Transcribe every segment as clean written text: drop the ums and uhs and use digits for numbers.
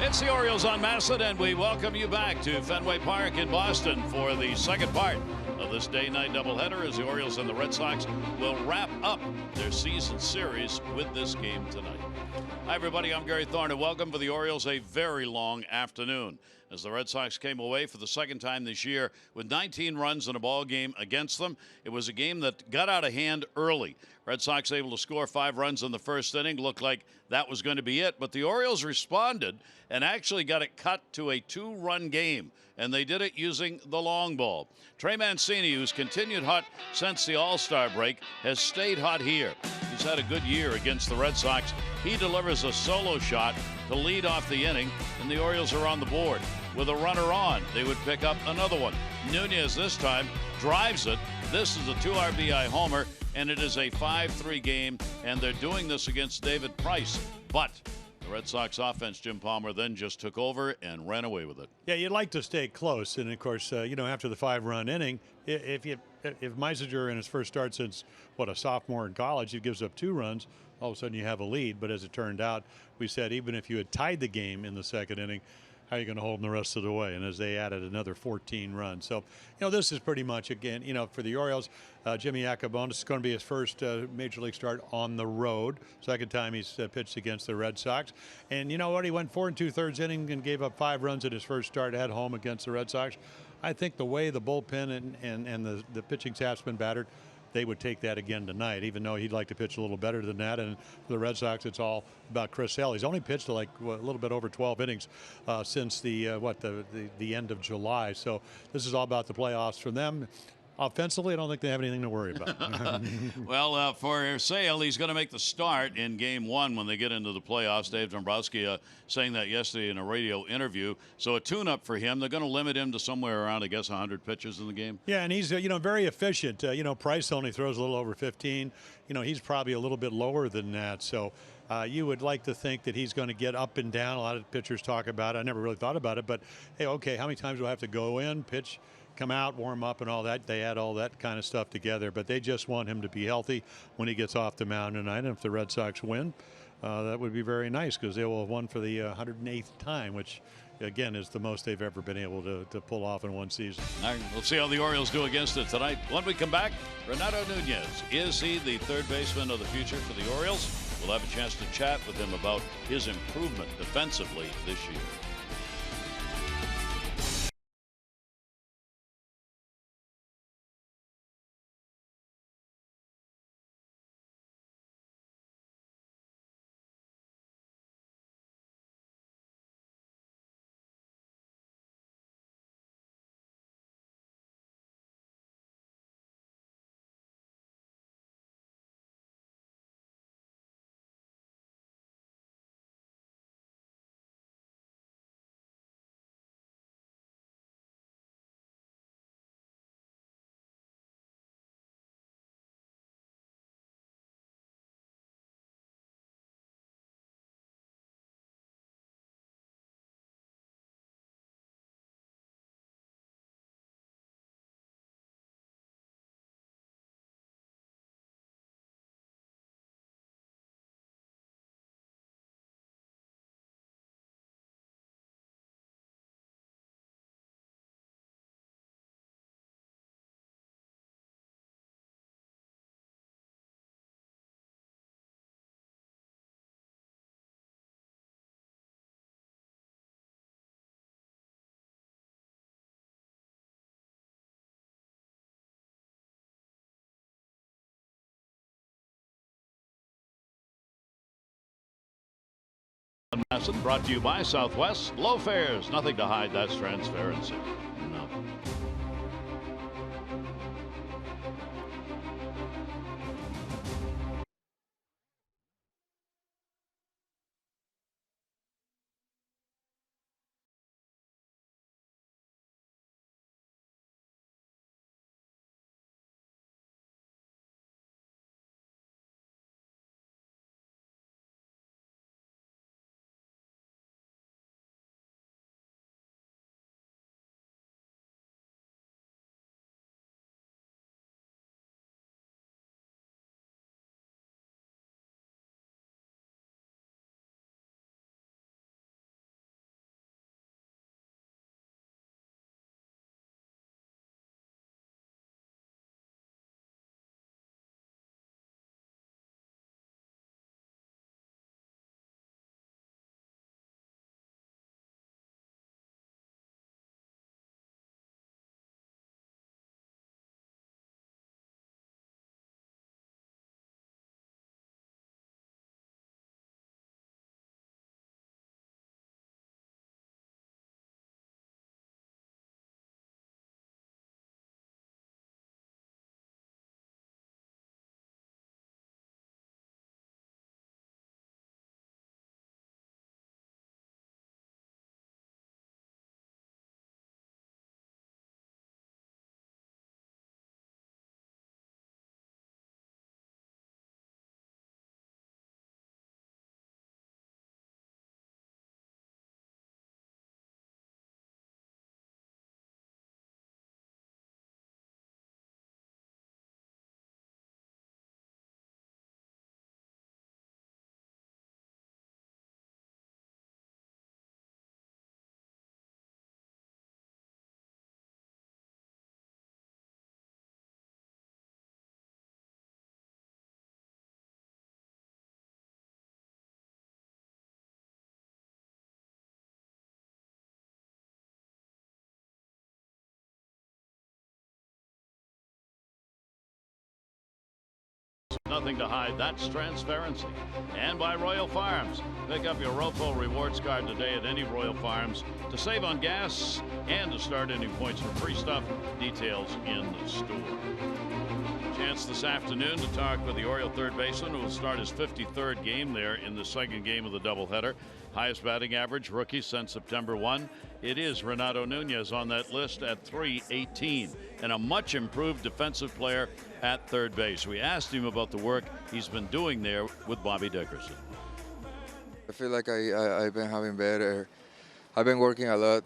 It's the Orioles on Masset, and we welcome you back to Fenway Park in Boston for the second part of this day-night doubleheader as the Orioles and the Red Sox will wrap up their season series with this game tonight. Hi, everybody. I'm Gary Thorne, and welcome for the Orioles. A very long afternoon as the Red Sox came away for the second time this year with 19 runs in a ball game against them. It was a game that got out of hand early. Red Sox able to score 5 runs in the first inning. Looked like that was going to be it, but the Orioles responded and actually got it cut to a 2-run game, and they did it using the long ball. Trey Mancini, who's continued hot since the All-Star break, has stayed hot here. He's had a good year against the Red Sox. He delivers a solo shot to lead off the inning, and the Orioles are on the board. With a runner on, they would pick up another one. Nunez this time drives it. This is a 2 RBI homer, and it is a 5-3 game, and they're doing this against David Price. But the Red Sox offense, Jim Palmer, then just took over and ran away with it. Yeah, you'd like to stay close, and of course, after the 5-run inning, if Meisinger in his first start since a sophomore in college, he gives up 2 runs, all of a sudden you have a lead. But as it turned out, we said even if you had tied the game in the second inning, how are you going to hold them the rest of the way? And as they added another 14 runs. So, this is pretty much, again, for the Orioles, Jimmy Acabon, this is going to be his first Major League start on the road. Second time he's pitched against the Red Sox. And you know what? He went 4 2/3 innings and gave up 5 runs at his first start at home against the Red Sox. I think the way the bullpen and the pitching staff's been battered, they would take that again tonight, even though he'd like to pitch a little better than that. And for the Red Sox, it's all about Chris Sale. He's only pitched a little bit over 12 innings since the end of July. So this is all about the playoffs for them. Offensively, I don't think they have anything to worry about. Well, for Sale, he's going to make the start in Game 1 when they get into the playoffs. Dave Dombrowski saying that yesterday in a radio interview. So a tune-up for him. They're going to limit him to somewhere around, I guess, 100 pitches in the game. Yeah, and he's very efficient. Price only throws a little over 15. He's probably a little bit lower than that. So you would like to think that he's going to get up and down. A lot of pitchers talk about it. I never really thought about it. But, hey, okay, how many times do I have to go in, pitch, come out, warm up, and all that? They add all that kind of stuff together, but they just want him to be healthy when he gets off the mound tonight. And if the Red Sox win, that would be very nice because they will have won for the 108th time, which again is the most they've ever been able to pull off in one season. All right, we'll see how the Orioles do against it tonight. When we come back, Renato Nunez, is he the third baseman of the future for the Orioles? We'll have a chance to chat with him about his improvement defensively this year. Brought to you by Southwest. Low fares, nothing to hide. That's transparency. nothing to hide. That's transparency. And by Royal Farms. Pick up your ROFO rewards card today at any Royal Farms to save on gas and to start any points for free stuff. Details in the store. Chance this afternoon to talk with the Oriole third baseman who will start his 53rd game there in the second game of the doubleheader. Highest batting average rookie since September 1. It is Renato Nunez on that list at .318 and a much improved defensive player at third base. We asked him about the work he's been doing there with Bobby Dickerson. I feel like I've been having better. I've been working a lot.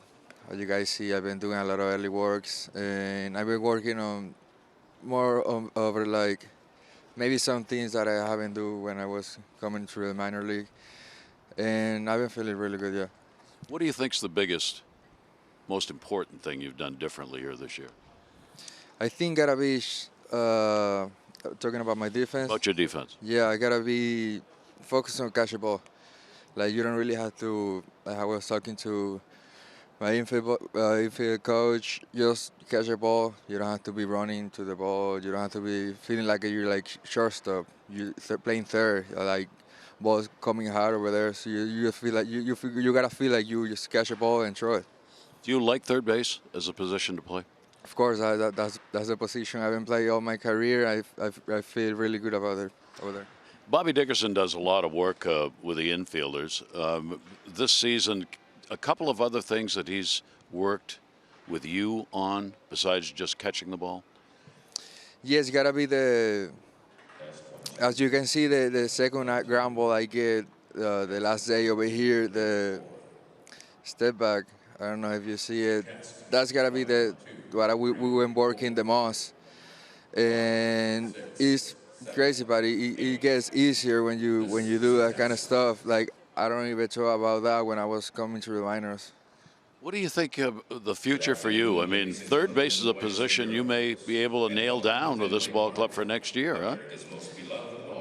As you guys see, I've been doing a lot of early works, and I've been working on more over like maybe some things that I haven't do when I was coming through the minor league, and I've been feeling really good. Yeah. What do you think's the biggest, most important thing you've done differently here this year? I think gotta be talking about my defense. About your defense? Yeah, I gotta be focused on catch the ball. Like you don't really have to. Like I was talking to my infield coach, just catch the ball. You don't have to be running to the ball. You don't have to be feeling like you're like shortstop. You're playing third, like ball's coming hard over there. So you just feel like you gotta feel like you just catch the ball and throw it. Do you like third base as a position to play? Of course, that's a position I've been playing all my career. I feel really good about it over there. Bobby Dickerson does a lot of work with the infielders. This season, a couple of other things that he's worked with you on besides just catching the ball? Yes, gotta be as you can see, the second ground ball I get the last day over here, the step back. I don't know if you see it. That's gotta be what we been working the most. And it's crazy, but it gets easier when you do that kind of stuff. Like, I don't even talk about that when I was coming to the minors. What do you think of the future for you? I mean, third base is a position you may be able to nail down with this ball club for next year, huh?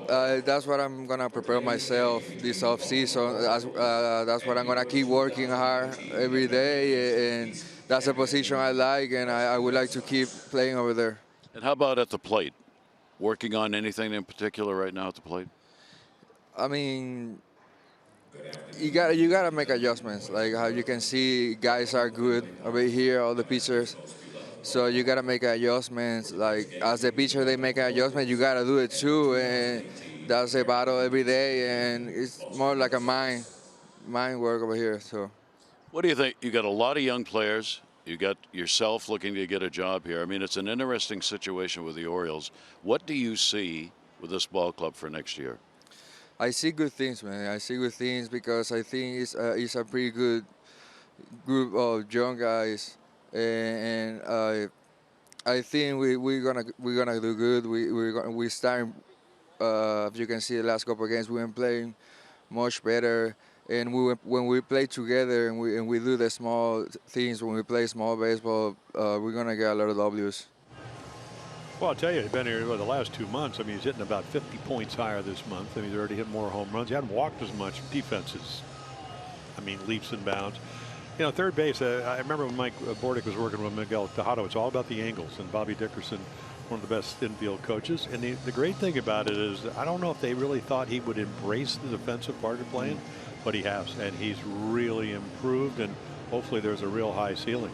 That's what I'm going to prepare myself this offseason. That's what I'm going to keep working hard every day, and that's a position I like, and I would like to keep playing over there. And how about at the plate? Working on anything in particular right now at the plate? I mean, you gotta make adjustments. Like how you can see, guys are good over here, all the pitchers. So you gotta make adjustments. Like as a pitcher, they make an adjustment. You gotta do it too, and that's a battle every day. And it's more like a mind work over here. So, what do you think? You got a lot of young players. You got yourself looking to get a job here. I mean, it's an interesting situation with the Orioles. What do you see with this ball club for next year? I see good things, man. I see good things because I think it's a pretty good group of young guys, and I think we're gonna do good. We start. As you can see, the last couple of games we've been playing much better. And when we play together and we do the small things, when we play small baseball, we're going to get a lot of W's. Well, I'll tell you, he's been here the last 2 months. I mean, he's hitting about 50 points higher this month. I mean, he's already hit more home runs. He hadn't walked as much. Defenses, I mean, leaps and bounds. You know, third base, I remember when Mike Bordick was working with Miguel Tejada, it's all about the angles. And Bobby Dickerson, one of the best infield coaches. And the great thing about it is I don't know if they really thought he would embrace the defensive part of playing. But he has, and he's really improved, and hopefully there's a real high ceiling.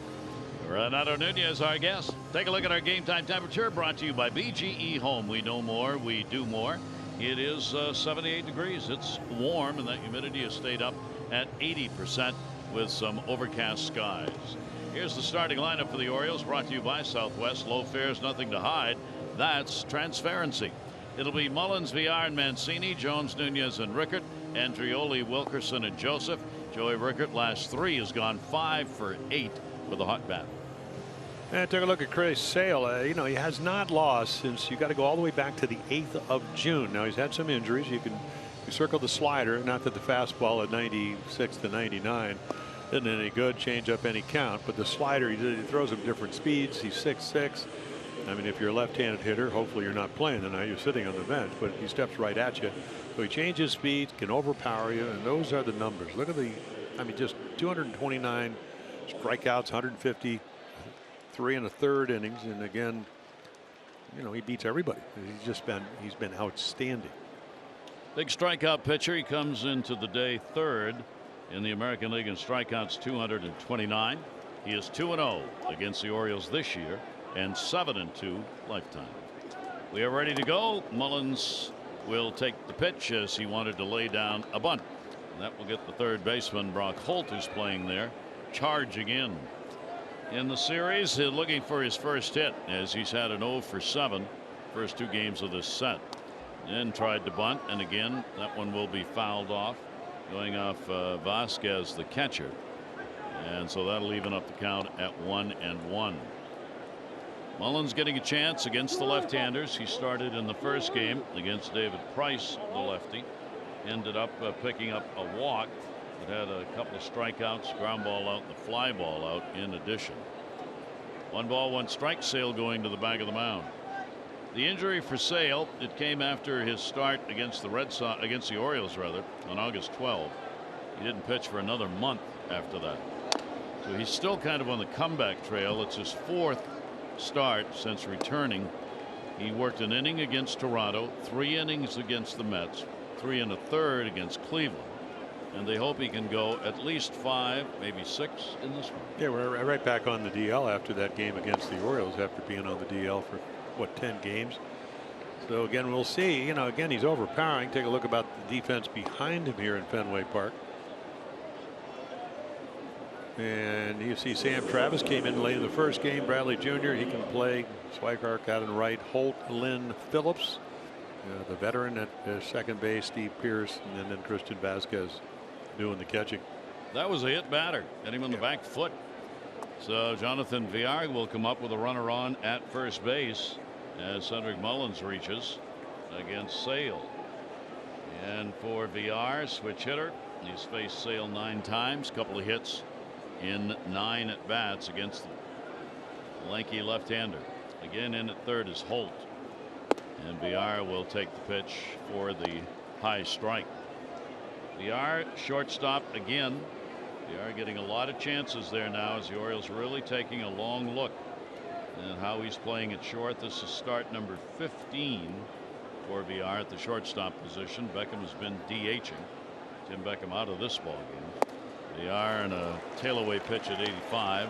Renato Nunez, our guest. Take a look at our game time temperature brought to you by BGE Home. We know more, we do more. It is 78 degrees. It's warm, and that humidity has stayed up at 80% with some overcast skies. Here's the starting lineup for the Orioles, brought to you by Southwest. Low fares, nothing to hide. That's transparency. It'll be Mullins, Villar, and Mancini, Jones, Nunez, and Rickert. Andrioli, Wilkerson, and Joseph. Joey Rickert, last 3, has gone 5 for 8 with a hot bat. And take a look at Chris Sale. You know, he has not lost since you got to go all the way back to the 8th of June. Now, he's had some injuries. You circle the slider, not that the fastball at 96 to 99 isn't any good, change up any count, but the slider, he throws them different speeds. He's 6'6". I mean, if you're a left-handed hitter, hopefully you're not playing tonight. You're sitting on the bench, but he steps right at you. So he changes speed, can overpower you, and those are the numbers. Look at I mean, just 229 strikeouts, 153 in the third innings, and again, he beats everybody. He's been outstanding. Big strikeout pitcher. He comes into the day third in the American League in strikeouts, 229. He is 2-0 against the Orioles this year and 7-2 lifetime. We are ready to go. Mullins will take the pitch as he wanted to lay down a bunt. And that will get the third baseman, Brock Holt, who's playing there, charging in the series, looking for his first hit as he's had an 0 for 7 first 2 games of this set. And tried to bunt, and again that one will be fouled off, going off Vasquez, the catcher, and so that'll even up the count at 1-1. Mullins getting a chance against the left-handers. He started in the first game against David Price, the lefty, ended up picking up a walk, but had a couple of strikeouts, ground ball out, and the fly ball out in addition. 1 ball, 1 strike. Sale going to the back of the mound. The injury for Sale, it came after his start against the Orioles on August 12. He didn't pitch for another month after that. So he's still kind of on the comeback trail. It's his 4th start since returning. He worked an inning against Toronto, 3 innings against the Mets, 3 1/3 against Cleveland. And they hope he can go at least 5, maybe 6 in this one. Yeah, we're right back on the DL after that game against the Orioles, after being on the DL for 10 games. So again, we'll see. Again, he's overpowering. Take a look about the defense behind him here in Fenway Park. And you see Sam Travis came in late in the first game. Bradley Jr. he can play. Swihart out in right. Holt, Lynn, Phillips, the veteran at second base, Steve Pierce, and then Christian Vasquez doing the catching. That was a hit batter. Hit him on the back foot. So Jonathan Villar will come up with a runner on at first base as Cedric Mullins reaches against Sale. And for Villar, switch hitter, he's faced Sale 9 times, couple of hits in 9 at bats against the lanky left-hander. Again in at third is Holt, and Villar will take the pitch for the high strike. Villar, shortstop again. Villar getting a lot of chances there now as the Orioles really taking a long look at how he's playing at short. This is start number 15 for Villar at the shortstop position. Beckham has been DHing. Tim Beckham out of this ball game. Villar and a tail away pitch at 85.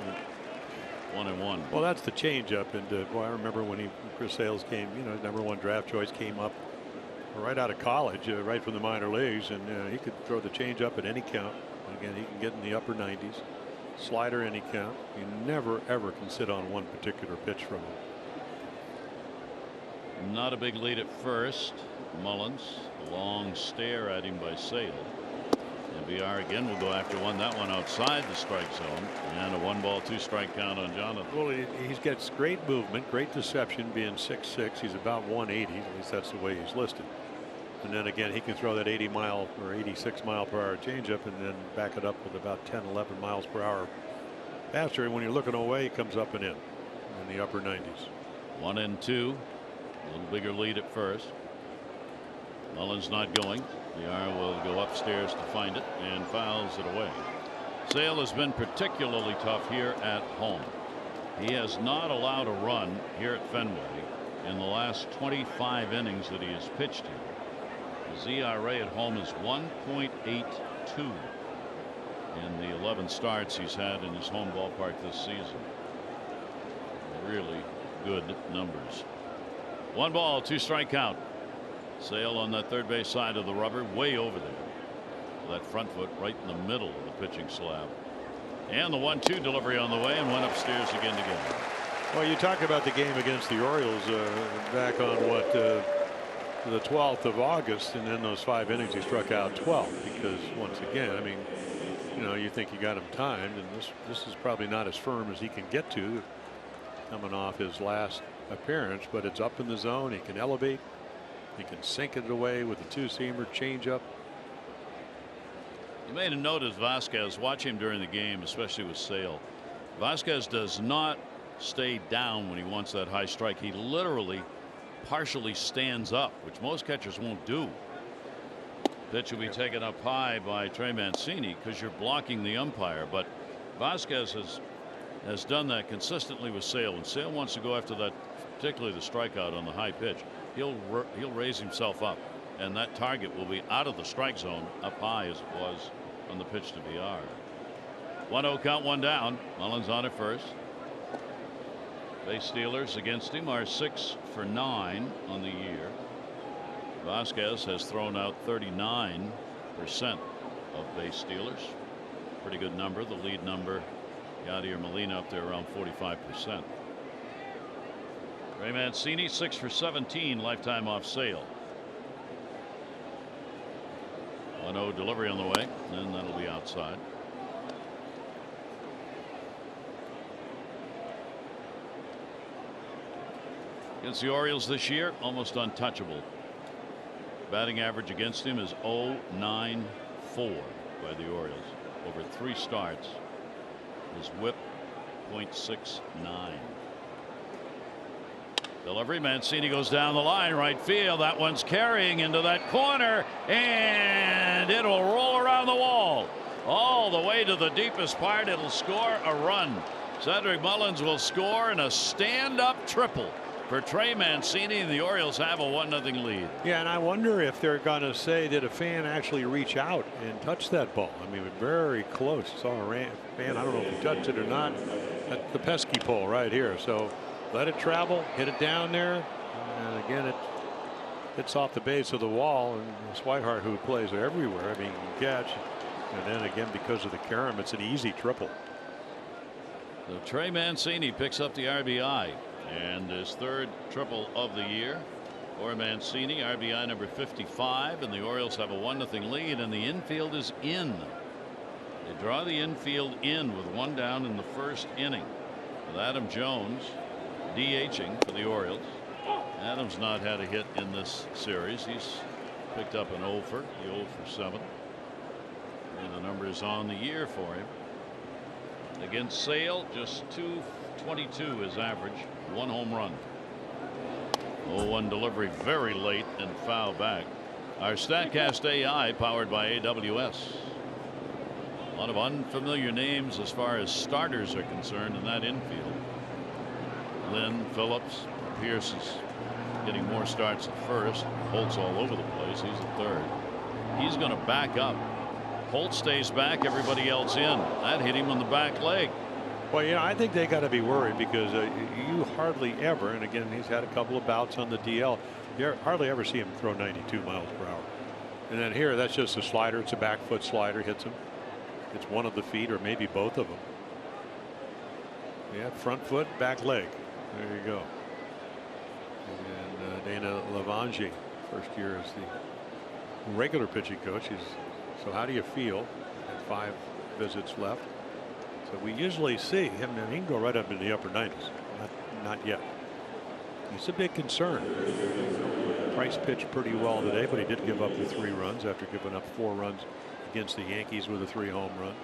1-1. Well, that's the changeup, and boy, I remember when Chris Sales came, his #1 draft choice, came up right out of college, right from the minor leagues, and he could throw the changeup at any count. Again, he can get in the upper 90s. Slider any count. You never ever can sit on one particular pitch from him. Not a big lead at first. Mullins, a long stare at him by Sale. And Villar again will go after one. That one outside the strike zone, and a 1 ball 2 strike count on Jonathan. Well, he's got great movement, great deception, being 6'6". He's about 180. At least that's the way he's listed. And then again, he can throw that 80 mile or 86 mile per hour changeup and then back it up with about 10, 11 miles per hour faster. And when you're looking away, he comes up and in the upper 90s. 1-2. A little bigger lead at first. Mullins not going. Villar will go upstairs to find it and fouls it away. Sale has been particularly tough here at home. He has not allowed a run here at Fenway in the last 25 innings that he has pitched here. His ERA at home is 1.82 in the 11 starts he's had in his home ballpark this season. Really good numbers. 1 ball 2 strike count. Sale on that third base side of the rubber, way over there. That front foot right in the middle of the pitching slab. And the 1-2 delivery on the way, and went upstairs again to get it. Well, you talk about the game against the Orioles back on the 12th of August, and then those 5 innings he struck out 12, because once again, I mean, you think you got him timed, and this is probably not as firm as he can get to coming off his last appearance, but it's up in the zone. He can elevate, he can sink it away with a 2-seamer changeup. You made a note of Vasquez. Watch him during the game, especially with Sale. Vasquez does not stay down when he wants that high strike. He literally partially stands up, which most catchers won't do. Pitch will be taken up high by Trey Mancini because you're blocking the umpire, but Vasquez has done that consistently with Sale, and Sale wants to go after that particularly the strikeout on the high pitch, he'll raise himself up, and that target will be out of the strike zone up high as it was on the pitch to BR. 1-0 count, one down. Mullins on at first. Base stealers against him are 6 for 9 on the year. Vasquez has thrown out 39% of base stealers. Pretty good number. The lead number, Yadier Molina, up there around 45%. Ray Mancini 6 for 17 lifetime off Sale. 1-0 delivery on the way, and that'll be outside. Against the Orioles this year, almost untouchable. Batting average against him is 0.94 by the Orioles over 3 starts. His whip 0.69. Delivery, Mancini goes down the line, right field. That one's carrying into that corner, and it'll roll around the wall all the way to the deepest part. It'll score a run. Cedric Mullins will score in a stand-up triple for Trey Mancini, and the Orioles have a 1-0 lead. Yeah, and I wonder if they're going to say, did a fan actually reach out and touch that ball? I mean, it was very close. Saw a fan, I don't know if he touched it or not, at the pesky pole right here. So let it travel, hit it down there, and again, it hits off the base of the wall. And Swihart, who plays everywhere, I mean, can catch. And then again, because of the carom, it's an easy triple. So Trey Mancini picks up the RBI. And his 3rd triple of the year for Mancini, RBI number 55, and the Orioles have a 1-0 lead, and the infield is in. They draw the infield in with 1 down in the 1st inning, with Adam Jones DHing for the Orioles. Adams not had a hit in this series. He's picked up an 0 for 7, and the number is on the year for him. Against Sale, just 222 is average, 1 home run. 0-1 delivery very late and foul back. Our StatCast AI powered by AWS. A lot of unfamiliar names as far as starters are concerned in that infield. Lynn, Phillips, Pierce is getting more starts at first. Holt's all over the place. He's at 3rd. He's going to back up. Holt stays back, everybody else in. That hit him on the back leg. Well, you know, I think they got to be worried because you hardly ever, and again, he's had a couple of bouts on the DL, you hardly ever see him throw 92 miles per hour. And then here, that's just a slider. It's a back foot slider, hits him. It's one of the feet or maybe both of them. Yeah, front foot, back leg. There you go. And Dana Lavange, first year as the regular pitching coach. So how do you feel at 5 visits left? So we usually see him, and he can go right up in the upper 90s. Not yet. It's a big concern. Price pitched pretty well today, but he did give up the 3 runs after giving up 4 runs against the Yankees with a 3 home run.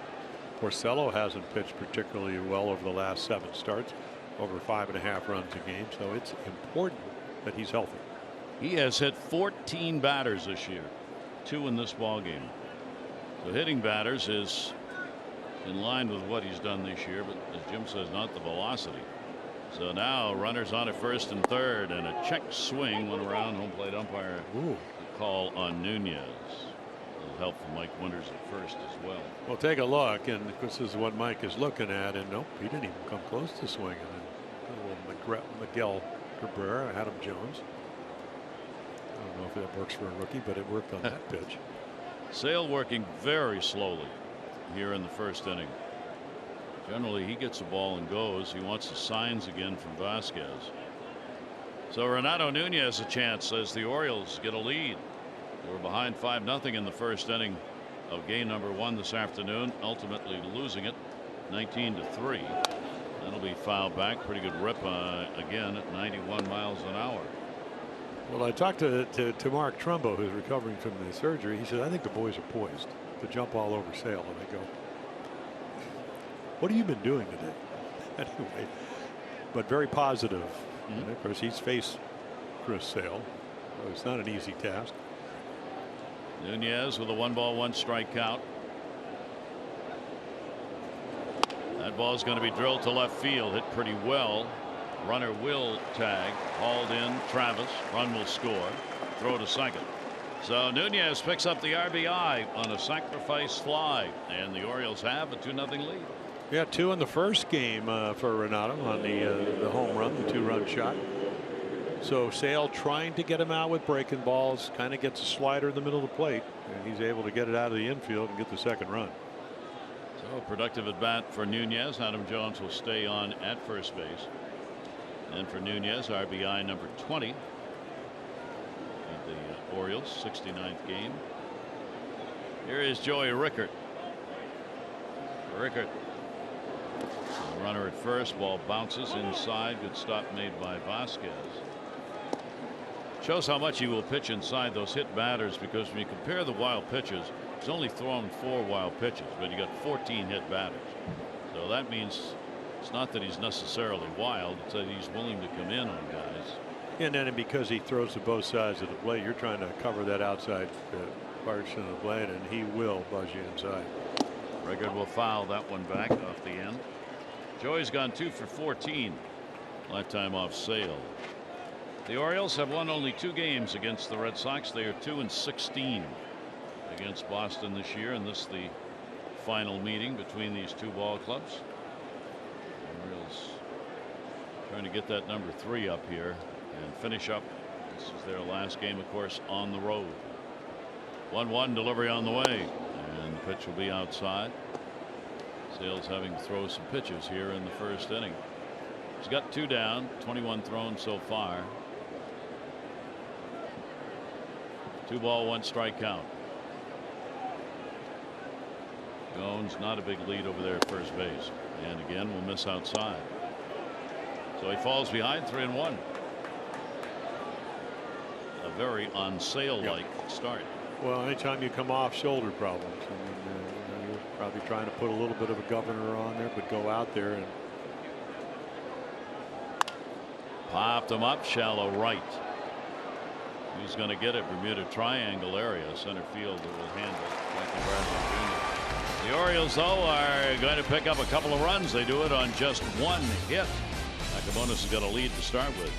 Porcello hasn't pitched particularly well over the last 7 starts, over 5.5 runs a game. So it's important that he's healthy. He has hit 14 batters this year, 2 in this ball game. So hitting batters is in line with what he's done this year, but as Jim says, not the velocity. So now runners on at 1st and 3rd, and a check swing went around. Home plate umpire call on Nunez. It'll help for Mike Winters at 1st as well. Well, take a look, and this is what Mike is looking at, and nope, he didn't even come close to swinging. And a little Miguel Cabrera, Adam Jones. I don't know if that works for a rookie, but it worked on that pitch. Sale working very slowly here in the 1st inning. Generally, he gets the ball and goes. He wants the signs again from Vasquez. So Renato Nunez a chance as the Orioles get a lead. They were behind 5-0 in the 1st inning of game number 1 this afternoon, ultimately losing it 19-3. That'll be fouled back. Pretty good rip again at 91 miles an hour. Well, I talked to Mark Trumbo, who's recovering from the surgery. He said, I think the boys are poised to jump all over Sale. And I go, what have you been doing today? Anyway, but very positive. And of course, he's faced Chris Sale. So it's not an easy task. Nunez with a 1-ball-1-strike count. That ball's going to be drilled to left field, hit pretty well. Runner will tag. Hauled in. Travis. Run will score. Throw to second. So Nunez picks up the RBI on a sacrifice fly, and the Orioles have a 2-0 lead. Yeah, 2 in the first game for Renato on the home run, the 2-run shot. So Sale trying to get him out with breaking balls, kind of gets a slider in the middle of the plate, and he's able to get it out of the infield and get the second run. So productive at bat for Nunez. Adam Jones will stay on at first base. And for Nunez, RBI number 20. At the Orioles 69th game. Here is Joey Rickert. Rickert. The runner at first. Ball bounces inside. Good stop made by Vasquez. Shows how much he will pitch inside those hit batters, because when you compare the wild pitches, he's only thrown 4 wild pitches, but you got 14 hit batters. So that means it's not that he's necessarily wild, it's that he's willing to come in on guys. And then because he throws to both sides of the plate, you're trying to cover that outside portion of the plate, and he will buzz you inside. Rickert will foul that one back off the end. Joey's gone 2 for 14. Lifetime off Sale. The Orioles have won only 2 games against the Red Sox. They are 2-16 against Boston this year, and this is the final meeting between these 2 ball clubs. The Orioles trying to get that number 3 up here and finish up. This is their last game, of course, on the road. 1-1 delivery on the way, and the pitch will be outside. Sale's having to throw some pitches here in the first inning. He's got 2 down, 21 thrown so far. 2 ball, 1 strike count. Jones not a big lead over there at first base, and again will miss outside. So he falls behind 3-1. A very on Sale like start. Well, anytime you come off shoulder problems, I mean, you're probably trying to put a little bit of a governor on there, but go out there and popped him up shallow right. He's going to get it. Bermuda Triangle area, center field that will handle Jr. The Orioles, though, are going to pick up a couple of runs. They do it on just 1 hit. Acabonis has got a lead to start with.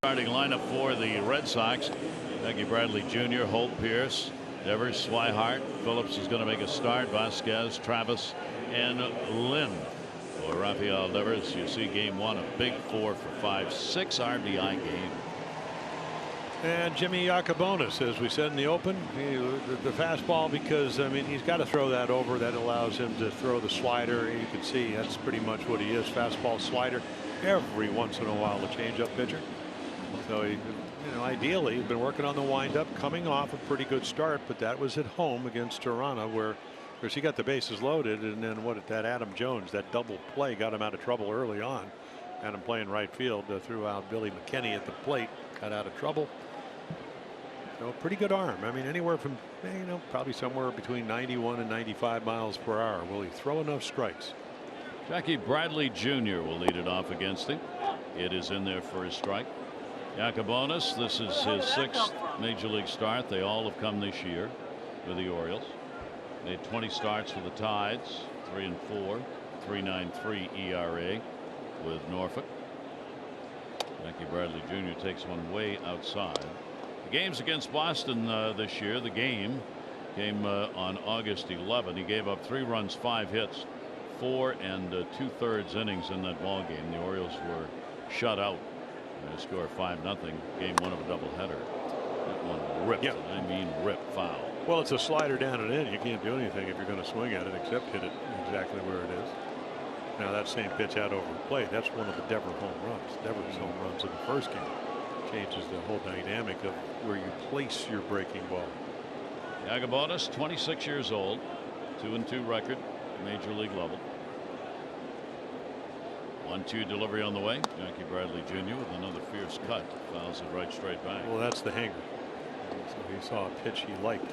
Starting lineup for the Red Sox: Jackie Bradley Jr., Holt, Pierce, Devers, Swihart. Phillips is going to make a start. Vasquez, Travis, and Lynn. For Rafael Devers, you see game 1, a big 4 for 5, 6 RBI game. And Jimmy Yacabonis, as we said in the open, the fastball, because I mean he's got to throw that over. That allows him to throw the slider. You can see that's pretty much what he is: fastball, slider. Every once in a while, a changeup pitcher. So he, ideally, he's been working on the windup, coming off a pretty good start, but that was at home against Toronto, where, of course, he got the bases loaded, and then that Adam Jones, that double play, got him out of trouble early on. Had him playing right field, threw out Billy McKinney at the plate, got out of trouble. So pretty good arm. I mean, anywhere from, probably somewhere between 91 and 95 miles per hour. Will he throw enough strikes? Jackie Bradley Jr. will lead it off against him. It is in there for his strike. Yacobonis, this is his 6th major league start. They all have come this year with the Orioles. They had 20 starts for the Tides, 3-4, 3.93 ERA with Norfolk. Jackie Bradley Jr. takes one way outside. The games against Boston this year. The game came on August 11. He gave up 3 runs, 5 hits, 4 2/3 innings in that ball game. The Orioles were shut out. They scored 5-0. Game 1 of a doubleheader. That one ripped. Yeah. I mean, ripped foul. Well, it's a slider down and in. You can't do anything if you're going to swing at it except hit it exactly where it is. Now that same pitch out over the plate, that's one of the Devers home runs. Devers home runs in the first game. Changes the whole dynamic of where you place your breaking ball. Yacobonis, 26 years old, 2-2 record, major league level. 1-2 delivery on the way. Jackie Bradley Jr. with another fierce cut. Fouls it right straight back. Well, that's the hanger. So he saw a pitch he liked.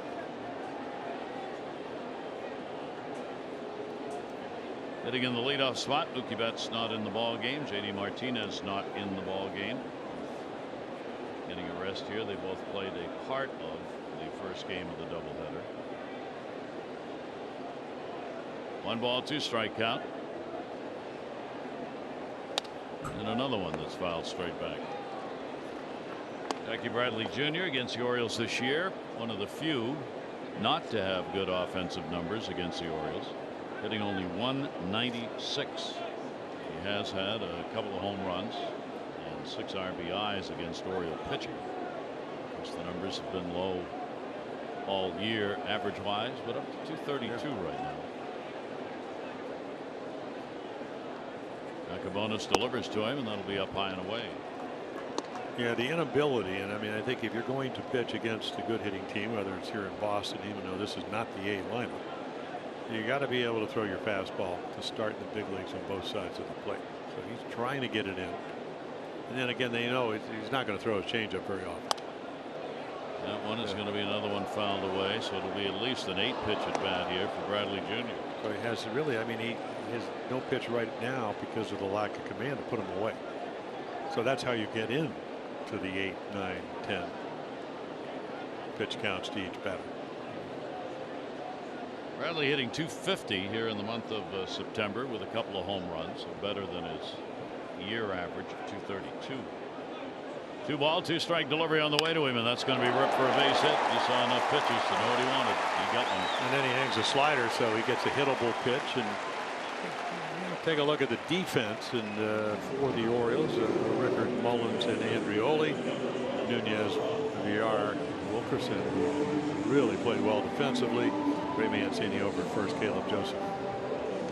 Hitting in the leadoff spot. Mookie Betts not in the ball game. JD Martinez not in the ball game. Getting a rest here. They both played a part of the first game of the doubleheader. 1-2 strike count. And another one that's fouled straight back. Jackie Bradley Jr. against the Orioles this year. One of the few not to have good offensive numbers against the Orioles. Hitting only 196. He has had a couple of home runs and 6 RBIs against Oriole pitching. Of course, the numbers have been low all year average wise, but up to 232 right now. Yacobonis delivers to him, and that'll be up high and away. Yeah, the inability, and I mean, I think if you're going to pitch against a good hitting team, whether it's here in Boston, even though this is not the A lineup, you got to be able to throw your fastball to start in the big leagues on both sides of the plate. So he's trying to get it in. And then again, they know he's not going to throw his changeup very often. That one is going to be another one fouled away, so it'll be at least an 8-pitch at bat here for Bradley Jr. So he has really, I mean, he has no pitch right now because of the lack of command to put him away. So that's how you get in to the 8, 9, 10 pitch counts to each batter. Bradley hitting 250 here in the month of September with a couple of home runs, so better than his year average of 232. 2-2 strike delivery on the way to him, and that's going to be ripped for a base hit. He saw enough pitches to know what he wanted. He got one. And then he hangs a slider, so he gets a hittable pitch. And take a look at the defense and for the Orioles, Rickard Mullins and Andreoli, Nunez, Villar, Wilkerson really played well defensively. Ray Mancini over at first. Caleb Joseph,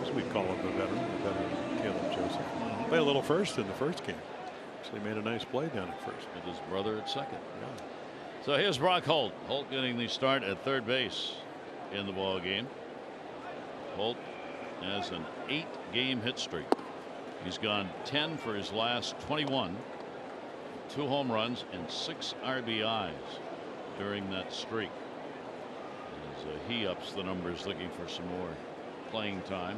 as we call him, the veteran Caleb Joseph, played a little first in the first game. Actually made a nice play down at first. With his brother at second. Yeah. So here's Brock Holt. Holt getting the start at third base in the ball game. Holt has an 8-game hit streak. He's gone 10 for his last 21. 2 home runs and 6 RBIs during that streak. As he ups the numbers, looking for some more playing time.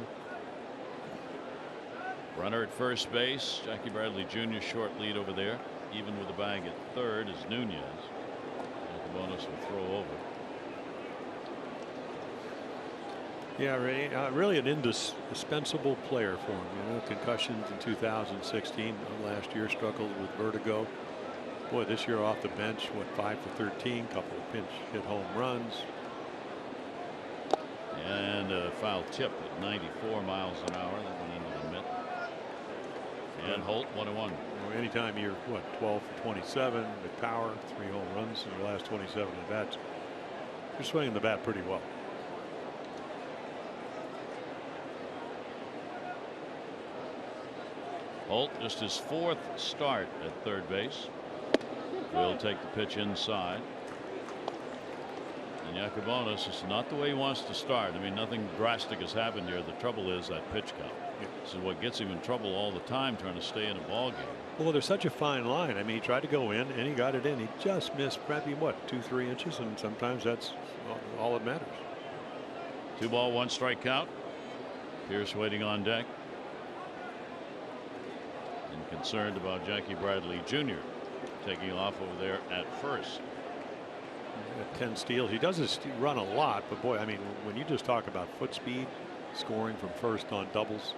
Runner at first base. Jackie Bradley Jr. short lead over there. Even with the bag at third is Nunez. Yacobonis will throw over. Yeah, Ray, really an indispensable player for him. You know, concussions in 2016. Last year struggled with vertigo. Boy, this year off the bench, what, 5 for 13, couple of pinch hit home runs. And a foul tip at 94 miles an hour. That went into the mitt. And Holt 1-1. Anytime you're, what, 12 for 27 with power, 3 home runs in your last 27 at bats, you're swinging the bat pretty well. Holt, just his 4th start at third base. Will take the pitch inside. And Yacobonis is not the way he wants to start. I mean, nothing drastic has happened here. The trouble is that pitch count. Yeah. This is what gets him in trouble all the time, trying to stay in a ball game. Well, there's such a fine line. I mean, he tried to go in and he got it in. He just missed maybe what, 2-3 inches, and sometimes that's all that matters. 2 ball, 1 strike count. Pierce waiting on deck and concerned about Jackie Bradley Jr. taking off over there at first. 10 steals. He doesn't run a lot, but boy, I mean, when you just talk about foot speed, scoring from first on doubles,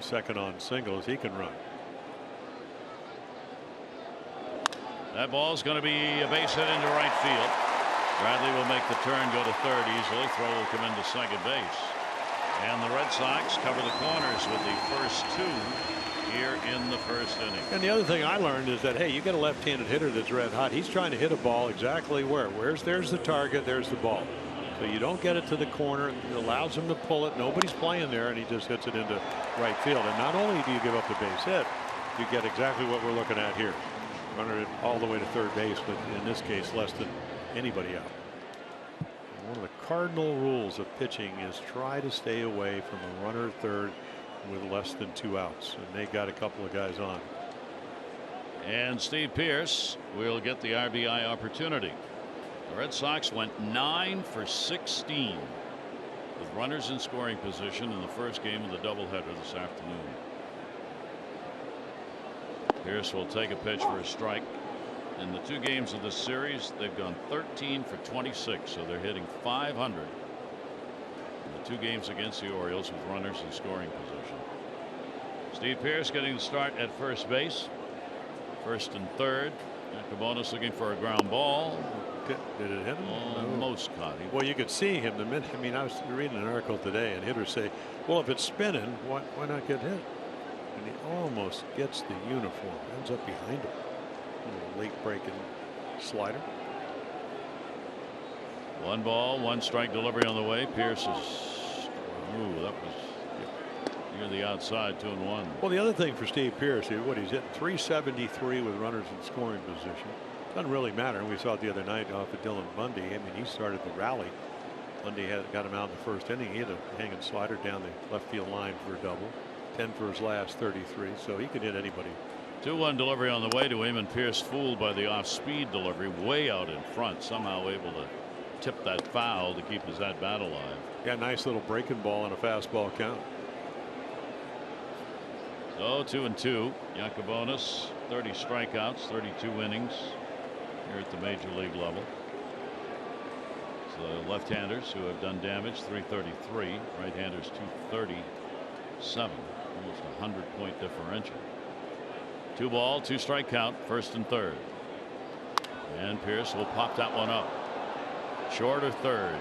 second on singles, he can run. That ball's going to be a base hit into right field. Bradley will make the turn, go to third easily. Throw will come into second base. And the Red Sox cover the corners with the first 2 here in the first inning. And the other thing I learned is that, hey, you get a left-handed hitter that's red hot. He's trying to hit a ball exactly where? There's the target, there's the ball. So you don't get it to the corner. It allows him to pull it. Nobody's playing there, and he just hits it into right field. And not only do you give up the base hit, you get exactly what we're looking at here. Runner it all the way to third base, but in this case, less than anybody out. One of the cardinal rules of pitching is try to stay away from a runner at third with less than 2 outs, and they got a couple of guys on. And Steve Pearce will get the RBI opportunity. The Red Sox went 9 for 16 with runners in scoring position in the first game of the doubleheader this afternoon. Pearce will take a pitch for a strike. In the 2 games of this series, they've gone 13 for 26, so they're hitting .500 in the 2 games against the Orioles with runners in scoring position. Steve Pearce getting the start at first base. First and third. Cabonis looking for a ground ball. Did it hit him? Almost caught him. Well, you could see him the minute. I mean, I was reading an article today, and hitters say, well, if it's spinning, why not get hit? And he almost gets the uniform, ends up behind him. Late breaking slider. 1 ball, 1 strike delivery on the way. Pearce is, ooh, that was near the outside, 2-1. Well, the other thing for Steve Pearce, what he's hitting .373 with runners in scoring position. Doesn't really matter. We saw it the other night off of Dylan Bundy. I mean, he started the rally. Bundy got him out in the first inning. He had a hanging slider down the left field line for a double. 10 for his last 33, so he could hit anybody. 2-1 delivery on the way to him, and Pearce fooled by the off-speed delivery way out in front, somehow able to tip that foul to keep his at-bat alive. Yeah, nice little breaking ball and a fastball count. So 2-2. Yacobonis, 30 strikeouts, 32 innings here at the major league level. So left-handers who have done damage, 333. Right-handers, 237. Almost a 100-point differential. 2 ball, 2 strike count, first and third. And Pearce will pop that one up. Short or third.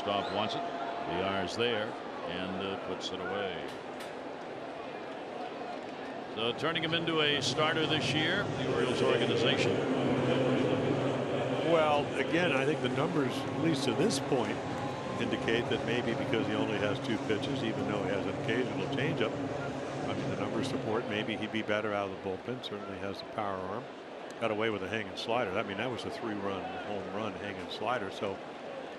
Shortstop wants it. The is there and puts it away. So turning him into a starter this year, the Orioles organization. Well, again, I think the numbers, at least to this point, indicate that maybe because he only has 2 pitches, even though he has an occasional changeup, I mean, the numbers support maybe he'd be better out of the bullpen. Certainly has the power arm. Got away with a hanging slider. I mean, that was a 3-run home run hanging slider. So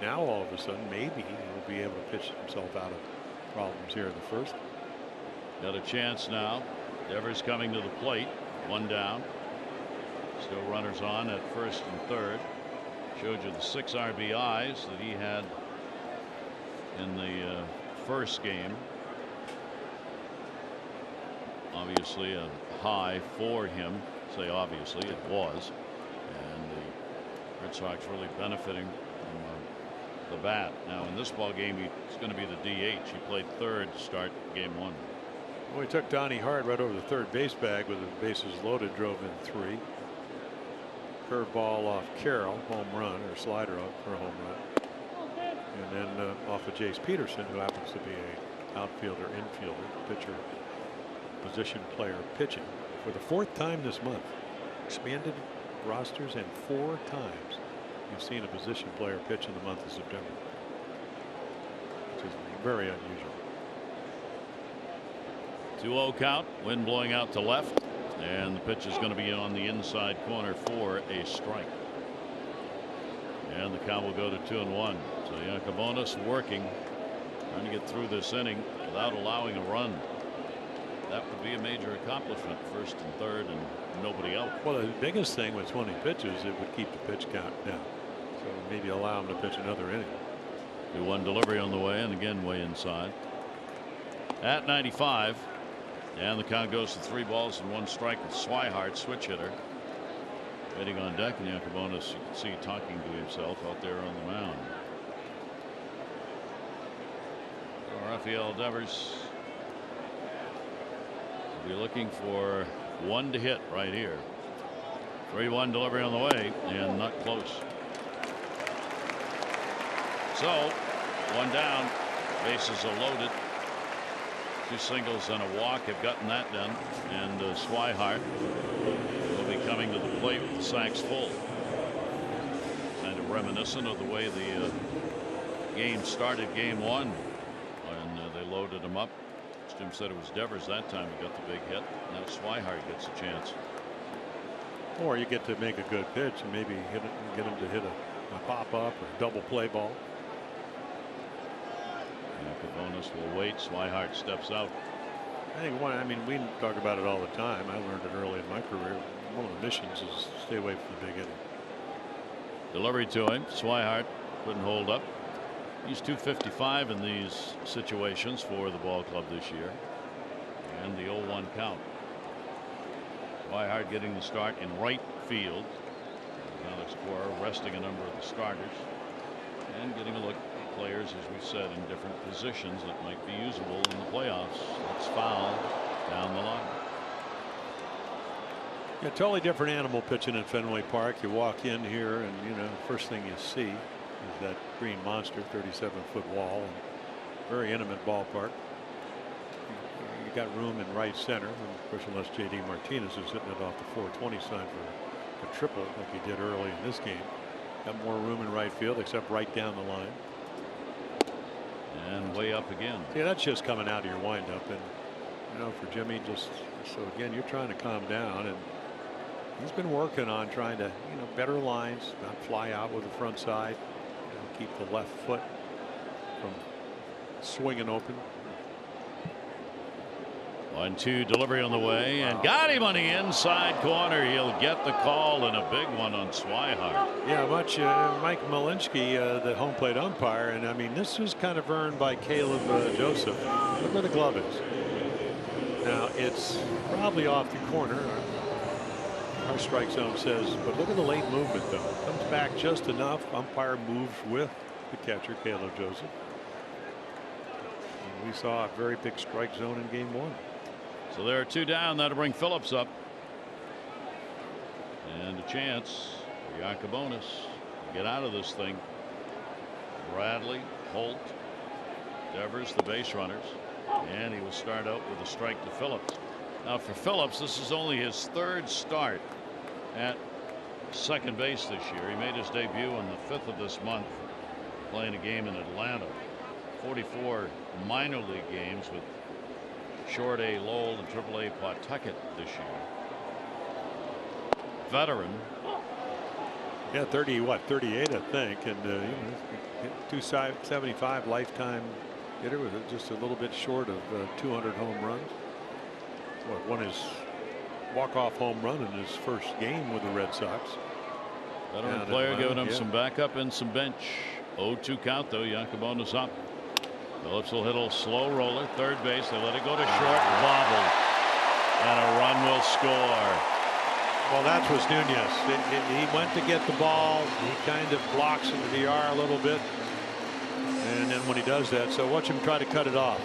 now all of a sudden, maybe he'll be able to pitch himself out of problems here in the first. Got a chance now. Devers coming to the plate. 1 down. Still runners on at first and third. Showed you the 6 RBIs that he had in the first game. Obviously a high for him. Say obviously, it was. And the Red Sox really benefiting from the bat. Now in this ball game, he's going to be the DH. He played third to start game 1. Well, he took Donnie Hart right over the third base bag with the bases loaded, drove in 3. Curveball off Carroll, home run, or slider off for a home run. And then off of Jace Peterson, who happens to be a outfielder, infielder, pitcher, position player pitching for the 4th time this month. Expanded rosters, and 4 times you've seen a position player pitch in the month of September, which is very unusual. 2-0 count. Wind blowing out to left, and the pitch is going to be on the inside corner for a strike. And the count will go to 2-1. So Yacobonis working, trying to get through this inning without allowing a run. that would be a major accomplishment. First and third and nobody out. Well, the biggest thing with 20 pitches, it would keep the pitch count down. So maybe allow him to pitch another inning. 2-1 delivery on the way, and again way inside. At 95, and the count goes to 3 balls and 1 strike with Swihart, switch hitter, waiting on deck. And Yacobonis, you can see talking to himself out there on the mound. So Rafael Devers will be looking for 1 to hit right here. 3-1 delivery on the way, and not close. So 1 down, bases are loaded. 2 singles and a walk have gotten that done, and Swihart will be coming to the plate with the sacks full. Kind of reminiscent of the way the game started, game 1, when they loaded him up. As Jim said, it was Devers that time who got the big hit. Now Swihart gets a chance. Or you get to make a good pitch and maybe get him to hit a pop up or double play ball. Yacobonis will wait. Swihart steps out. I think we talk about it all the time. I learned it early in my career. One of the missions is stay away from the big inning. Delivery to him. Swihart couldn't hold up. He's .255 in these situations for the ball club this year. And the 0-1 count. Swihart getting the start in right field. Alex Cora resting a number of the starters and getting a look at players, as we said, in different positions that might be usable in the playoffs. That's foul down the line. Yeah, totally different animal pitching at Fenway Park. You walk in here and first thing you see is that green monster, 37-foot wall, and very intimate ballpark. You got room in right center, and of course, unless J.D. Martinez is hitting it off the 420 sign for a triple like he did early in this game. Got more room in right field, except right down the line. And way up again. Yeah, that's just coming out of your windup, and for Jimmy, just so again, you're trying to calm down, and he's been working on trying to better lines, not fly out with the front side, keep the left foot from swinging open. 1-2 delivery on the way, and got him on the inside corner. He'll get the call, and a big one on Swihart. Yeah, Mike Malinsky, the home plate umpire, and I mean, this was kind of earned by Caleb Joseph. Look where the glove is. Now it's probably off the corner. Our strike zone says, but look at the late movement though. Comes back just enough. Umpire moves with the catcher, Caleb Joseph. And we saw a very big strike zone in game 1. So there are 2 down. That'll bring Phillips up. And a chance for Yacobonis to get out of this thing. Bradley, Holt, Devers, the base runners. And he will start out with a strike to Phillips. Now for Phillips, this is only his 3rd start at second base this year. He made his debut on the 5th of this month, playing a game in Atlanta. 44 minor league games with Short A Lowell and Triple A Pawtucket this year. Veteran. Yeah, 38, I think, and 275 lifetime hitter, was just a little bit short of 200 home runs. Won his walk-off home run in his first game with the Red Sox. Veteran player giving him some backup and some bench. 0-2 count though. Yacobonis up. Phillips will hit a slow roller, third base. They let it go to short, bobbled, and a run will score. Well, that was Nunez. He went to get the ball. He kind of blocks into the R a little bit, and then when he does that, so watch him try to cut it off.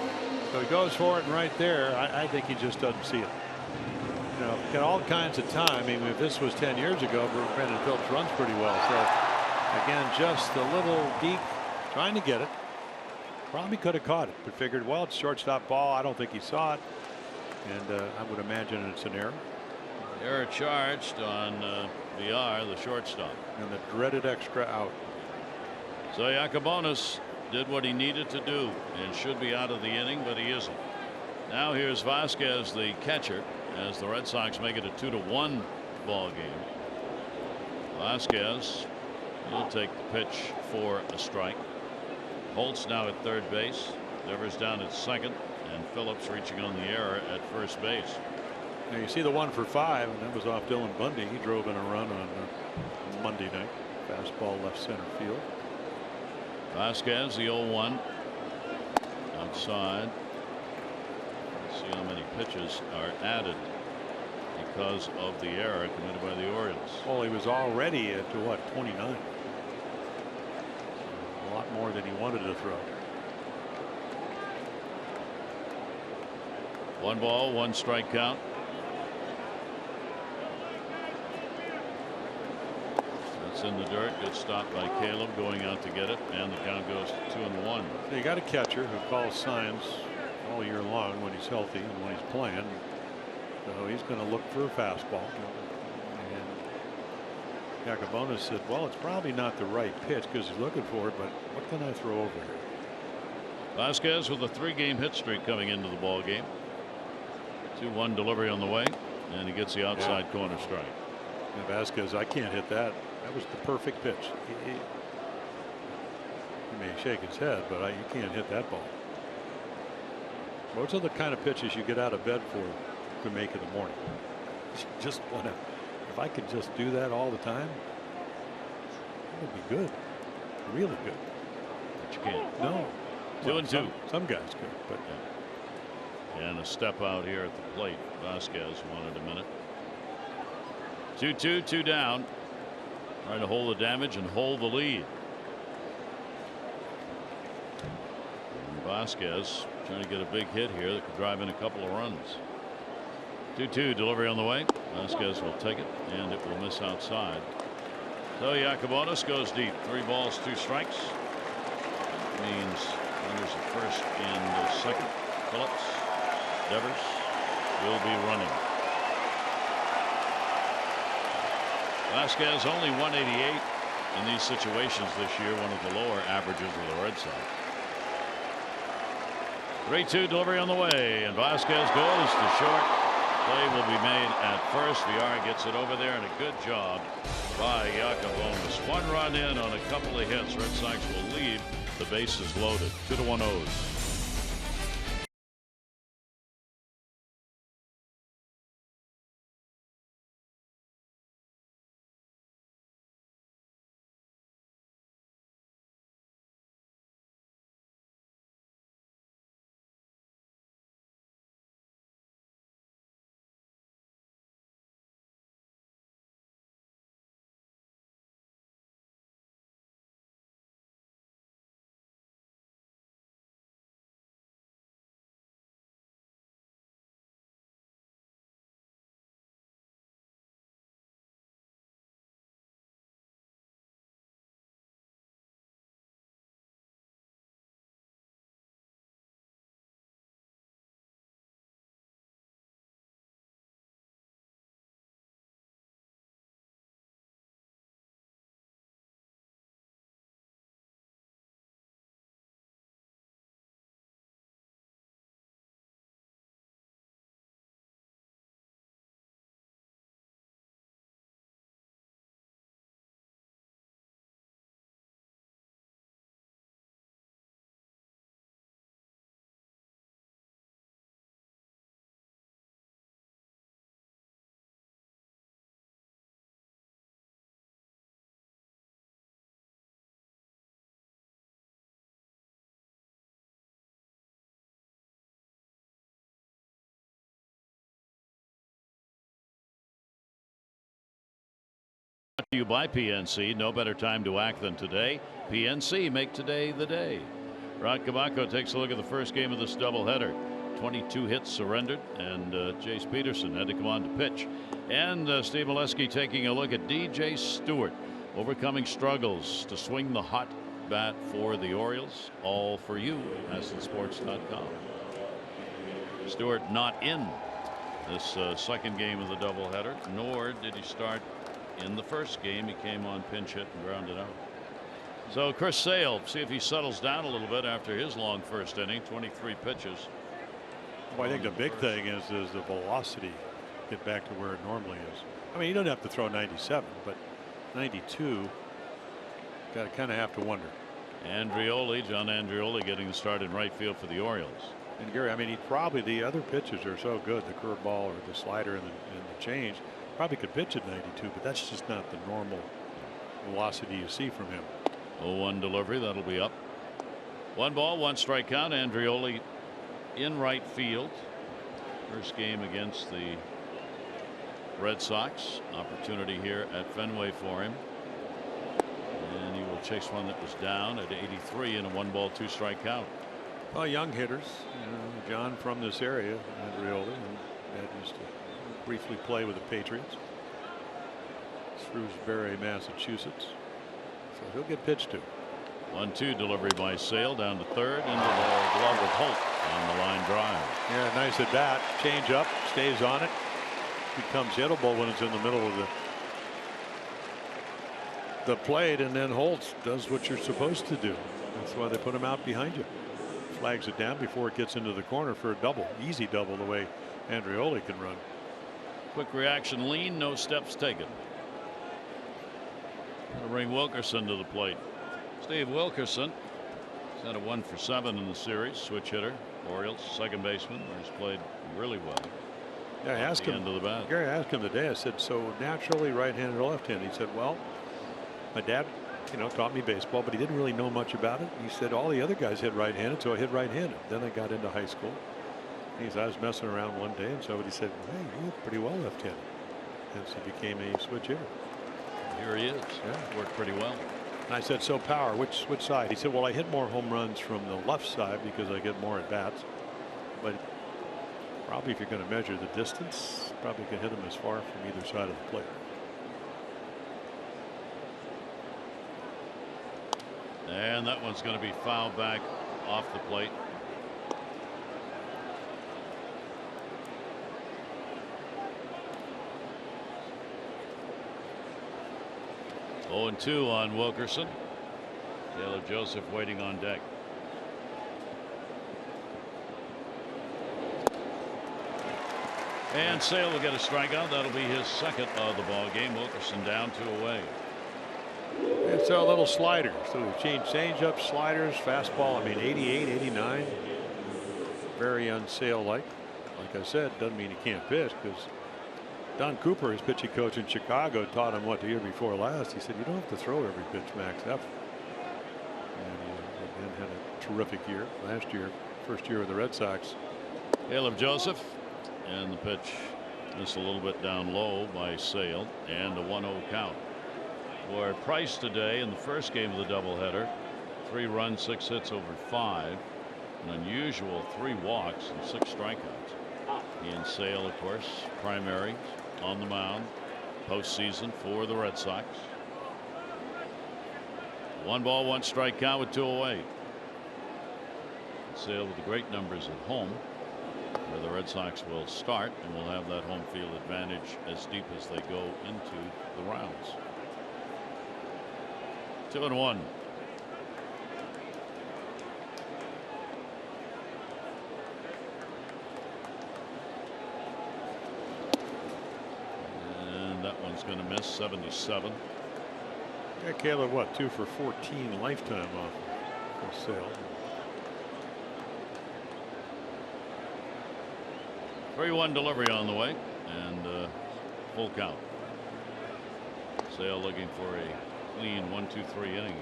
So he goes for it, and right there, I think he just doesn't see it. Got all kinds of time. I mean, if this was 10 years ago, Brandon Phillips runs pretty well. So again, just a little deep, trying to get it. Probably could have caught it, but figured, well, it's shortstop ball. I don't think he saw it, and I would imagine it's an error. Error charged on VR, the shortstop, and the dreaded extra out. So Yacobonis did what he needed to do and should be out of the inning, but he isn't. Now here's Vasquez, the catcher, as the Red Sox make it a 2-1 ball game. Vasquez will take the pitch for a strike. Holt's now at third base. Devers down at second, And Phillips reaching on the error at first base. Now you see the 1 for 5, and that was off Dylan Bundy. He drove in a run on Monday night. Fastball left center field. Vasquez, the 0-1. Outside. Let's see how many pitches are added because of the error committed by the Orioles. Well, he was already at what, 29. A lot more than he wanted to throw. 1 ball, 1 strike count. That's in the dirt. Good stop by Caleb going out to get it, and the count goes to 2-1. So you got a catcher who calls signs all year long when he's healthy and when he's playing. So he's going to look for a fastball. And Yacobonis said, well, it's probably not the right pitch because he's looking for it, but what can I throw over here? Vasquez with a 3-game hit streak coming into the ball game. 2-1 delivery on the way, and he gets the outside corner strike. And Vasquez, I can't hit that. That was the perfect pitch. He may shake his head, but you can't hit that ball. Those are the kind of pitches you get out of bed for to make in the morning. Just want to. If I could just do that all the time, it would be good. Really good. But you can't. No. 2-2. Some guys could, but. And a step out here at the plate. Vasquez wanted a minute. 2-2, 2 down. Trying to hold the damage and hold the lead. And Vasquez trying to get a big hit here that could drive in a couple of runs. 2-2 delivery on the way. Vasquez will take it, and it will miss outside. So Yacobonis goes deep. 3 balls, 2 strikes. Means runners at first and second. Phillips, Devers will be running. Vasquez only 188 in these situations this year, one of the lower averages of the Red Sox. 3-2 delivery on the way, and Vasquez goes to short. Play will be made at first. Villar gets it over there, and a good job by Yacobonis. 1 run in on a couple of hits. Red Sox will lead. The bases loaded. 2-1 O's. To you by PNC. No better time to act than today. PNC, make today the day. Rod Cabaco takes a look at the first game of this doubleheader. 22 hits surrendered, and Jace Peterson had to come on to pitch. And Steve Molesky taking a look at DJ Stewart overcoming struggles to swing the hot bat for the Orioles. All for you, AstonSports.com. Stewart not in this second game of the doubleheader, nor did he start in the first game. He came on pinch hit and grounded out. So Chris Sale, see if he settles down a little bit after his long first inning. 23 pitches. Well, I think the big thing is the velocity get back to where it normally is. I mean, you don't have to throw 97, but 92, got to kind of have to wonder. John Andrioli getting the start in right field for the Orioles. And Gary, I mean, he probably, the other pitches are so good, the curveball or the slider and the change, probably could pitch at 92, but that's just not the normal velocity you see from him. 0-1 delivery, that'll be up. 1 ball, 1 strike count. Andreoli in right field. First game against the Red Sox. Opportunity here at Fenway for him. And he will chase one that was down at 83 in a 1 ball, 2 strike count. Well, young hitters, you know, John from this area, Andreoli, and Dad used to briefly play with the Patriots. Shrewsbury, Massachusetts. So he'll get pitched to. 1-2 delivery by Sale down to third into the glove of Holt on the line drive. Yeah, nice at bat. Change up, stays on it. Becomes hittable when it's in the middle of the plate, and then Holt does what you're supposed to do. That's why they put him out behind you. Flags it down before it gets into the corner for a double. Easy double the way Andreoli can run. Quick reaction lean, no steps taken. Gonna bring Wilkerson to the plate. Steve Wilkerson has had a 1 for 7 in the series. Switch hitter. Orioles second baseman, where he's played really well. Yeah, I asked him. End of the bat. Gary, I asked him today. I said, so naturally right-handed or left-handed? He said, well, my dad, you know, taught me baseball, but he didn't really know much about it. He said all the other guys hit right-handed, so I hit right-handed. Then I got into high school. He said, I was messing around one day, and somebody said, hey, you hit pretty well left-handed. And so he became a switch hitter. Here he is. Yeah. Worked pretty well. And I said, so power, which side? He said, well, I hit more home runs from the left side because I get more at bats. But probably if you're going to measure the distance, probably can hit them as far from either side of the plate. And that one's going to be fouled back off the plate. Oh, and 2 on Wilkerson. Taylor Joseph waiting on deck. And Sale will get a strikeout. That'll be his second of the ball game. Wilkerson down 2 away. It's a little slider. So we've changed change-up, sliders, fastball. I mean, 88, 89. Very unsale-like. Like I said, doesn't mean he can't pitch, because Don Cooper, his pitching coach in Chicago, taught him what the year before last. He said, you don't have to throw every pitch max effort. And had a terrific year last year, first year of the Red Sox. Caleb Joseph, and the pitch just a little bit down low by Sale, and a 1-0 count. For Price today in the first game of the doubleheader, 3 runs, 6 hits over 5, an unusual 3 walks and 6 strikeouts. He and Sale, of course, primary on the mound postseason for the Red Sox. 1 ball, 1 strike count with 2 away. Sale with the great numbers at home, where the Red Sox will start, and will have that home field advantage as deep as they go into the rounds. 2-1. And that one's going to miss. 77. Yeah, Caleb, what, 2 for 14 lifetime off of Sale. 3-1 delivery on the way, and full count. Sale looking for a clean 1-2-3 inning.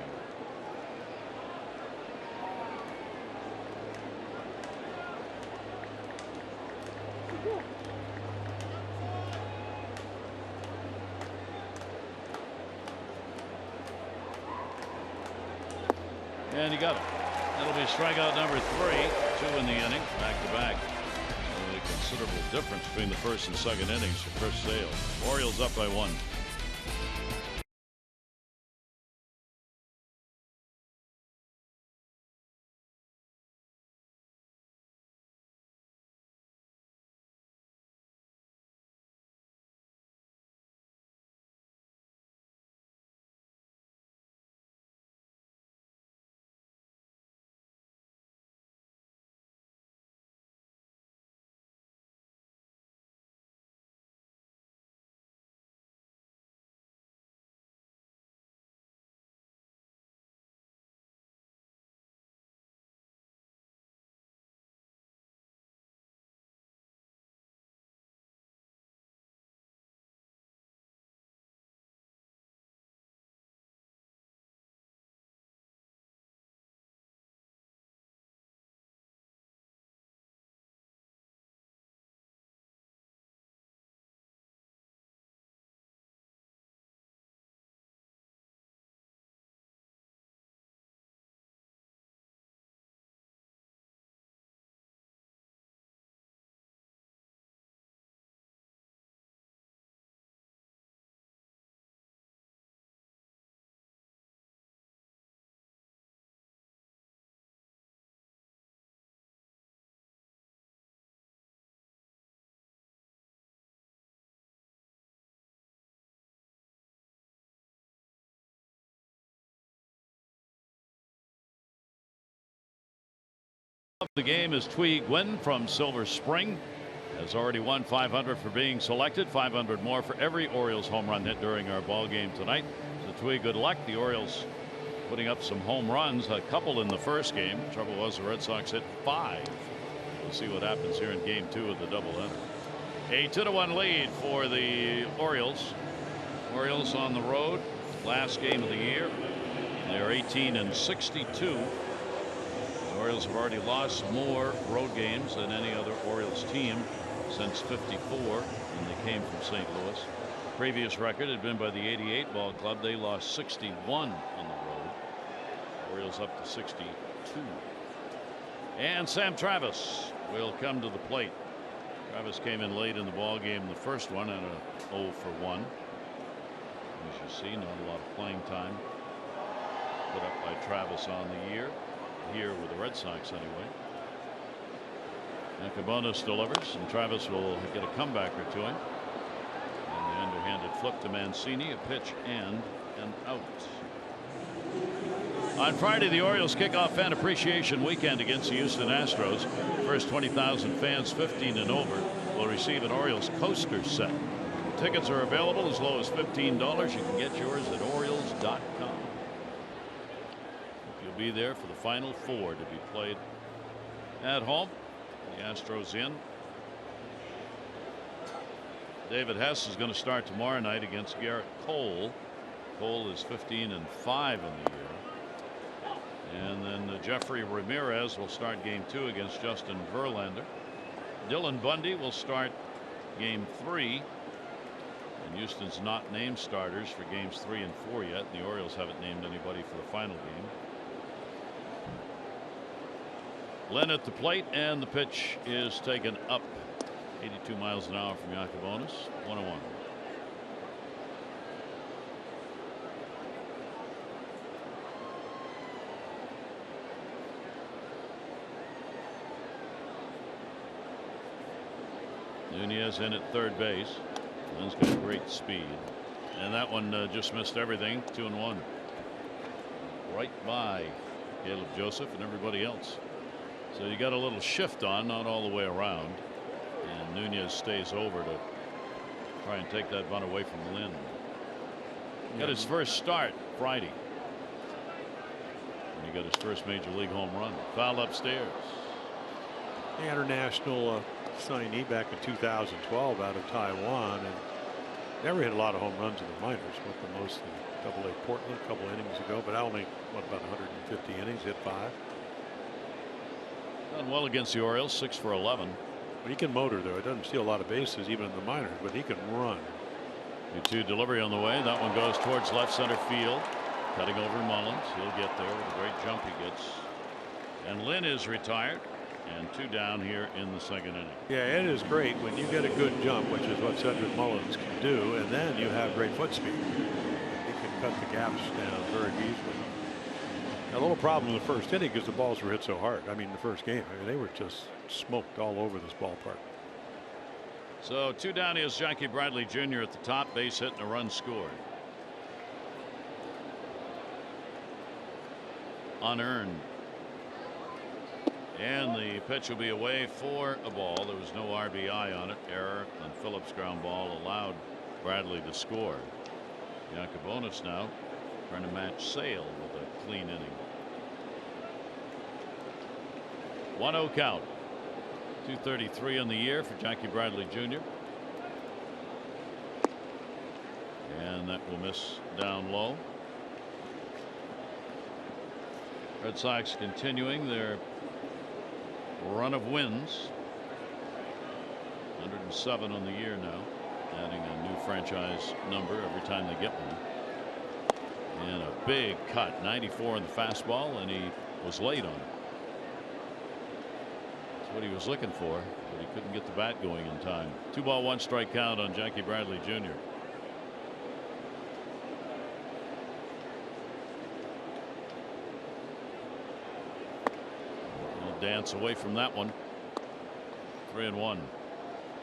And he got it. That'll be strikeout number 3. 2 in the inning, back to back. A considerable difference between the first and second innings for Chris Sale. Orioles up by 1. The game is Twee Gwyn from Silver Spring. Has already won 500 for being selected, 500 more for every Orioles home run hit during our ball game tonight. So Twee, good luck. The Orioles putting up some home runs, a couple in the first game. Trouble was the Red Sox hit 5. We'll see what happens here in game 2 of the doubleheader. A 2-1 lead for the Orioles. Orioles on the road, last game of the year. They're 18-62. The Orioles have already lost more road games than any other Orioles team since '54 when they came from St. Louis. Previous record had been by the '88 ball club. They lost 61 on the road. Orioles up to 62. And Sam Travis will come to the plate. Travis came in late in the ball game, the first one, and a 0 for 1. As you see, not a lot of playing time put up by Travis on the year here with the Red Sox anyway. Yacobonis delivers, and Travis will get a comebacker to him. And the underhanded flip to Mancini, a pitch and an out. On Friday, the Orioles kick off Fan Appreciation Weekend against the Houston Astros. First 20,000 fans 15 and over will receive an Orioles coaster set. Tickets are available as low as $15. You can get yours at Orioles.com. You'll be there for the Final Four to be played at home. The Astros in. David Hess is going to start tomorrow night against Garrett Cole. Cole is 15 and 5 in the year. And then Jeffrey Ramirez will start game 2 against Justin Verlander. Dylan Bundy will start game 3. And Houston's not named starters for games 3 and 4 yet. The Orioles haven't named anybody for the final game. Lynn at the plate, and the pitch is taken up 82 miles an hour from Yacobonis. 1-1. Nunez in at third base. Lynn's got great speed, and that one just missed everything. 2-1. Right by Caleb Joseph and everybody else. So you got a little shift on, not all the way around, and Nunez stays over to try and take that bunt away from Lynn. Got his first start Friday. And he got his first major league home run. Foul upstairs. The international signee back in 2012 out of Taiwan, and never hit a lot of home runs in the minors. Went the most in AA Portland a couple innings ago, but only about 150 innings, hit 5. Done well against the Orioles, 6 for 11. But he can motor, though. It doesn't steal a lot of bases even in the minors, but he can run. 2-2 delivery on the way. That one goes towards left center field, cutting over Mullins. He'll get there with a great jump he gets. And Lynn is retired, and 2 down here in the second inning. Yeah, it is great when you get a good jump, which is what Cedric Mullins can do, and then you have great foot speed. He can cut the gaps down very easily. A little problem in the first inning because the balls were hit so hard. I mean, the first game, they were just smoked all over this ballpark. So 2 down is Jackie Bradley Jr. at the top, base hit and a run scored. Unearned. And the pitch will be away for a ball. There was no RBI on it. Error on Phillips' ground ball allowed Bradley to score. Yacobonis now trying to match Sale with a clean inning. 1-0 count. 233 on the year for Jackie Bradley Jr. And that will miss down low. Red Sox continuing their run of wins. 107 on the year now, adding a new franchise number every time they get one. And a big cut, 94 in the fastball, and he was late on it. That's what he was looking for, but he couldn't get the bat going in time. 2-ball 1-strike count on Jackie Bradley Jr. He'll dance away from that one. 3-1.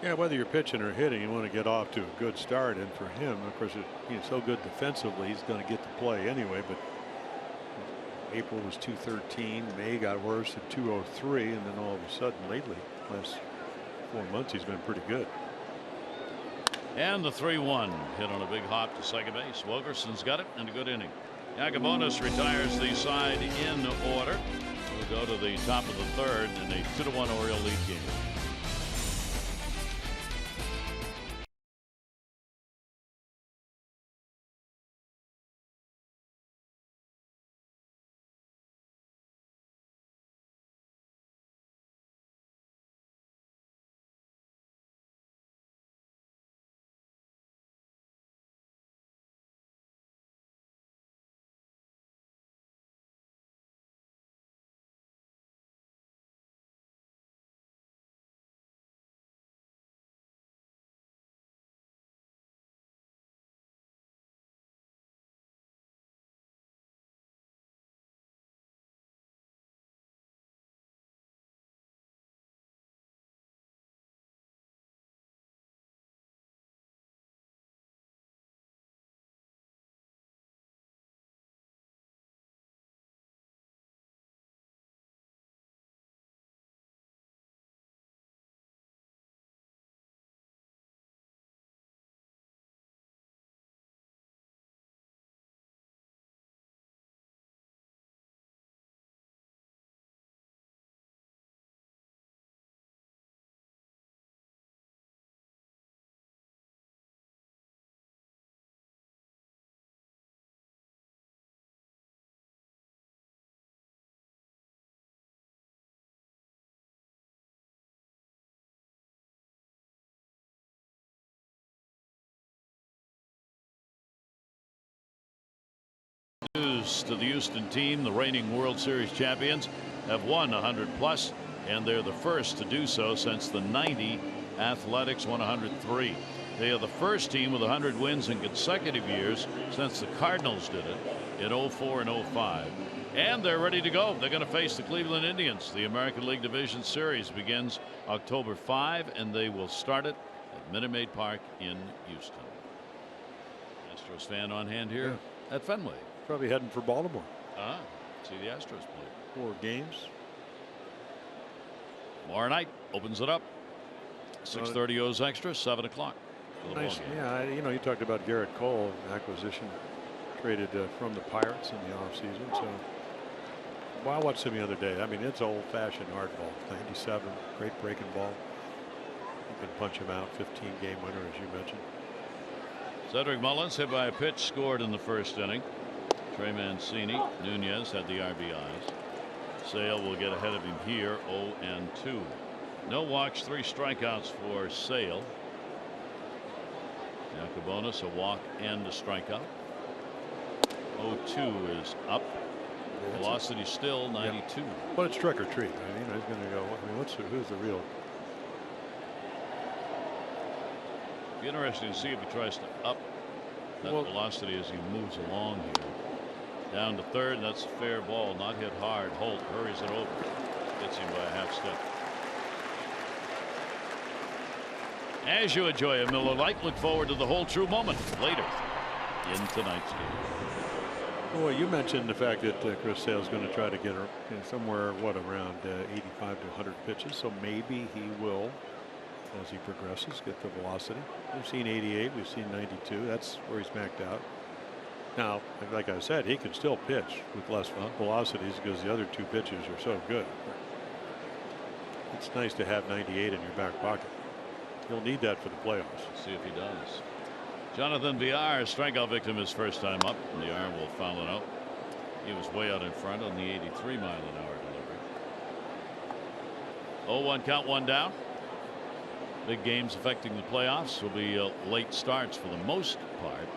Yeah, whether you're pitching or hitting, you want to get off to a good start, and for him, of course, he's so good defensively, he's going to get the play anyway. But April was 213. May got worse at 203, and then all of a sudden, lately, last 4 months, he's been pretty good. And the 3-1 hit on a big hop to second base. Wilkerson's got it and a good inning. Yacobonis retires the side in order. We'll go to the top of the third in a 2-1 Oriole lead game. News to the Houston team. The reigning World Series champions have won 100 plus, and they're the first to do so since the '90 Athletics won 103. They are the first team with 100 wins in consecutive years since the Cardinals did it in '04 and '05. And they're ready to go. They're going to face the Cleveland Indians. The American League Division Series begins October 5, and they will start it at Minute Maid Park in Houston. Astros fan on hand here at Fenway. Probably heading for Baltimore. See the Astros play. 4 games. Tomorrow night opens it up. 6:30 O's extra, 7 o'clock. Nice. Yeah, you know, you talked about Garrett Cole acquisition, traded from the Pirates in the offseason. So, well, I watched him the other day. I mean, it's old-fashioned hardball. 97, great breaking ball. You can punch him out. 15-game winner, as you mentioned. Cedric Mullins hit by a pitch, scored in the first inning. Trey Mancini, Nunez had the RBIs. Sale will get ahead of him here, 0-2. No walks, 3 strikeouts for Sale. Yacobonis a walk and a strikeout. 0-2 is up. Velocity still 92. Yeah. But it's trick or treat. I mean, he's going to go. I mean, who's the real? Be interesting to see if he tries to up that velocity as he moves along here. Down to third, and that's a fair ball, not hit hard. Holt hurries it over, gets him by a half step. As you enjoy a Miller Lite, look forward to the whole true moment later in tonight's game. Well, you mentioned the fact that Chris Sale's going to try to get somewhere, around 85 to 100 pitches. So maybe he will, as he progresses, get the velocity. We've seen 88, we've seen 92. That's where he's maxed out. Now, like I said, he can still pitch with less velocities because the other 2 pitches are so good. It's nice to have 98 in your back pocket. He'll need that for the playoffs. See if he does. Jonathan Villar, strikeout victim his first time up. Villar will foul it out. He was way out in front on the 83-mile-an-hour delivery. 0-1 count, 1 down. Big games affecting the playoffs will be late starts for the most part.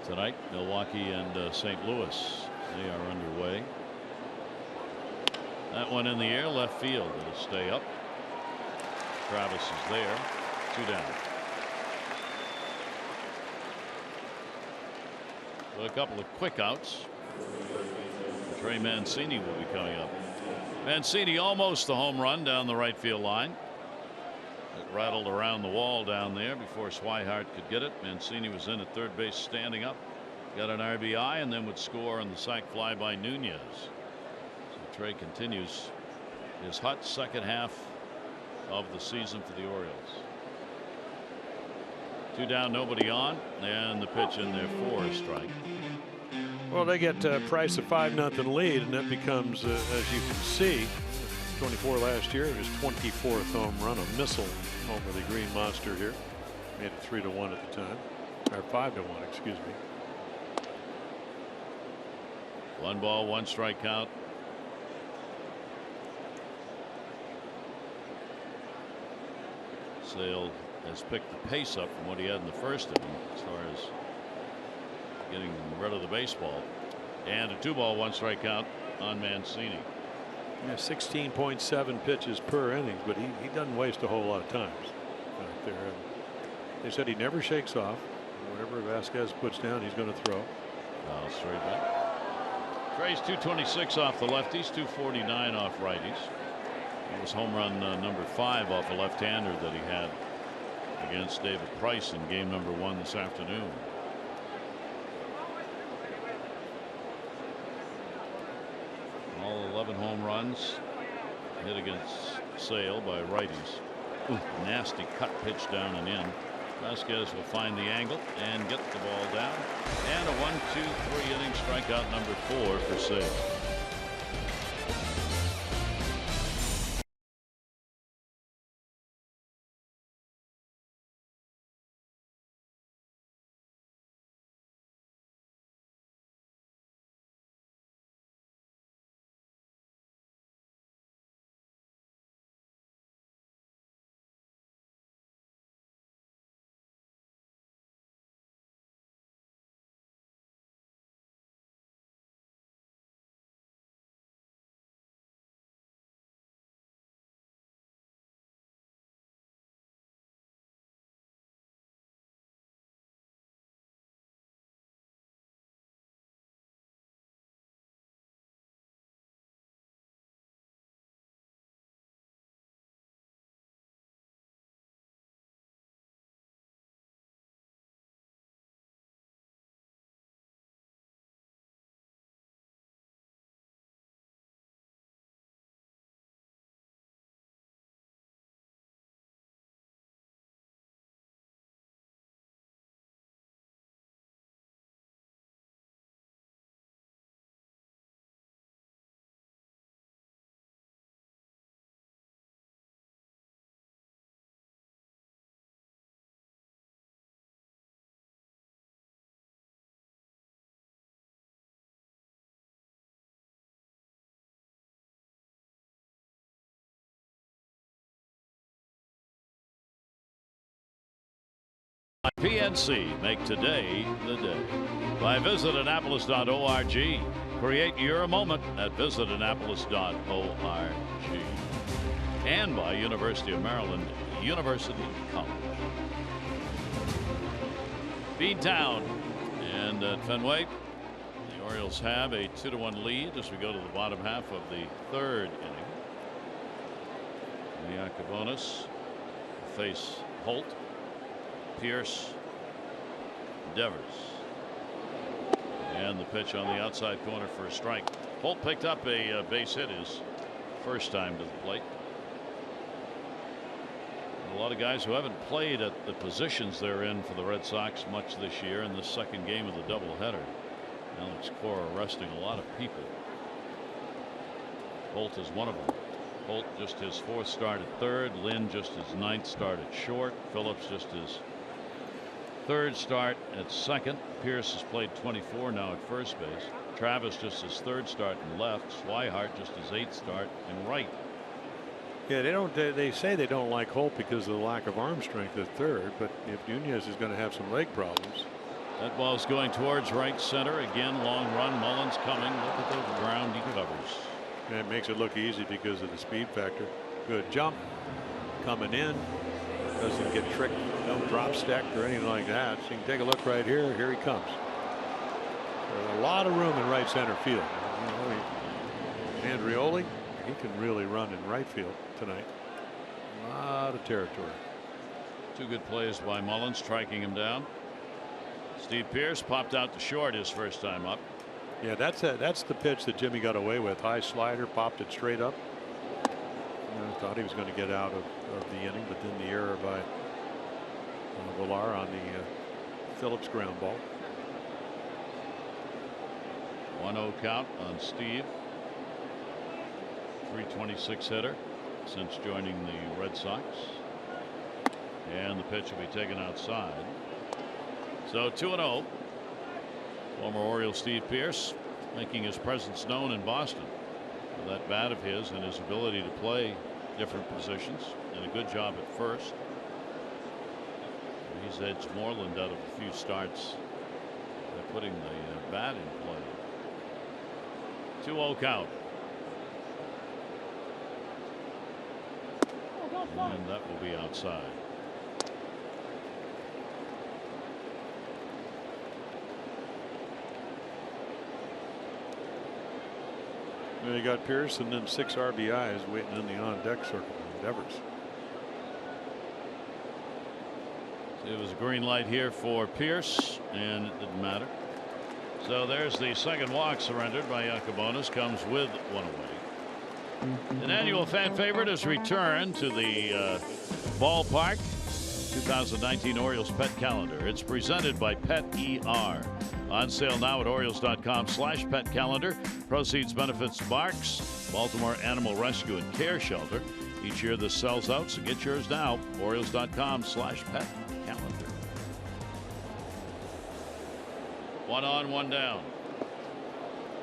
Tonight, Milwaukee and St. Louis, they are underway. That one in the air, left field. It'll stay up. Travis is there. 2 down. So a couple of quick outs. Trey Mancini will be coming up. Mancini almost a home run down the right field line. It rattled around the wall down there before Swihart could get it. Mancini was in at third base standing up. got an RBI and then would score on the sac fly by Nunez. So Trey continues his hot second half of the season for the Orioles. 2 down, nobody on, and the pitch in there for a strike. Well, they get Price a 5-0 lead, and that becomes, as you can see, 24 last year, his 24th home run, a missile over the Green Monster here. Made it 3-1 at the time, or 5-1, excuse me. 1 ball, 1 strike count. Sale has picked the pace up from what he had in the first inning as far as getting rid of the baseball. And a 2 ball, 1 strike count on Mancini. Yeah, 16.7 pitches per innings, but he doesn't waste a whole lot of times out there. They said he never shakes off. Whatever Vasquez puts down, he's going to throw. Straight back. Trey's 226 off the lefties, 249 off righties. It was home run number 5 off a left-hander that he had against David Price in game number 1 this afternoon. All 11 home runs hit against Sale by righties. Nasty cut pitch down and in. Vasquez will find the angle and get the ball down. And a 1-2-3 inning strikeout number 4 for Sale. PNC, make today the day. By visitannapolis.org. Create your moment at visitannapolis.org. And by University of Maryland University College. Beantown and at Fenway, the Orioles have a 2-1 lead as we go to the bottom half of the 3rd inning. Iacavonis face Holt, Pierce, Devers, and the pitch on the outside corner for a strike. Holt picked up a base hit his first time to the plate. A lot of guys who haven't played at the positions they're in for the Red Sox much this year in the second game of the doubleheader. Alex Cora resting a lot of people. Holt is one of them. Holt just his 4th start at third. Lynn just his 9th start at short. Phillips just his 3rd start at second. Pierce has played 24 now at first base. Travis just his 3rd start in left. Swihart just his 8th start in right. Yeah, they say they don't like Holt because of the lack of arm strength at third, but if Nunez is going to have some leg problems. That ball's going towards right center again. Long run. Mullins coming. Look at the ground he covers. And it makes it look easy because of the speed factor. Good jump coming in. Doesn't get tricked, no drop stack or anything like that. So you can take a look right here. Here he comes. There's a lot of room in right center field. Andreoli, he can really run in right field tonight. A lot of territory. 2 good plays by Mullins, striking him down. Steve Pearce popped out to short his first time up. Yeah, that's the pitch that Jimmy got away with. High slider, popped it straight up. Thought he was going to get out of the inning, but then the error by Villar on the Phillips ground ball. 1-0 count on Steve. 326 hitter since joining the Red Sox. And the pitch will be taken outside. So 2-0. Former Oriole Steve Pearce making his presence known in Boston with that bat of his and his ability to play different positions, and a good job at first. He's edged Moreland out of a few starts by putting the bat in play. 2-0 count. And that will be outside. You got Pearce and then 6 RBIs waiting in the on-deck circle. Devers. It was a green light here for Pearce, and it didn't matter. So there's the second walk surrendered by Yacobonis. Comes with 1 away. An annual fan favorite has returned to the ballpark. 2019 Orioles Pet Calendar. It's presented by Pet ER. On sale now at Orioles.com/pet calendar. Proceeds benefits Barks, Baltimore Animal Rescue and Care Shelter. Each year this sells out, so get yours now. Orioles.com/pet calendar. 1 on, 1 down.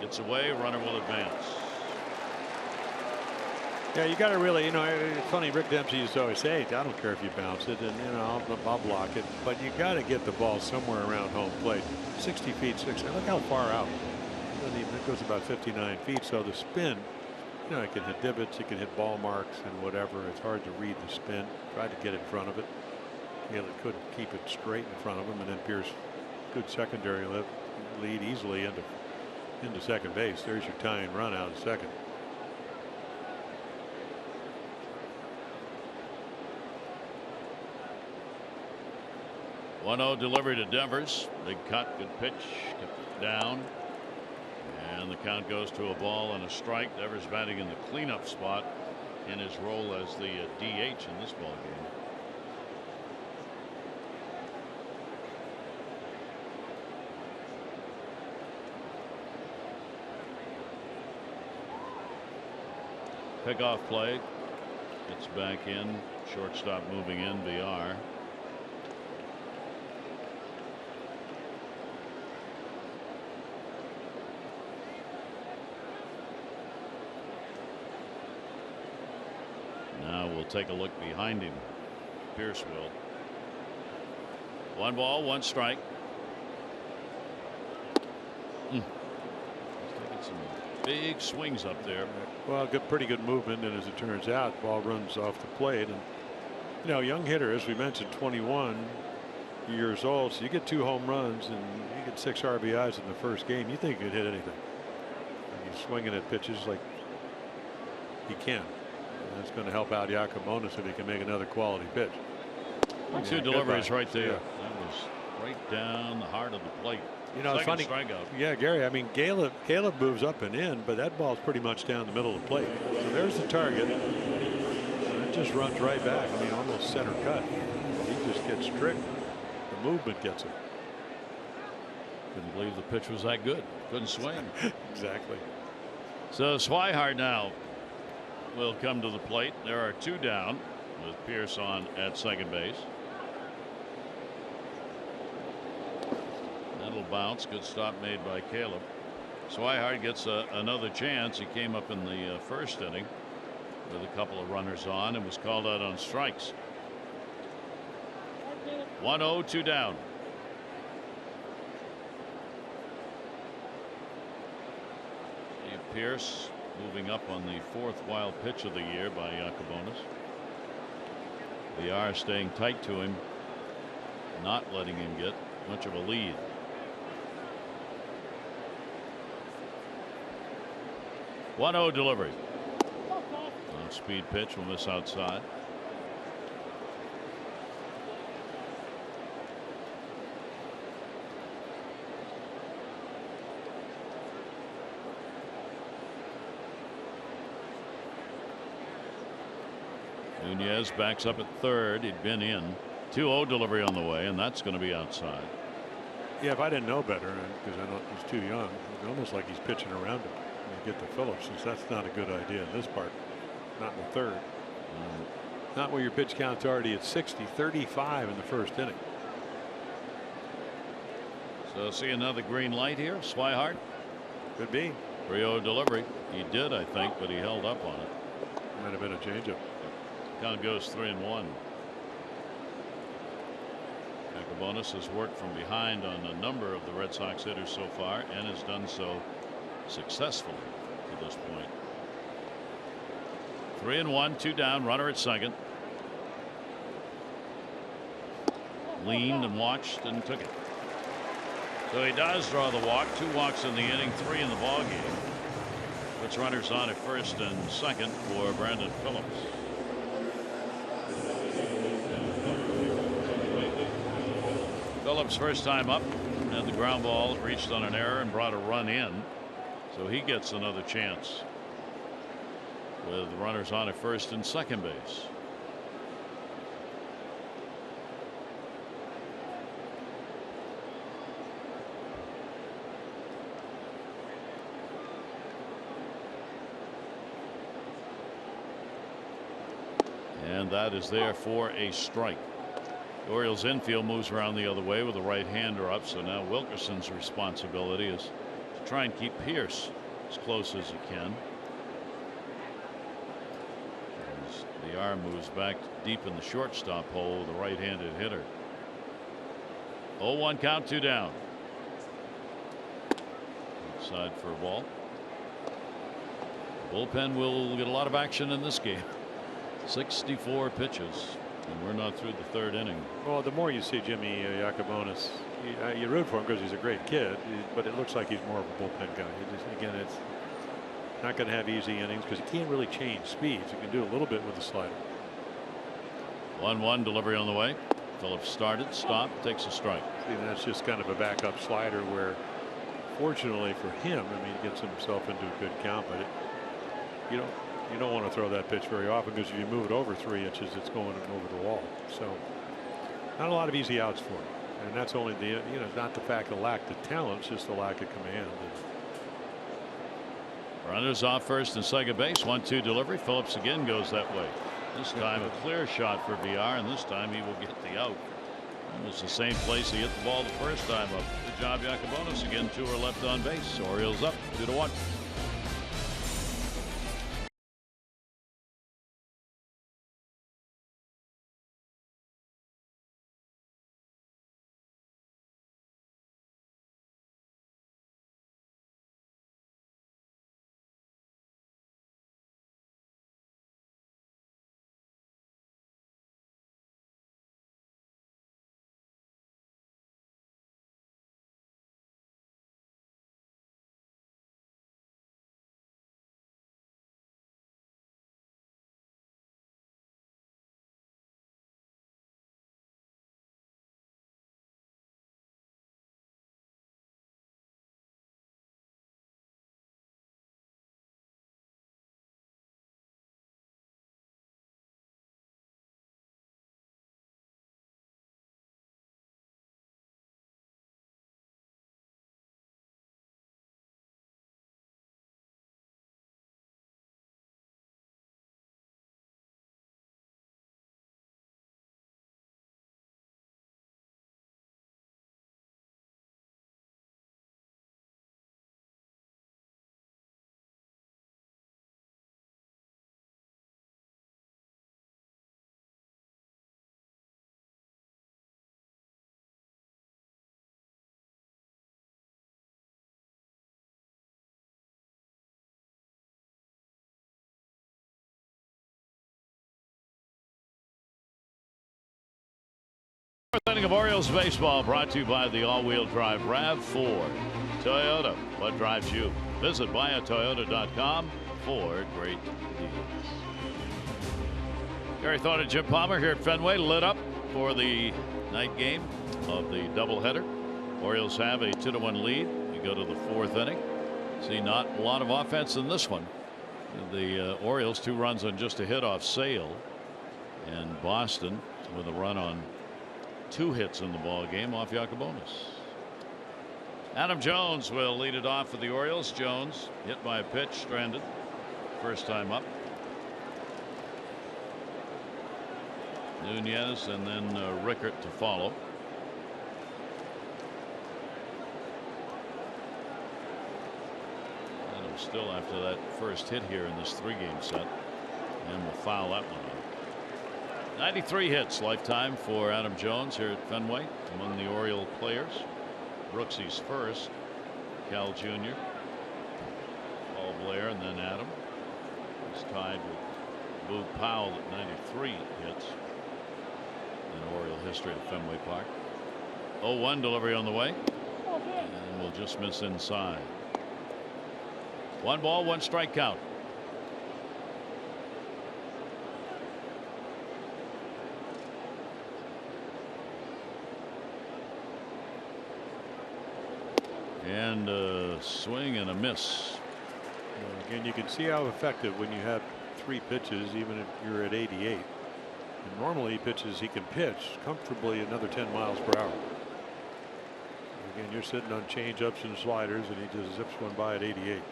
Gets away, runner will advance. Yeah, you got to really, it's funny. Rick Dempsey used to always say, "I don't care if you bounce it, and I'll block it." But you got to get the ball somewhere around home plate. 60 feet, 60. Look how far out. It goes about 59 feet. So the spin, it can hit divots, it can hit ball marks, and whatever. It's hard to read the spin. Tried to get in front of it. Caleb couldn't keep it straight in front of him, and then Pearce, good secondary lead easily into second base. There's your tying run out of second. One-0 delivery to Devers. Big cut, good pitch, kept it down, and the count goes to a ball and a strike. Devers batting in the cleanup spot in his role as the DH in this ball game. Pickoff play. Gets back in. Shortstop moving in. VR. Now we'll take a look behind him. Pearce will. 1 ball, 1 strike. He's taking some big swings up there. Well, pretty good movement, and as it turns out, ball runs off the plate. And young hitter, as we mentioned, 21 years old. So you get 2 home runs and you get 6 RBIs in the first game. You think you could hit anything? And he's swinging at pitches like he can. And that's going to help out Yacobonis if he can make another quality pitch. 2 deliveries right there. Yeah. That was right down the heart of the plate. It's funny. Strikeout. Yeah, Gary. I mean, Caleb moves up and in, but that ball's pretty much down the middle of the plate. So there's the target. And it just runs right back. I mean, almost center cut. He just gets tricked. The movement gets him. Couldn't believe the pitch was that good. Couldn't swing. Exactly. So Swihart now will come to the plate. There are 2 down with Pearce on at second base. That'll bounce. Good stop made by Caleb. Swihart gets another chance. He came up in the first inning with a couple of runners on and was called out on strikes. 1-0, 2 down. Steve Pearce moving up on the 4th wild pitch of the year by Yacobonis. VR staying tight to him, not letting him get much of a lead. One-0 delivery. On speed pitch will miss outside. Nunez backs up at third. He'd been in. 2-0 delivery on the way, and that's going to be outside. Yeah, if I didn't know better, because I know he's too young, it's almost like he's pitching around him. You get to Phillips, since that's not a good idea in this part. Not in the third. Not where your pitch count's already at 60, 35 in the first inning. So see another green light here. Swihart. Could be. 3-0 delivery. He did, I think, but he held up on it. Might have been a changeup. Count goes 3-1. Bonus has worked from behind on a number of the Red Sox hitters so far and has done so successfully to this point. 3-1, 2 down, runner at second. Leaned and watched and took it. So he does draw the walk. 2 walks in the inning, 3 in the ball game. Puts runners on at first and second for Brandon Phillips. Phillips first time up, and the ground ball reached on an error and brought a run in, so he gets another chance with runners on at first and second base. And that is there for a strike. The Orioles infield moves around the other way with the right hander up, so now Wilkerson's responsibility is to try and keep Pierce as close as he can. As the arm moves back deep in the shortstop hole with the right-handed hitter. 0-1 count, 2 down. Outside for a ball. Bullpen will get a lot of action in this game. 64 pitches. And we're not through the third inning. Well, the more you see Jimmy Yacobonis, you root for him because he's a great kid, but it looks like he's more of a bullpen guy. Again, it's not going to have easy innings because he can't really change speeds. He can do a little bit with the slider. 1-1 delivery on the way. Phillips started, stopped, takes a strike. See, that's just kind of a backup slider where, fortunately for him, I mean, he gets himself into a good count, but you don't want to throw that pitch very often because if you move it over 3 inches, it's going over the wall. So not a lot of easy outs for him. And that's only not the fact of lack of talent, it's just the lack of command. Runners off first and second base. 1-2 delivery. Phillips again goes that way. This time a clear shot for VR, and this time he will get the out. Almost the same place he hit the ball the first time up. Good job, Yacobonis. Again, 2 are left on base. Orioles up 2-1. Fourth inning of Orioles baseball brought to you by the all-wheel drive RAV4 Toyota. What drives you? Visit buyatoyota.com for great deals. Gary Thorne and Jim Palmer here at Fenway, lit up for the night game of the doubleheader. Orioles have a 2-1 lead. We go to the fourth inning. See, not a lot of offense in this one. The Orioles 2 runs on just a hit off Sale. And Boston with a run on 2 hits in the ball game off Yacobonis. Adam Jones will lead it off for the Orioles. Jones hit by a pitch, stranded. First time up. Nunez and then Rickert to follow. Adams still after that first hit here in this 3-game set, and will foul that one out. 93 hits lifetime for Adam Jones here at Fenway among the Oriole players. Brooksy's first, Cal Jr., Paul Blair, and then Adam. He's tied with Boog Powell at 93 hits in Oriole history at Fenway Park. 0-1 delivery on the way, and will just miss inside. 1 ball, 1 strike count. And a swing and a miss. Again, you can see how effective when you have 3 pitches, even if you're at 88. And normally he can pitch comfortably another 10 miles per hour. Again, you're sitting on change ups and sliders, and he just zips one by at 88.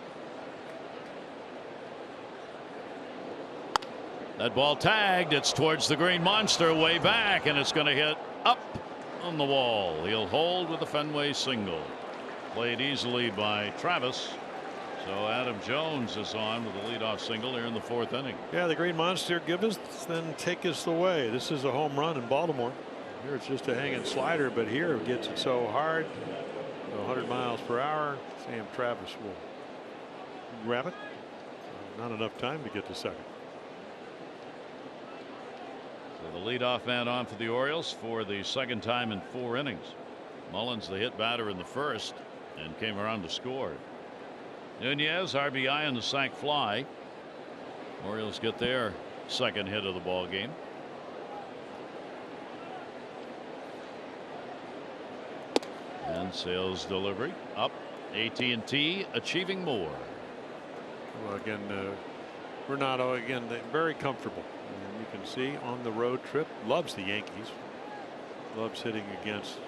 That ball tagged. It's towards the green monster way back, and it's going to hit up on the wall. He'll hold with a Fenway single. Played easily by Travis. So Adam Jones is on with a leadoff single here in the 4th inning. Yeah, the green monster give us, then take us away. This is a home run in Baltimore. Here it's just a hanging slider, but here it gets it so hard, 100 miles per hour. Sam Travis will grab it. Not enough time to get to second. So the leadoff man on for the Orioles for the 2nd time in 4 innings. Mullins, the hit batter in the 1st, and came around to score. Nunez, RBI on the sac fly. Orioles get their 2nd hit of the ball game. And Sale's delivery up. AT&T achieving more. Well, again, we're not very comfortable. And you can see on the road trip, loves the Yankees, loves hitting against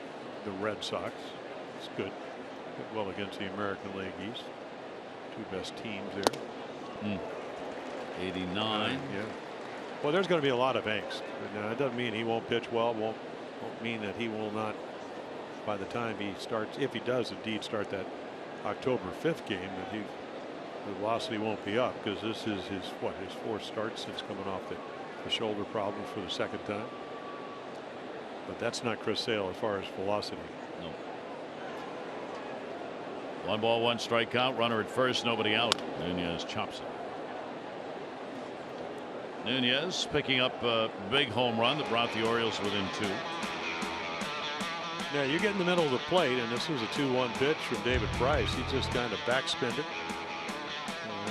the Red Sox. It's good. Well against the American League East. 2 best teams there. 89. Yeah. Well, there's going to be a lot of angst. It doesn't mean he won't pitch well. Won't mean that he will not, by the time he starts, if he does indeed start that October 5th game, that the velocity won't be up, because this is his 4th start since coming off the shoulder problem for the 2nd time. But that's not Chris Sale as far as velocity. No. 1 ball, 1 strike count. Runner at first, nobody out. Nunez chops it. Nunez picking up a big home run that brought the Orioles within 2. Yeah, you get in the middle of the plate, and this was a 2-1 pitch from David Price. He just kind of backspinned it.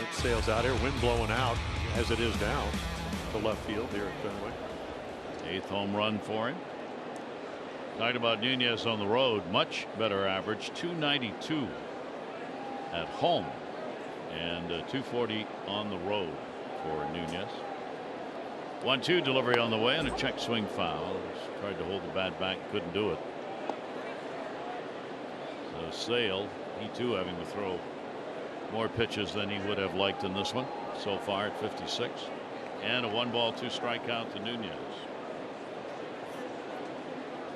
It sails out here, wind blowing out as it is now to left field here at Fenway. 8th home run for him. Talked about Nunez on the road, much better average, 292 at home and 240 on the road for Nunez. 1-2 delivery on the way and a check swing foul. Just tried to hold the bat back, couldn't do it. So Sale, he too having to throw more pitches than he would have liked in this one so far at 56. And a 1 ball, 2 strike count to Nunez.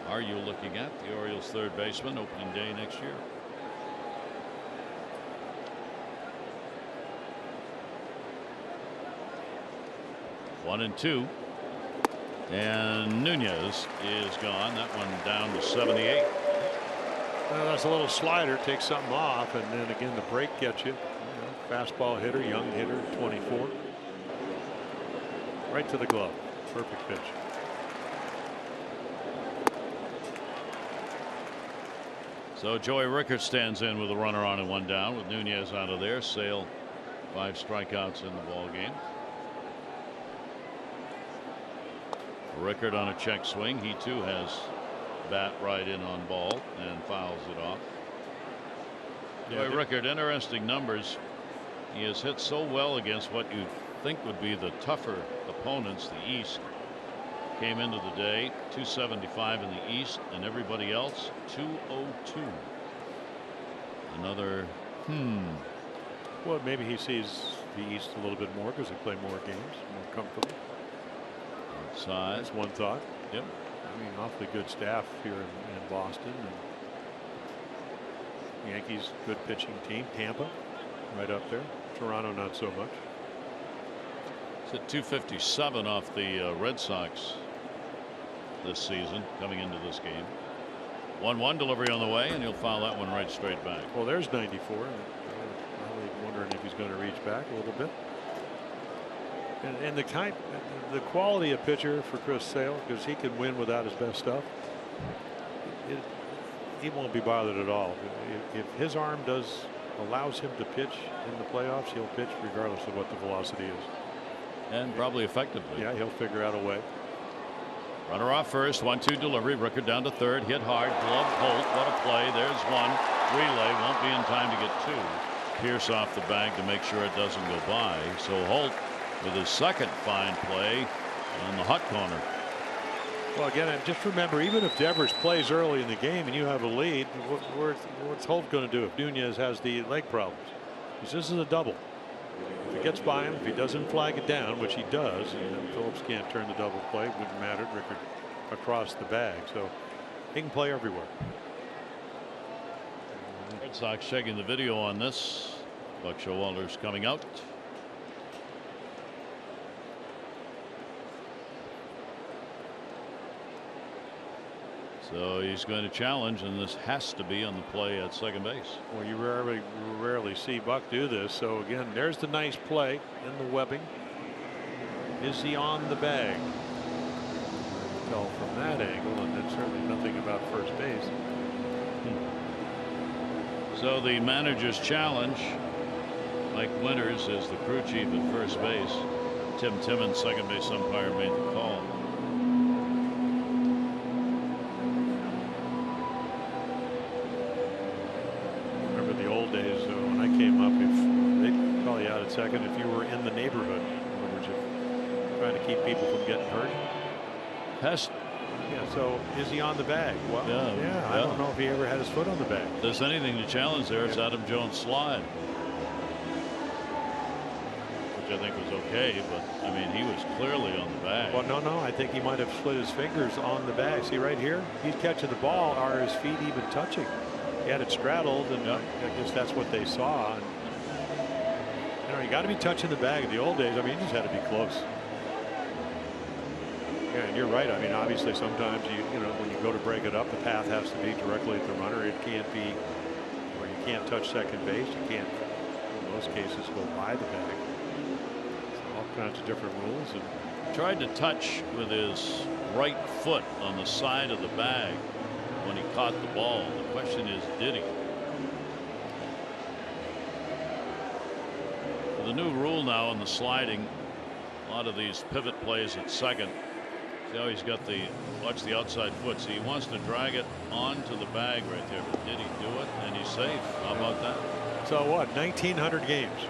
Are you looking at the Orioles' 3rd baseman opening day next year? One and 2. And Nunez is gone. That one down to 78. Well, that's a little slider, takes something off, and then again the break gets you. Fastball hitter, young hitter, 24. Right to the glove. Perfect pitch. So Joey Rickert stands in with a runner on and 1 down with Nunez out of there. Sale 5 strikeouts in the ball game. Rickert on a check swing. He too has bat right in on ball and fouls it off. Joey Rickert, interesting numbers. He has hit so well against what you think would be the tougher opponents, the East. came into the day 275 in the East, and everybody else 202. Another Well, maybe he sees the East a little bit more because they play more games, more comfortable. outside. That's one thought. Yep. I mean, awfully good staff here in Boston. And Yankees, good pitching team. Tampa, right up there. Toronto, not so much. It's at 257 off the Red Sox this season coming into this game. 1-1 delivery on the way, and he'll foul that one right straight back. Well, there's 94. I'm really wondering if he's going to reach back a little bit. And the quality of pitcher for Chris Sale, because he can win without his best stuff. He won't be bothered at all. If his arm allows him to pitch in the playoffs, he'll pitch regardless of what the velocity is. And probably effectively. Yeah, he'll figure out a way. Runner off first, 1-2 delivery. Rickard down to third, hit hard, glove Holt. What a play! There's one. Relay won't be in time to get two. Pierce off the bag to make sure it doesn't go by. So Holt with his second fine play on the hot corner. Well, again, just remember, even if Devers plays early in the game and you have a lead, what's Holt going to do if Nunez has the leg problems? Because this is a double. If he gets by him, if he doesn't flag it down, which he does, and Phillips can't turn the double play, wouldn't matter. Rickard across the bag, so he can play everywhere. Red Sox checking the video on this. Buck Showalter's coming out. So he's going to challenge, and this has to be on the play at second base. Well, you rarely see Buck do this. So again, there's the nice play in the webbing. Is he on the bag? Tell from that angle, and then certainly nothing about first base. So the manager's challenge. Mike Winters is the crew chief at first base. Tim Timmons, second base umpire, made the call. Second, if you were in the neighborhood, in other words, trying to keep people from getting hurt. Pest. Yeah. So is he on the bag? Well, yeah. I don't know if he ever had his foot on the bag. If there's anything to challenge there, it's Adam Jones' slide, which I think was okay. But I mean, he was clearly on the bag. Well, no. I think he might have slid his fingers on the bag. See right here, he's catching the ball. Are his feet even touching? He had it straddled, and I guess that's what they saw. And, you got to be touching the bag. In the old days, I mean, you just had to be close. Yeah, and you're right. I mean, obviously, sometimes you know when you go to break it up, the path has to be directly at the runner. It can't be where you can't touch second base. You can't, in most cases, go by the bag. So all kinds of different rules. And tried to touch with his right foot on the side of the bag when he caught the ball. The question is, did he? The new rule now in the sliding, a lot of these pivot plays at second. See how he's got watch the outside foot. See, he wants to drag it onto the bag right there, but did he do it? And he's safe. How about that? So what? 1,900 games.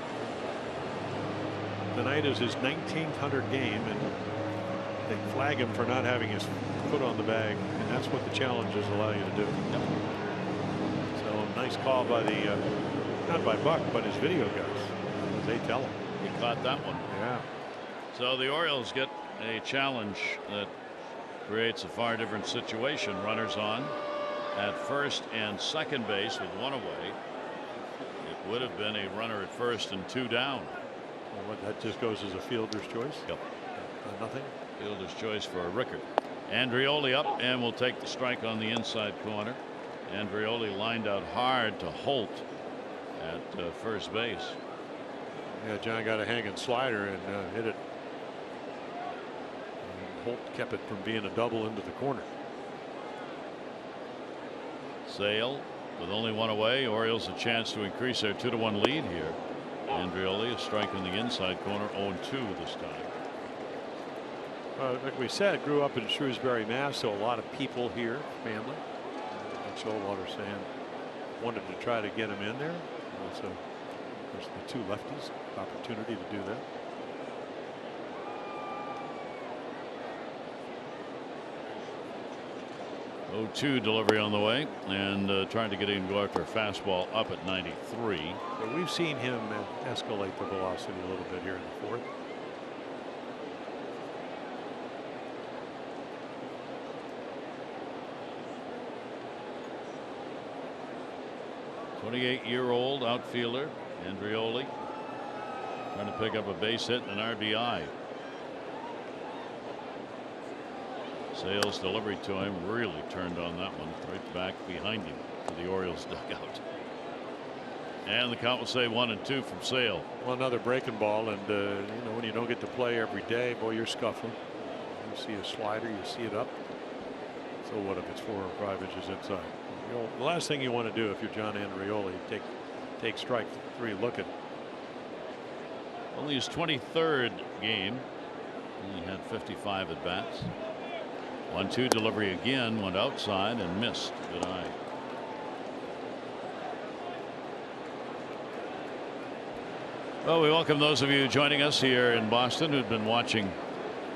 Tonight is his 1,900 game, and they flag him for not having his foot on the bag, and that's what the challenges allow you to do. Yep. So nice call by the not by Buck, but his video guys. They tell him. He caught that one. Yeah. So the Orioles get a challenge that creates a far different situation. Runners on at first and second base with one away. It would have been a runner at first and two down. Well, that just goes as a fielder's choice. Yep. Nothing. Fielder's choice for Rickard. Andreoli up and will take the strike on the inside corner. Andreoli lined out hard to Holt at first base. Yeah, John got a hanging slider and hit it. And Holt kept it from being a double into the corner. Sale with only one away. Orioles a chance to increase their 2-1 lead here. Andreoli a strike in the inside corner, 0-2 this time. Like we said, grew up in Shrewsbury, Mass, so a lot of people here, family. Showalter saying wanted to try to get him in there. So there's the two lefties, opportunity to do that. 0-2 delivery on the way, and trying to get him to go after a fastball up at 93. So we've seen him escalate the velocity a little bit here in the fourth. '28-year-old outfielder Andreoli trying to pick up a base hit and an RBI. Sale's delivery to him really turned on that one, right back behind him to the Orioles dugout. And the count will say 1-2 from Sale. Well, another breaking ball, and you know, when you don't get to play every day, boy, you're scuffling. You see a slider, you see it up. So what if it's 4 or 5 inches inside? You know, the last thing you want to do if you're John Andreoli, take strike 3 looking. Only his 23rd game. He had 55 at bats. 1-2 delivery again, went outside and missed. Good eye. Well, we welcome those of you joining us here in Boston who've been watching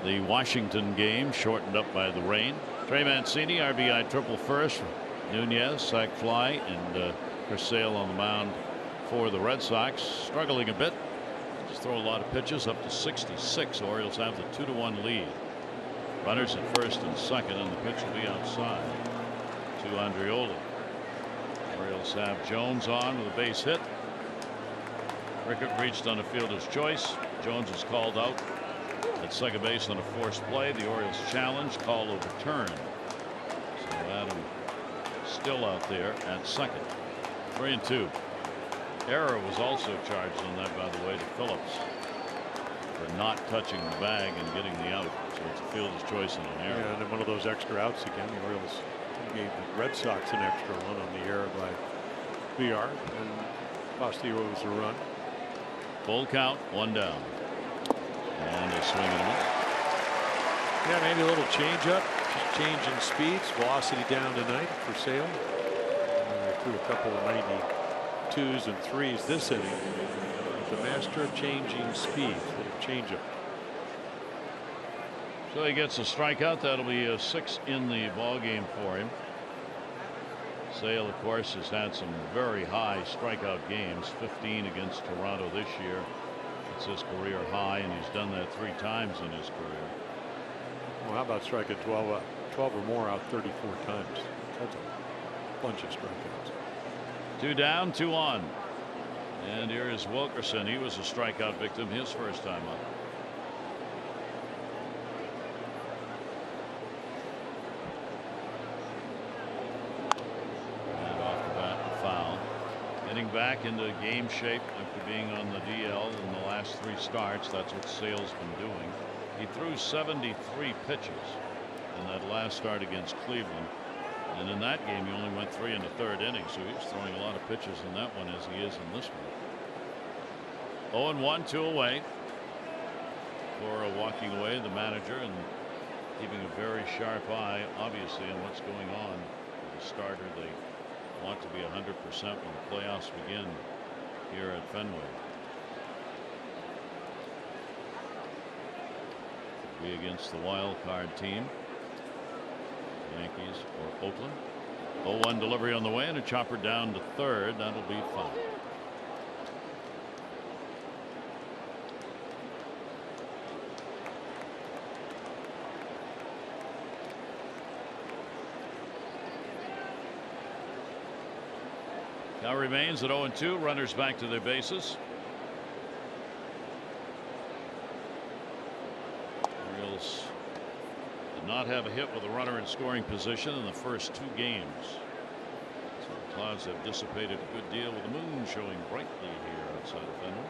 the Washington game, shortened up by the rain. Trey Mancini, RBI triple first. Nunez, sac fly, and Chris Sale on the mound for the Red Sox. Struggling a bit. Just throw a lot of pitches up to 66. Orioles have the 2-1 lead. Runners at first and second, and the pitch will be outside to Andreoli. Orioles have Jones on with a base hit. Rickett reached on a fielder's choice. Jones is called out at second base on a forced play. The Orioles challenge, call overturned. So Adam still out there at second. 3-2. Error was also charged on that, by the way, to Phillips for not touching the bag and getting the out. So it's a fielder's choice and an error. Yeah, and then one of those extra outs again. The Orioles gave the Red Sox an extra one on the error by VR, and Castillo was a run. Full count, 1 down. And a swing and a miss. Yeah, maybe a little change up, just change in speeds, velocity down tonight for Sale. Threw a couple of 92s and 3s this inning. The master of changing speeds, little change up. So he gets a strikeout. That'll be a 6 in the ball game for him. Sale, of course, has had some very high strikeout games. 15 against Toronto this year. It's his career high, and he's done that 3 times in his career. Well, how about striking 12 or more out 34 times? That's a bunch of strikeouts. 2 down, 2 on. And here is Wilkerson. He was a strikeout victim his first time up. And off the bat, a foul. Getting back into game shape after being on the DL in the last 3 starts. That's what Sale's been doing. He threw 73 pitches in that last start against Cleveland. And in that game, he only went 3 in the 3rd inning, so he was throwing a lot of pitches in that one as he is in this one. 0-1, 2 away. Cora walking away, the manager, and keeping a very sharp eye, obviously, on what's going on with the starter. They want to be 100% when the playoffs begin here at Fenway. Be against the wild card team. Yankees or Oakland. 0-1 delivery on the way, and a chopper down to 3rd. That'll be foul. Now remains at 0-2. Runners back to their bases. Orioles did not have a hit with a runner in scoring position in the first 2 games. So the clouds have dissipated a good deal with the moon showing brightly here outside of Fenway.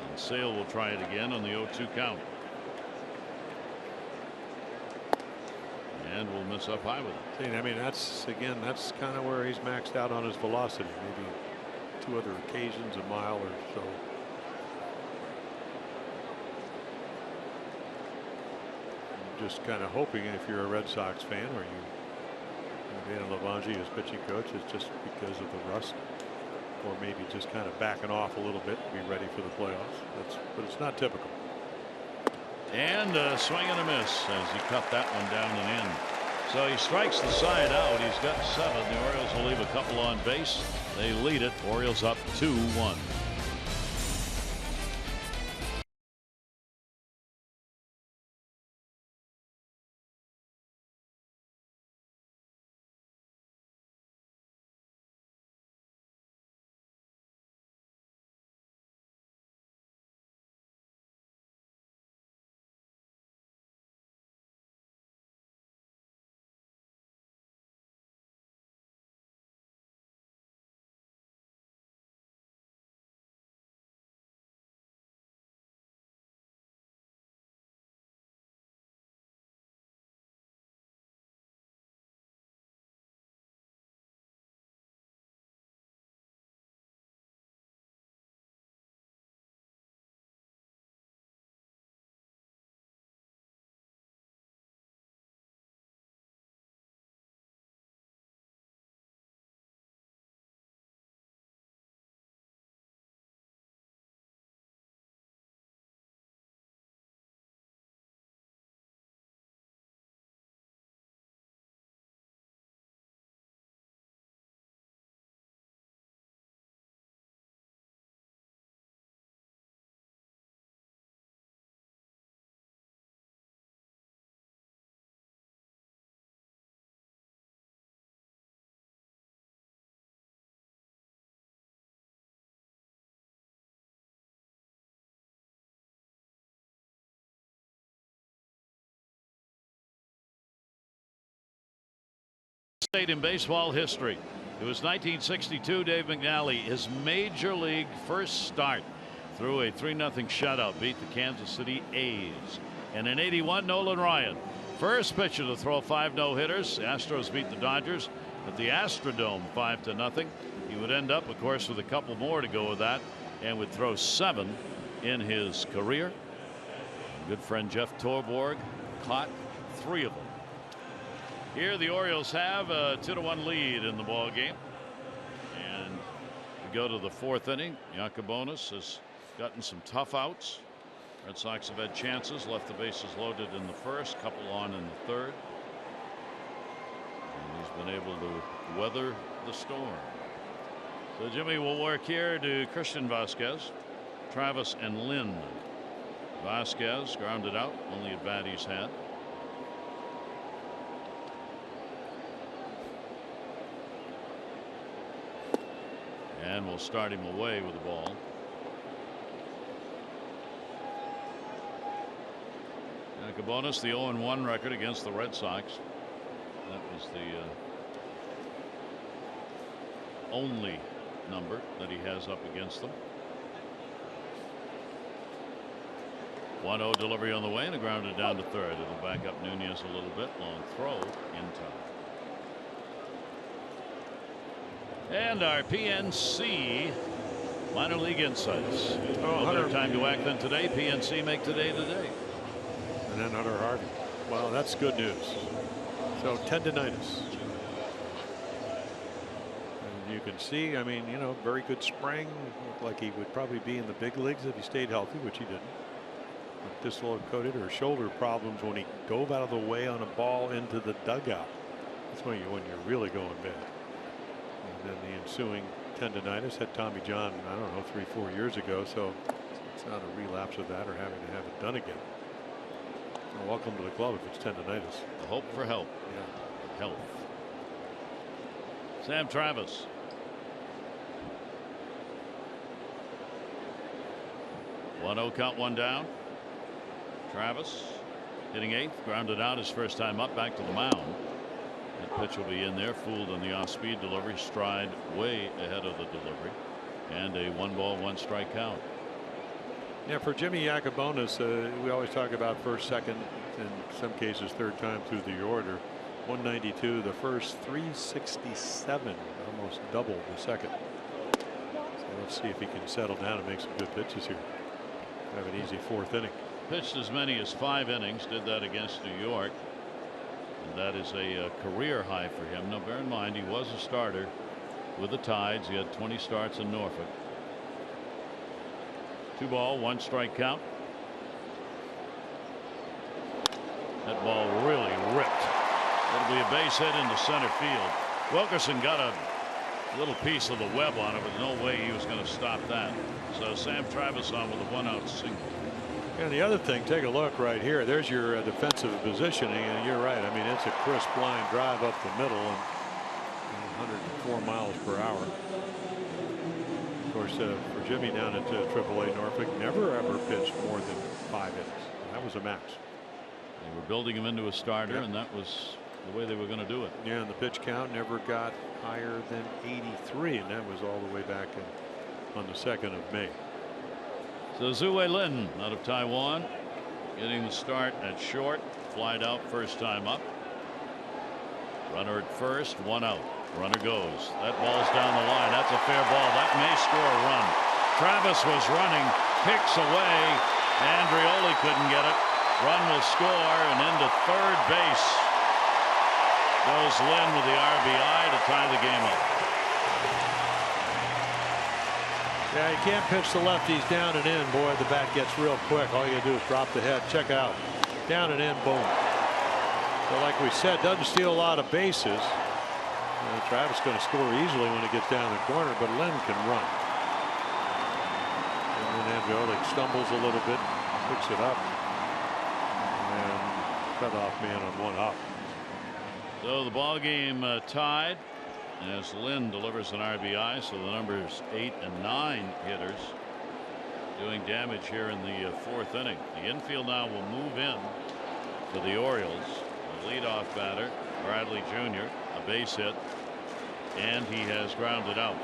And Sale will try it again on the 0-2 count. And will miss up high with it. I mean, that's kind of where he's maxed out on his velocity. Maybe 2 other occasions, a mile or so. I'm just kind of hoping, if you're a Red Sox fan, or you Dana Lavangi as pitching coach, it's just because of the rust or maybe just kind of backing off a little bit to be ready for the playoffs. But it's not typical. And a swing and a miss as he cut that one down and in. So he strikes the side out. He's got 7. The Orioles will leave a couple on base. They lead it. Orioles up 2-1. In baseball history. It was 1962. Dave McNally, his major league first start, threw a 3-0 shutout, beat the Kansas City A's. And in '81, Nolan Ryan, first pitcher to throw 5 no-hitters. The Astros beat the Dodgers at the Astrodome 5-0. He would end up, of course, with a couple more to go with that, and would throw 7 in his career. Good friend Jeff Torborg caught 3 of them. Here the Orioles have a 2-1 lead in the ball game, and we go to the 4th inning. Yacobonis has gotten some tough outs. Red Sox have had chances, left the bases loaded in the first, couple on in the 3rd, and he's been able to weather the storm. So Jimmy will work here to Christian Vasquez, Travis, and Lynn. Vasquez grounded out, only a bat he's had. And we'll start him away with the ball. Yacobonis, the 0-1 record against the Red Sox. That was the only number that he has up against them. 1-0 delivery on the way, and a grounded down to 3rd. It'll back up Nunez a little bit. Long throw in time. And our PNC minor league insights. No better time to act than today. PNC make today today. And then Hunter Harvey. Well, that's good news. So tendonitis. And you can see, I mean, you know, very good spring. Looked like he would probably be in the big leagues if he stayed healthy, which he didn't. But dislocated or shoulder problems when he dove out of the way on a ball into the dugout. That's when you're really going bad. And then the ensuing tendonitis had Tommy John, I don't know, 3-4 years ago. So it's not a relapse of that or having to have it done again. Well, welcome to the club if it's tendonitis. The hope for help. Yeah. Health. Sam Travis. One-0 count, one down. Travis hitting 8th, grounded out his first time up, back to the mound. That pitch will be in there, fooled on the off-speed delivery, stride way ahead of the delivery, and a 1-ball, 1-strike count. Yeah, for Jimmy Yacobonis, we always talk about first, second, in some cases third time through the order. 192 the first, 367, almost double the second. So let's see if he can settle down and make some good pitches here. Have an easy 4th inning. Pitched as many as 5 innings, did that against New York. And that is a career high for him. Now bear in mind he was a starter with the Tides. He had 20 starts in Norfolk. 2 ball, 1 strike count. That ball really ripped. It'll be a base hit into center field. Wilkerson got a little piece of the web on it, but no way he was going to stop that. So Sam Travis on with a 1-out single. And the other thing, take a look right here. There's your defensive positioning, and you're right. I mean, it's a crisp line drive up the middle and 104 miles per hour. Of course, for Jimmy down at AAA Norfolk, never ever pitched more than 5 innings. That was a max. They were building him into a starter, Yep. and that was the way they were going to do it. Yeah, and the pitch count never got higher than 83, and that was all the way back on the 2nd of May. So Zue Lin out of Taiwan getting the start at short. Flied out first time up. Runner at first, 1 out. Runner goes. That ball's down the line. That's a fair ball. That may score a run. Travis was running, picks away. Andreoli couldn't get it. Run will score, and into third base goes Lin with the RBI to tie the game up. Yeah, you can't pitch the lefties down and in. Boy, the bat gets real quick. All you gotta do is drop the head. Check out. Down and in, boom. But like we said, doesn't steal a lot of bases. Travis is going to score easily when he gets down the corner, but Lynn can run. And then Andreoli stumbles a little bit, picks it up, and cut off man on 1 up. So the ball game tied as Lynn delivers an RBI. So the numbers 8 and 9 hitters doing damage here in the 4th inning. The infield now will move in for the Orioles. The leadoff batter, Bradley Jr., a base hit, and he has grounded out.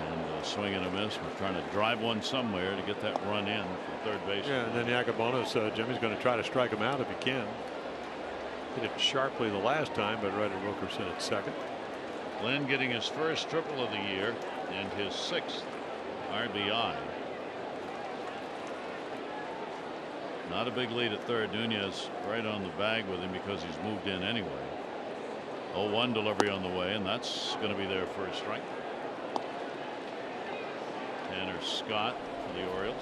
And a swing and a miss. We're trying to drive one somewhere to get that run in for third base. Yeah, and then Yacobonis, Jimmy's going to try to strike him out if he can. Hit it sharply the last time, but right at Wilkerson at second. Lynn getting his first triple of the year and his 6th RBI. Not a big lead at third. Nunez right on the bag with him because he's moved in anyway. 0-1 delivery on the way, and that's going to be their first strike. Tanner Scott for the Orioles.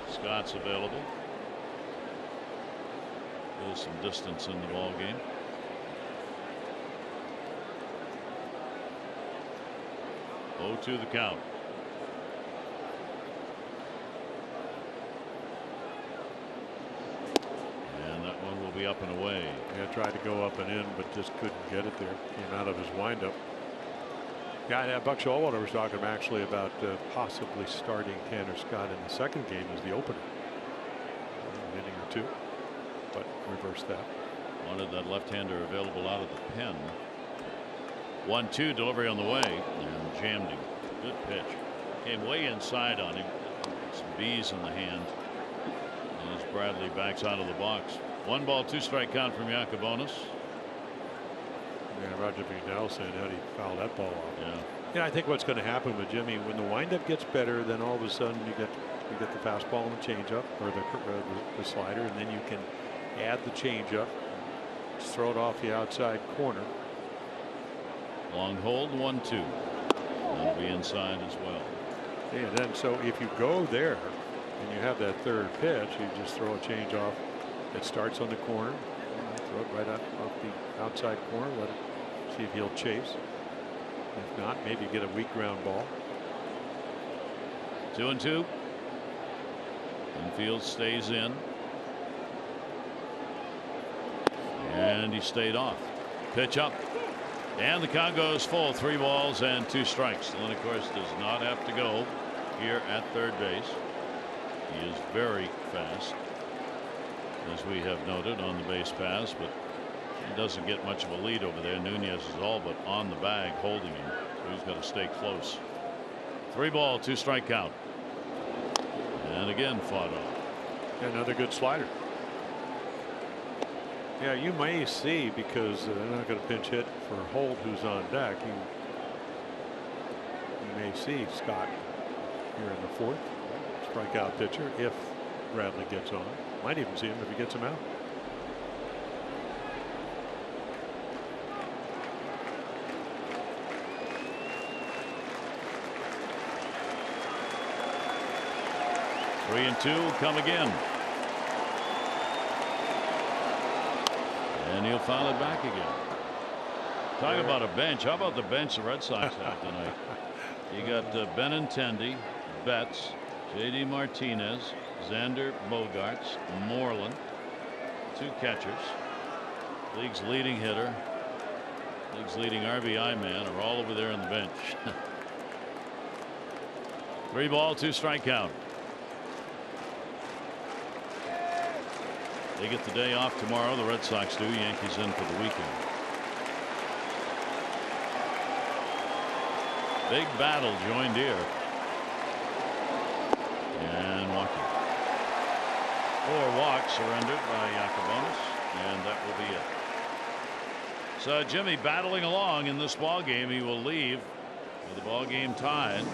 Scott's available. There's some distance in the ball game. 0-2 the count. And that one will be up and away. Yeah, tried to go up and in, but just couldn't get it there. Came out of his windup. Yeah, Buck Showalter was talking actually about possibly starting Tanner Scott in the second game as the opener. An inning or two, but reversed that. Wanted that left-hander available out of the pen. 1-2 delivery on the way and jammed him. Good pitch. Came way inside on him. Some bees in the hand. As Bradley backs out of the box. 1 ball, 2 strike count from Yacobonis. Yeah, Roger Fidel saying how he fouled that ball off. Yeah. Yeah, I think what's going to happen with Jimmy when the windup gets better, then all of a sudden you get the fastball and the changeup, or the slider, and then you can add the changeup, just throw it off the outside corner. Long hold, 1-2. That'll be inside as well. Yeah, then so if you go there and you have that third pitch, you just throw a change off. It starts on the corner, throw it right off the outside corner, let it see if he'll chase. If not, maybe get a weak ground ball. 2-2. Infield stays in. And he stayed off. Pitch up. And the count goes full. 3 balls and 2 strikes. Lynn, of course, does not have to go here at third base. He is very fast, as we have noted on the base pass, but he doesn't get much of a lead over there. Nunez is all but on the bag holding him, so he's got to stay close. 3 ball, 2 strike count. And again fought off. Another good slider. Yeah, you may see, because they're not going to pinch hit for Holt, who's on deck. You may see Scott here in the 4th. Strikeout pitcher if Bradley gets on. Might even see him if he gets him out. 3-2 come again. And he'll foul it back again. Talk about a bench. How about the bench the Red Sox have tonight? You got Benintendi, Betts, J.D. Martinez, Xander Bogaerts, Moreland, 2 catchers. League's leading hitter, league's leading RBI man are all over there on the bench. 3 ball, 2 strike count. They get the day off tomorrow. The Red Sox do. Yankees in for the weekend. Big battle joined here. And walking. 4 walks surrendered by Yacobonis, and that will be it. So Jimmy battling along in this ball game. He will leave with the ball game tied.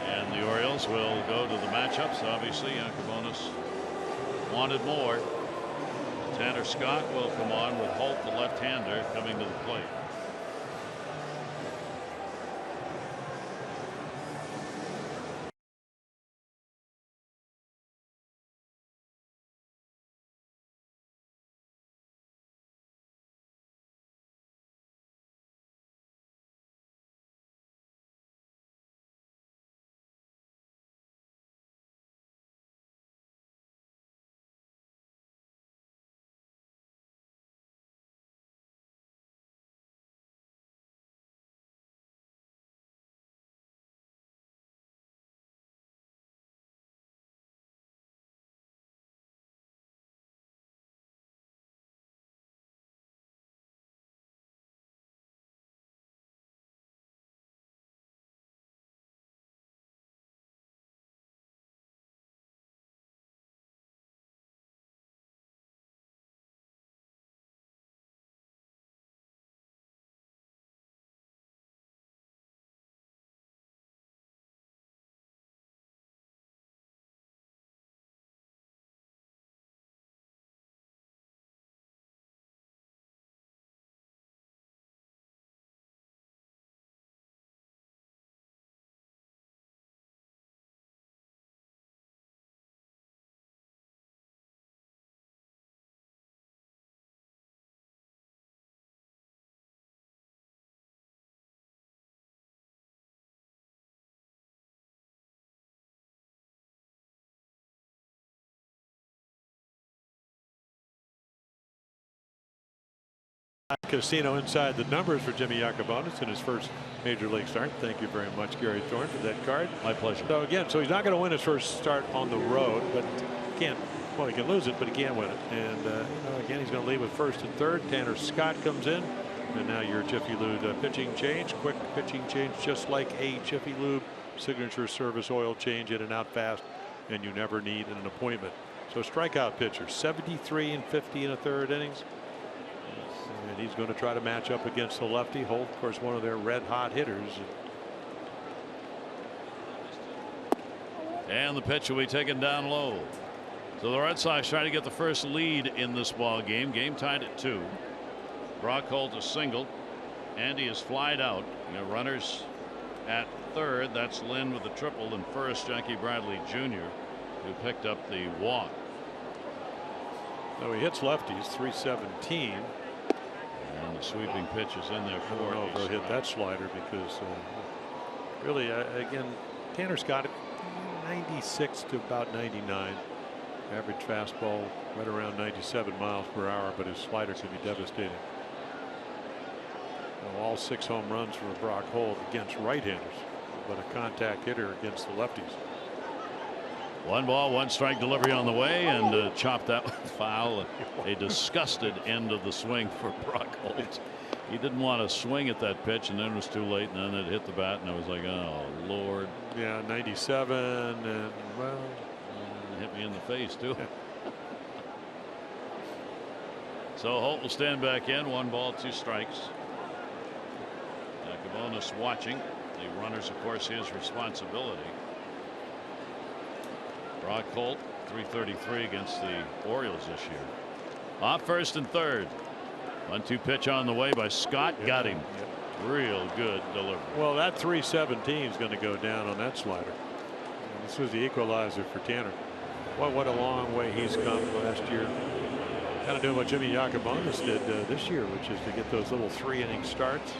And the Orioles will go to the matchups. Obviously, Yacobonis wanted more. Tanner Scott will come on with Holt, the left-hander, coming to the plate. Casino inside the numbers for Jimmy Yacobonis in his first major league start. Thank you very much, Gary Thorne, for that card. My pleasure. So again, so he's not going to win his first start on the road, but can't. Well, he can lose it, but he can't win it. And you know, again, he's going to lead with first and third. Tanner Scott comes in, and now your Jiffy Lube pitching change, quick pitching change, just like a Jiffy Lube signature service oil change, in and out fast, and you never need an appointment. So strikeout pitcher, 73 and 50 in a third innings. And he's going to try to match up against the lefty. Holt, of course, one of their red hot hitters. And the pitch will be taken down low. So the Red Sox trying to get the first lead in this ball game. Game tied at 2. Brock Holt a single. Andy is flied out. You know, runners at third. That's Lynn with the triple, and first Jackie Bradley Jr., who picked up the walk. So he hits lefties, 317. And the sweeping pitch is in there for him. I don't know if he'll hit that slider because really, again, Tanner Scott 96 to about 99. Average fastball right around 97 miles per hour, but his slider can be devastating. Well, all 6 home runs for Brock Holt against right-handers, but a contact hitter against the lefties. 1 ball, 1 strike delivery on the way, and chopped that foul. A disgusted end of the swing for Brock Holt. He didn't want to swing at that pitch, and then it was too late, and then it hit the bat, and I was like, oh Lord. Yeah, 97, and well, hit me in the face too. So Holt will stand back in. 1 ball, 2 strikes. Yacobonis watching. The runners, of course, his responsibility. Brock Holt, 333 against the Orioles this year. Off first and third. 1-2 pitch on the way by Scott. Yep. Got him. Yep. Real good delivery. Well, that 317 is going to go down on that slider. This was the equalizer for Tanner. What a long way he's come last year. Kind of doing what Jimmy Yacobonis did this year, which is to get those little 3-inning starts.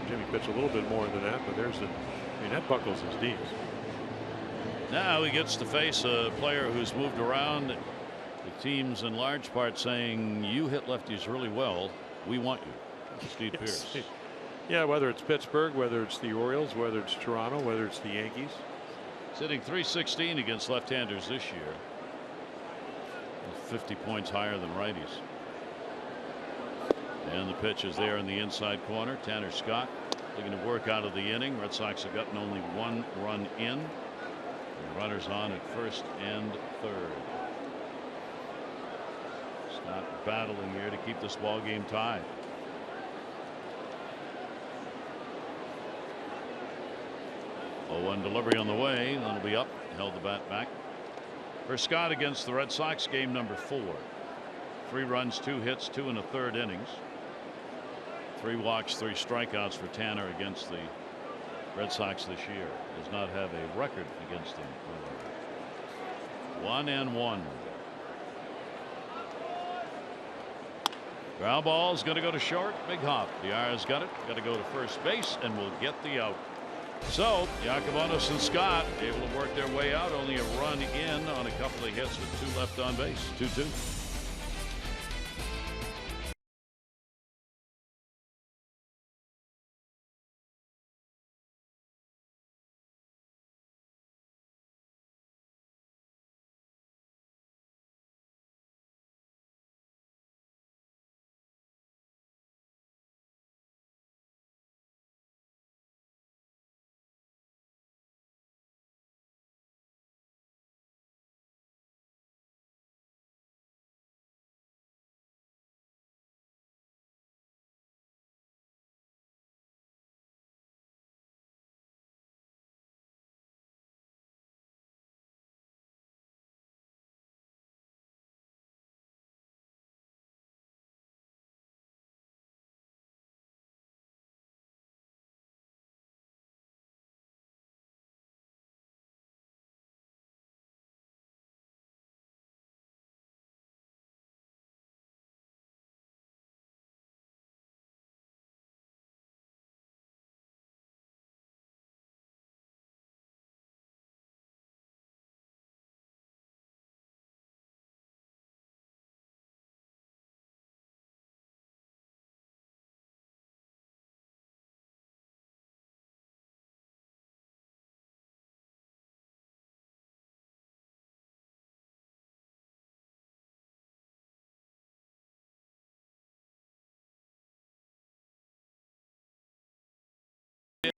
Jimmy pitched a little bit more than that, but that buckles his knees. Now he gets to face a player who's moved around. The team's in large part saying, you hit lefties really well. We want you. Steve Pearce. Yeah, whether it's Pittsburgh, whether it's the Orioles, whether it's Toronto, whether it's the Yankees. He's hitting .316 against left-handers this year. 50 points higher than righties. And the pitch is there in the inside corner. Tanner Scott looking to work out of the inning. Red Sox have gotten only 1 run in. And runners on at first and third. Scott battling here to keep this ball game tied. Oh, 1 delivery on the way. That'll be up. Held the bat back. For Scott against the Red Sox, game number 4. 3 runs, 2 hits, 2 1/3 innings. 3 walks, 3 strikeouts for Tanner against the Red Sox this year. Does not have a record against them. 1-1. Ground ball is going to go to short. Big hop. Diarra's got it. Got to go to first base and will get the out. So Yacobonis and Scott able to work their way out. Only a run in on a couple of hits with 2 left on base. 2-2.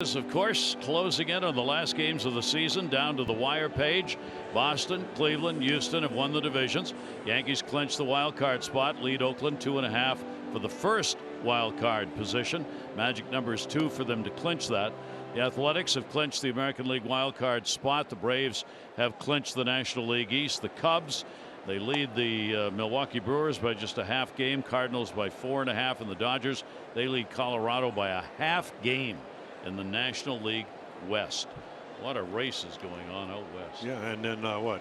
Is of course closing in on the last games of the season down to the wire page. Boston, Cleveland, Houston have won the divisions. Yankees clinch the wild card spot, lead Oakland 2.5 for the first wild card position. Magic number is 2 for them to clinch that. The Athletics have clinched the American League wild card spot. The Braves have clinched the National League East. The Cubs, they lead the Milwaukee Brewers by just a half game. Cardinals by 4.5, and the Dodgers, they lead Colorado by a half game in the National League West. What a race is going on out west. Yeah, and then what?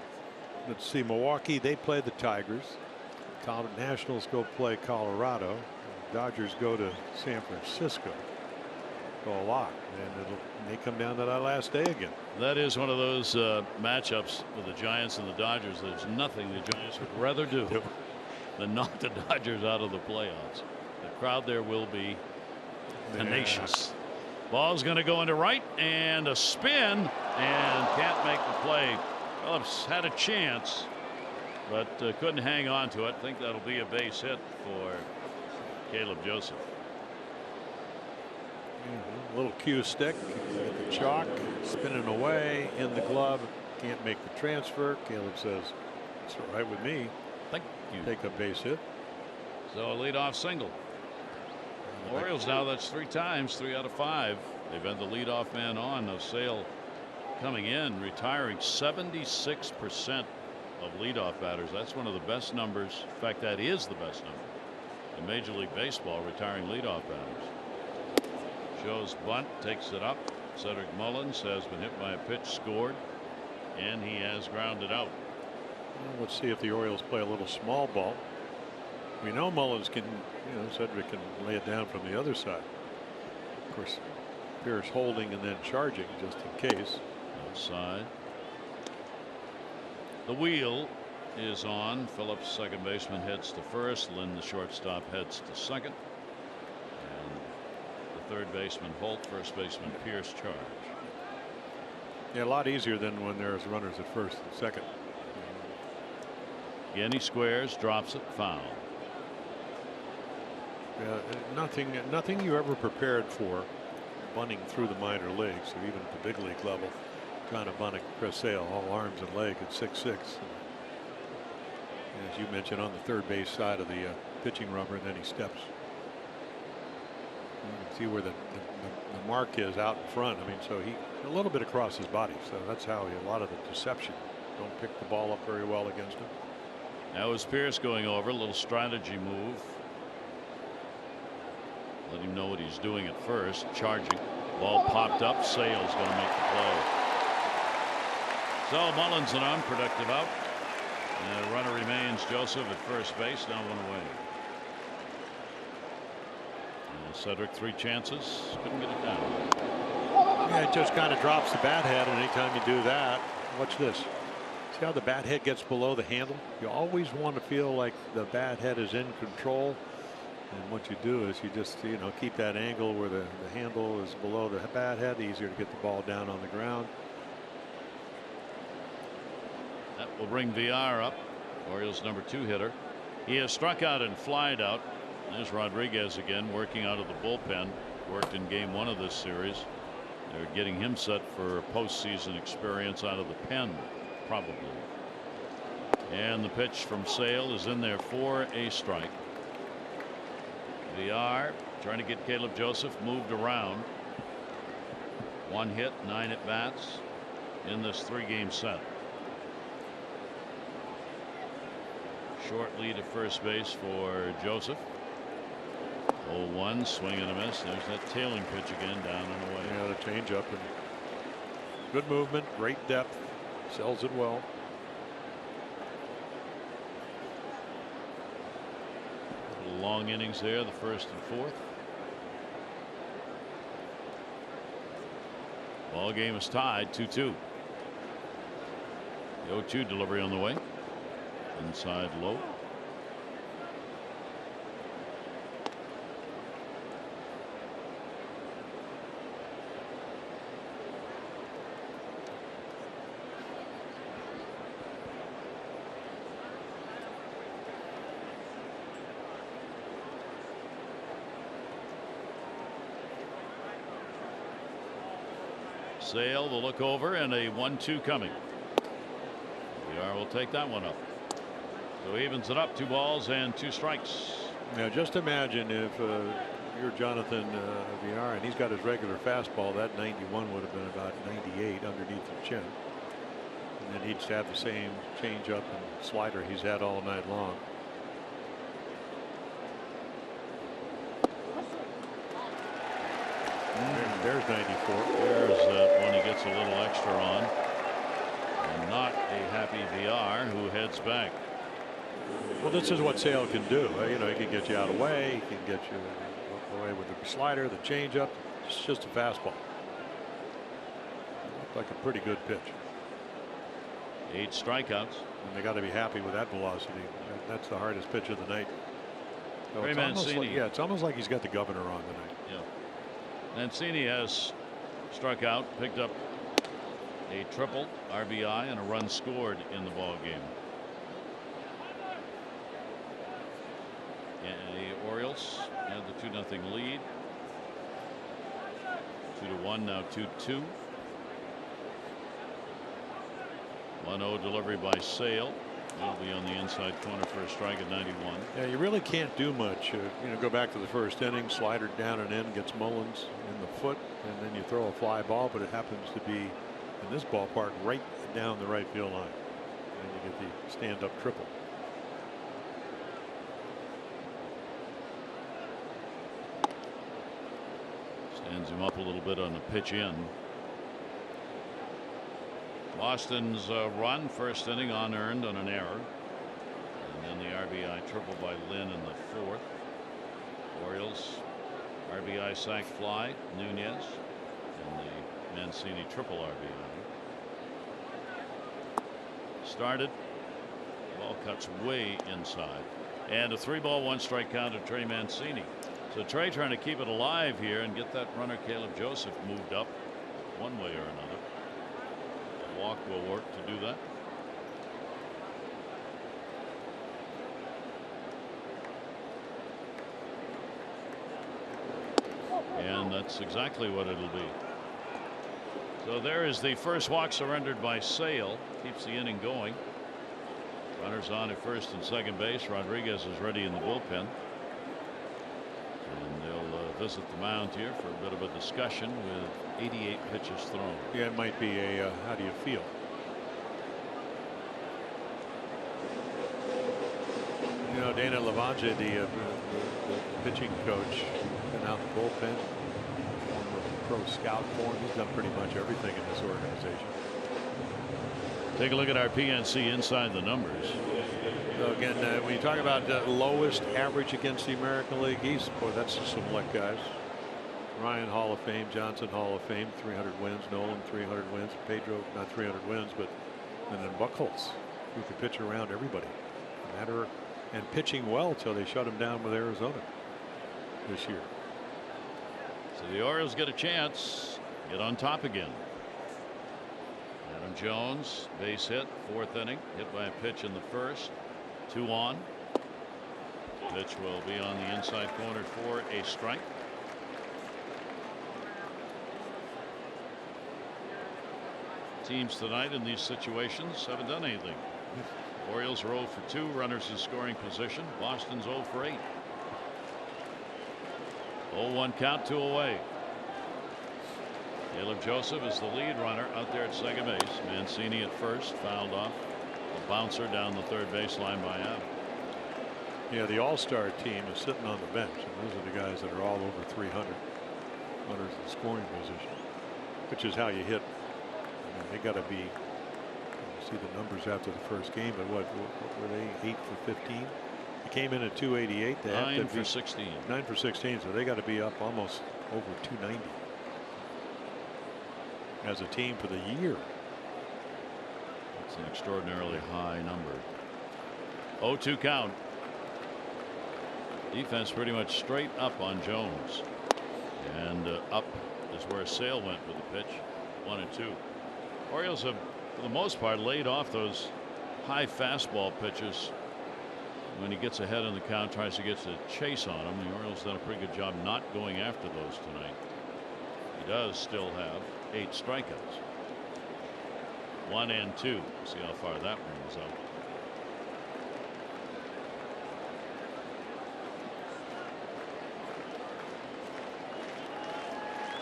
Let's see. Milwaukee, they play the Tigers. Nationals go play Colorado. Dodgers go to San Francisco. Go a lot, and they come down to that last day again. That is one of those matchups with the Giants and the Dodgers. There's nothing the Giants would rather do than knock the Dodgers out of the playoffs. The crowd there will be tenacious. Ball's going to go into right, and a spin, and can't make the play. Phillips had a chance, but couldn't hang on to it. I think that'll be a base hit for Caleb Joseph. A little cue stick, the chalk, spinning away in the glove. Can't make the transfer. Caleb says, "It's all right with me." Thank you. Take a base hit. So a leadoff single. Orioles now, that's 3 times, 3 out of 5. They've been the leadoff man on. Now Sale coming in, retiring 76% of leadoff batters. That's one of the best numbers. In fact, that is the best number in Major League Baseball, retiring leadoff batters. Shows bunt, takes it up. Cedric Mullins has been hit by a pitch, scored. and he has grounded out. Well, let's see if the Orioles play a little small ball. We know Mullins can, Cedric can lay it down from the other side. Of course, Pierce holding and then charging just in case. Outside. The wheel is on. Phillips, second baseman, heads to first. Lynn, the shortstop, heads to second. And the third baseman, Holt, first baseman, Pierce, charge. Yeah, a lot easier than when there's runners at first and second. Again, he squares, drops it, foul. Yeah, nothing you ever prepared for bunting through the minor leagues, or even at the big league level, trying to bunt a Chris Sale, all arms and leg at 6'6". As you mentioned, on the third base side of the pitching rubber, and then he steps. You can see where the mark is out in front. I mean, so he a little bit across his body. So that's how a lot of the deception. Don't pick the ball up very well against him. That was Pierce going over, a little strategy move. Let him know what he's doing at first. Charging. Ball popped up. Sale's going to make the play. So Mullins an unproductive out. And the runner remains Joseph at first base. Now one away. And Cedric, 3 chances. Couldn't get it down. Yeah, it just kind of drops the bat head, and anytime you do that, watch this. See how the bat head gets below the handle? You always want to feel like the bat head is in control. And what you do is you just, keep that angle where the handle is below the bat head, easier to get the ball down on the ground. That will bring VR up, Orioles number 2 hitter. He has struck out and flied out. There's Rodriguez again, working out of the bullpen. Worked in game 1 of this series. They're getting him set for a postseason experience out of the pen, probably. And the pitch from Sale is in there for a strike. VR trying to get Caleb Joseph moved around. 1 hit, 9 at bats in this 3-game set. Short lead at first base for Joseph. 0-1, swing and a miss. There's that tailing pitch again, down and away. Yeah, the changeup, and good movement, great depth, sells it well. Long innings there, the first and fourth. Ball game is tied 2-2. The 0-2 delivery on the way. Inside low. Sale, the look over, and a 1-2 coming. VR will take that one up. So he evens it up, 2 balls and 2 strikes. Now just imagine if you're Jonathan VR and he's got his regular fastball, that 91 would have been about 98 underneath the chin. And then he'd have the same changeup and slider he's had all night long. There's 94. There's that one he gets a little extra on. And not a happy VR who heads back. Well, this is what Sale can do. He can get you out of the way. He can get you away with the slider, the changeup. It's just a fastball. Looked like a pretty good pitch. 8 strikeouts. And they got to be happy with that velocity. That's the hardest pitch of the night. So Ray it's almost Mancini. like, it's almost like he's got the governor on tonight. Yeah. Mancini has struck out, picked up a triple, RBI, and a run scored in the ball game. And the Orioles had the 2-0 lead. 2-1, now 2-2. 1-0 delivery by Sale. Will be on the inside corner for a strike at 91. Yeah, you really can't do much. Go back to the first inning, slider down and in, gets Mullins in the foot, and then you throw a fly ball, but it happens to be in this ballpark right down the right field line. And you get the stand-up triple. Stands him up a little bit on the pitch in. Boston's run, first inning unearned on an error. And then the RBI triple by Lynn in the fourth. Orioles RBI sac fly, Nunez, and the Mancini triple RBI. Started. Ball cuts way inside. And a 3-ball, 1-strike count to Trey Mancini. So Trey trying to keep it alive here and get that runner Caleb Joseph moved up one way or another. A walk will work to do that. And that's exactly what it'll be. So there is the first walk surrendered by Sale. Keeps the inning going. Runners on at first and second base. Rodriguez is ready in the bullpen. And they'll visit the mound here for a bit of a discussion with 88 pitches thrown. Yeah, it might be a how do you feel? You know, Dana Lavanje, the pitching coach, been out in the bullpen, former pro scout for him. He's done pretty much everything in this organization. Take a look at our PNC inside the numbers. So again, when you talk about the lowest average against the American League East, boy, that's just some luck, guys. Ryan Hall of Fame, Johnson Hall of Fame, 300 wins, Nolan 300 wins, Pedro not 300 wins, but and then Buchholz, who could pitch around everybody, and pitching well till they shut him down with Arizona this year. So the Orioles get a chance, get on top again. Adam Jones, base hit, fourth inning, hit by a pitch in the first. 2 on. Pitch will be on the inside corner for a strike. Teams tonight in these situations haven't done anything. Orioles are 0 for 2, runners in scoring position. Boston's 0 for 8. 0-1 count, 2 away. Caleb Joseph is the lead runner out there at second base. Mancini at first, fouled off. A bouncer down the third baseline by Adam. Yeah, the all-star team is sitting on the bench, and those are the guys that are all over 300 runners in scoring position, which is how you hit. I mean, they got to be. You see the numbers after the first game, but what were they? 8 for 15. They came in at 288. They 9 for 16. 9 for 16. So they got to be up almost over 290 as a team for the year. It's an extraordinarily high number. 0-2 count. Defense pretty much straight up on Jones, and up is where Sale went with the pitch. 1-2. Orioles have for the most part laid off those high fastball pitches. When he gets ahead in the count, tries to get a chase on him. The Orioles done a pretty good job not going after those tonight. He does still have 8 strikeouts. 1 and 2. See how far that rings out.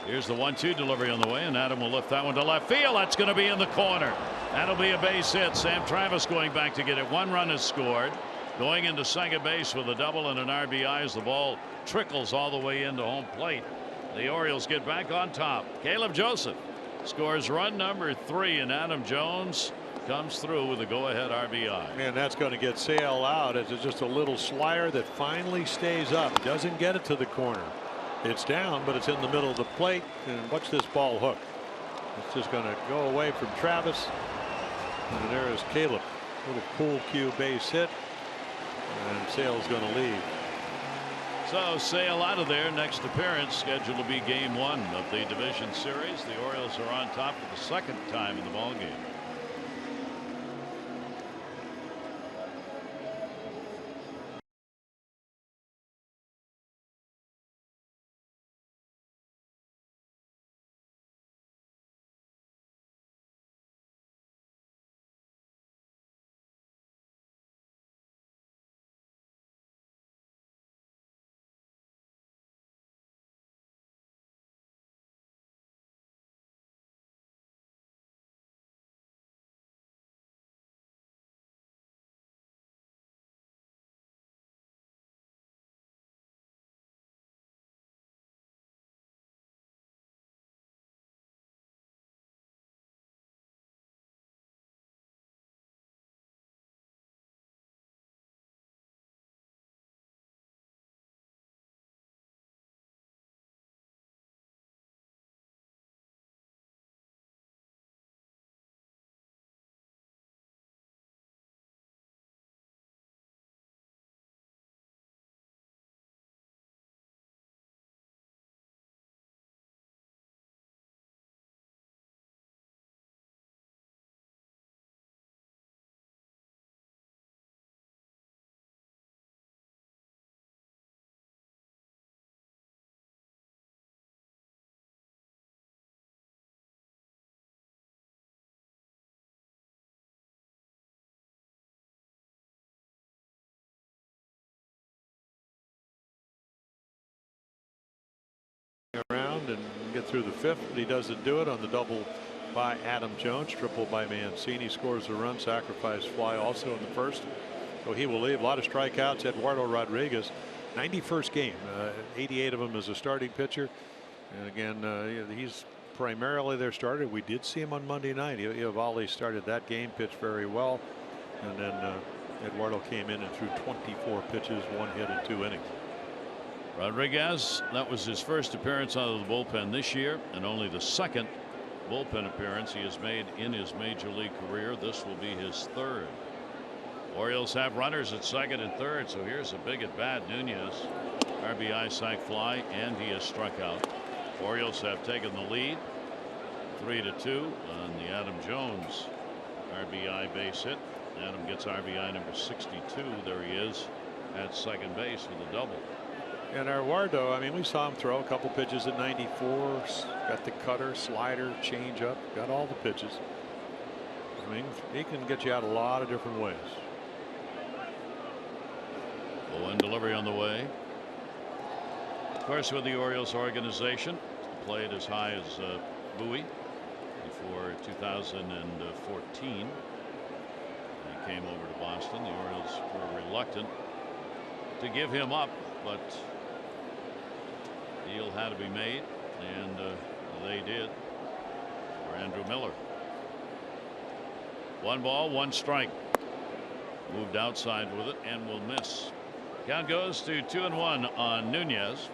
Here's the 1-2 delivery on the way, and Adam will lift that one to left field. That's going to be in the corner. That'll be a base hit. Sam Travis going back to get it. 1 run is scored. Going into second base with a double and an RBI as the ball trickles all the way into home plate. The Orioles get back on top. Caleb Joseph scores run number 3, and Adam Jones comes through with a go-ahead RBI. Man, that's going to get Sale out as it's just a little slider that finally stays up. Doesn't get it to the corner. It's down, but it's in the middle of the plate. And watch this ball hook. It's just going to go away from Travis. And there is Caleb. Little pool cue base hit. And Sale's going to leave. So Sale out of there. Next appearance scheduled to be game 1 of the division series. The Orioles are on top for the second time in the ball game. and get through the fifth, but he doesn't do it on the double by Adam Jones, triple by Mancini, scores a run, sacrifice fly also in the first. So he will leave. A lot of strikeouts. Eduardo Rodriguez, 91st game, 88 of them as a starting pitcher. And again, he's primarily their starter. We did see him on Monday night. Ivalli started that game, pitched very well, and then Eduardo came in and threw 24 pitches, 1 hit in 2 innings. Rodriguez, that was his first appearance out of the bullpen this year, and only the second bullpen appearance he has made in his major league career. This will be his third. Orioles have runners at second and third, so here's a big at bat. Nunez, RBI sac fly, and he has struck out. Orioles have taken the lead 3-2 on the Adam Jones RBI base hit. Adam gets RBI number 62. There he is at second base with a double. And Eduardo, I mean, we saw him throw a couple pitches at 94, got the cutter, slider, change up, got all the pitches. I mean, he can get you out a lot of different ways. 0-1 delivery on the way. Of course, with the Orioles organization, played as high as Bowie before 2014. He came over to Boston. The Orioles were reluctant to give him up, but the deal had to be made, and they did for Andrew Miller. 1 ball, 1 strike. Moved outside with it and will miss. Count goes to 2-1 on Nunez.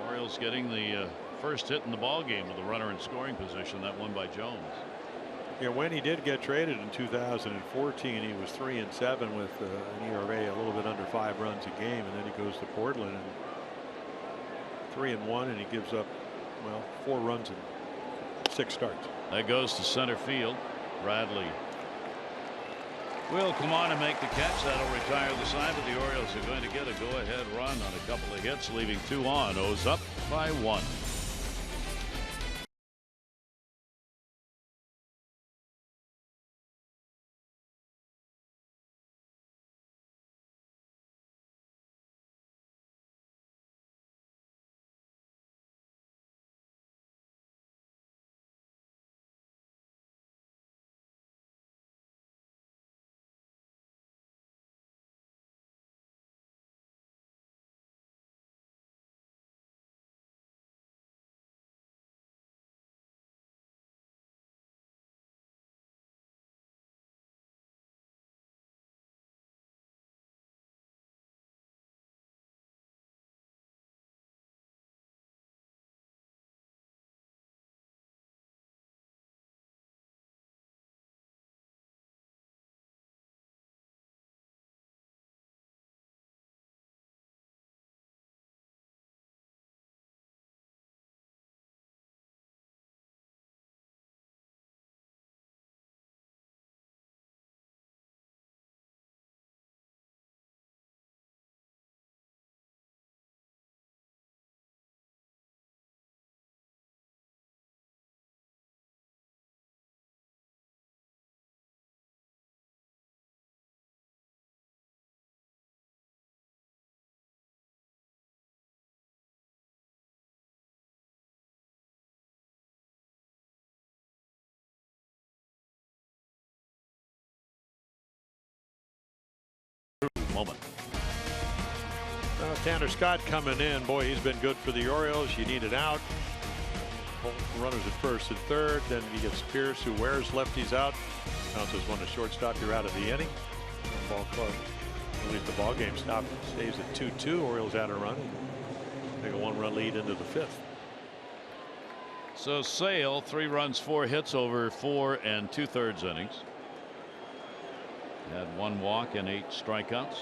Orioles getting the first hit in the ball game with a runner in scoring position. That one by Jones. Yeah, when he did get traded in 2014, he was 3-7 with an ERA a little bit under 5 runs a game, and then he goes to Portland and 3-1, and he gives up, well, 4 runs in 6 starts. That goes to center field. Bradley will come on and make the catch. That'll retire the side, but the Orioles are going to get a go-ahead run on a couple of hits, leaving 2 on. O's up by 1. Moment. Tanner Scott coming in. Boy, he's been good for the Orioles. You need an out. Runners at first and third. Then you get Pierce, who wears lefties out. Bounces one to shortstop. You're out of the inning. Ball club. At least the ball game stopped. Stays at 2-2. Orioles out a run. Take a 1-run lead into the 5th. So Sale, 3 runs, 4 hits over 4 2/3 innings. Had 1 walk and 8 strikeouts.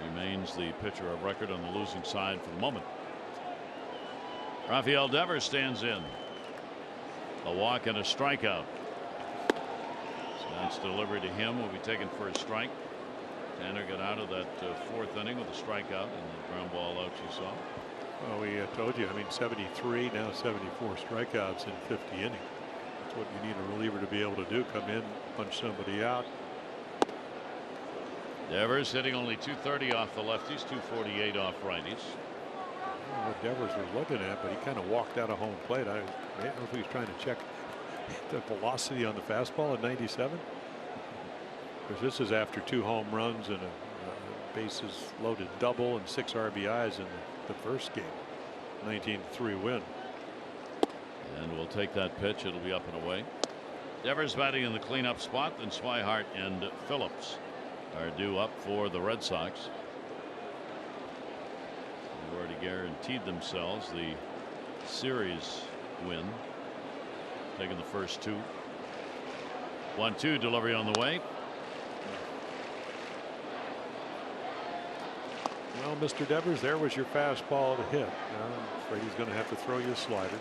Remains the pitcher of record on the losing side for the moment. Rafael Devers stands in. A walk and a strikeout. So that's delivered to him. Will be taken for a strike. Tanner got out of that 4th inning with a strikeout and the ground ball out you saw. Well, we told you, I mean, 73, now 74 strikeouts in 50 innings. That's what you need a reliever to be able to do. Come in, punch somebody out. Devers hitting only 230 off the lefties, 248 off righties. what Devers was looking at, but he kind of walked out of home plate. I don't know if he was trying to check the velocity on the fastball at 97. Because this is after 2 home runs and a bases loaded double and 6 RBIs in the first game. 19-3 win. And we'll take that pitch. It'll be up and away. Devers batting in the cleanup spot. Then Swihart and Phillips are due up for the Red Sox. They've already guaranteed themselves the series win, taking the first 2. 1-2 delivery on the way. Well, Mr. Devers, there was your fastball to hit. I'm afraid he's going to have to throw you a slider.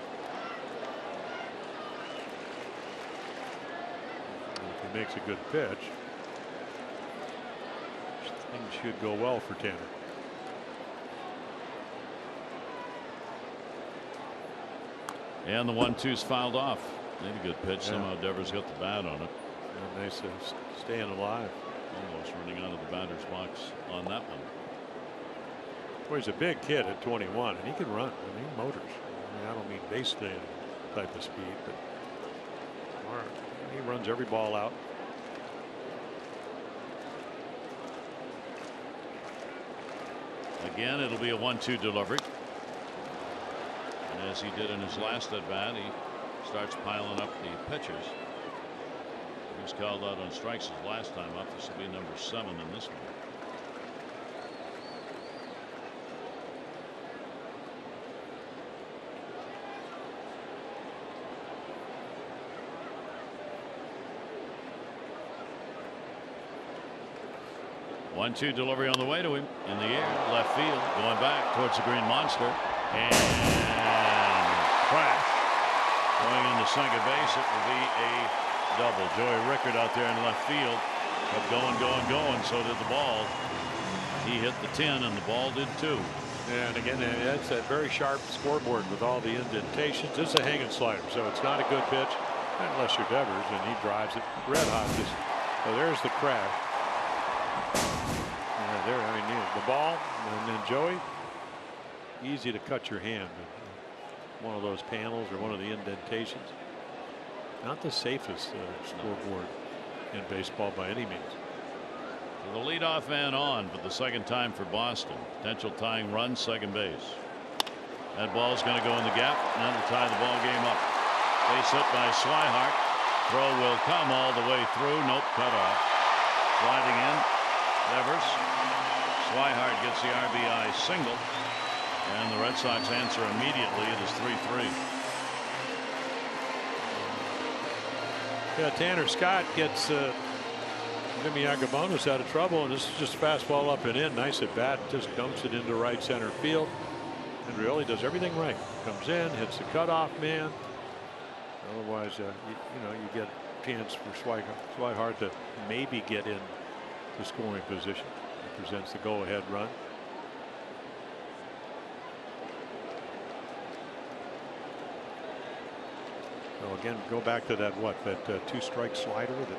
If he makes a good pitch, things should go well for Tanner. And the 1-2's fouled off. Maybe a good pitch. Yeah. Somehow Devers got the bat on it. Yeah, nice staying alive. Almost running out of the batter's box on that one. Well, he's a big kid at 21, and he can run. I mean, he motors. I mean, I don't mean base stealing type of speed, but he runs every ball out. Again, it'll be a 1-2 delivery. And as he did in his last at bat, he starts piling up the pitches. He was called out on strikes his last time up. This will be number 7 in this one. One-two delivery on the way to him in the air, left field, going back towards the green monster, and crash. Going into second base, it will be a double. Joey Rickard out there in left field, kept going, so did the ball. He hit the 10, and the ball did too. Yeah, and again, that's that very sharp scoreboard with all the indentations. This is a hanging slider, so it's not a good pitch unless you're Devers, and he drives it red hot. So there's the crash. There, I mean, the ball, and then Joey, easy to cut your hand. One of those panels or one of the indentations. Not the safest scoreboard in baseball by any means. The leadoff man on for the second time for Boston. Potential tying run, second base. That ball's going to go in the gap, and that'll tie the ball game up. Base hit by Swihart. Throw will come all the way through. Nope, cut off. Sliding in, Devers. Swihart gets the RBI single, and the Red Sox answer immediately. It is 3-3. Yeah, Tanner Scott gets Jimmy Agabonis out of trouble, and this is just fastball up and in. Nice at bat, just dumps it into right center field, and really does everything right. Comes in, hits the cutoff man. Otherwise, you get a chance for Swihart to maybe get in the scoring position. Presents the go-ahead run. So again, go back to that 2-strike slider that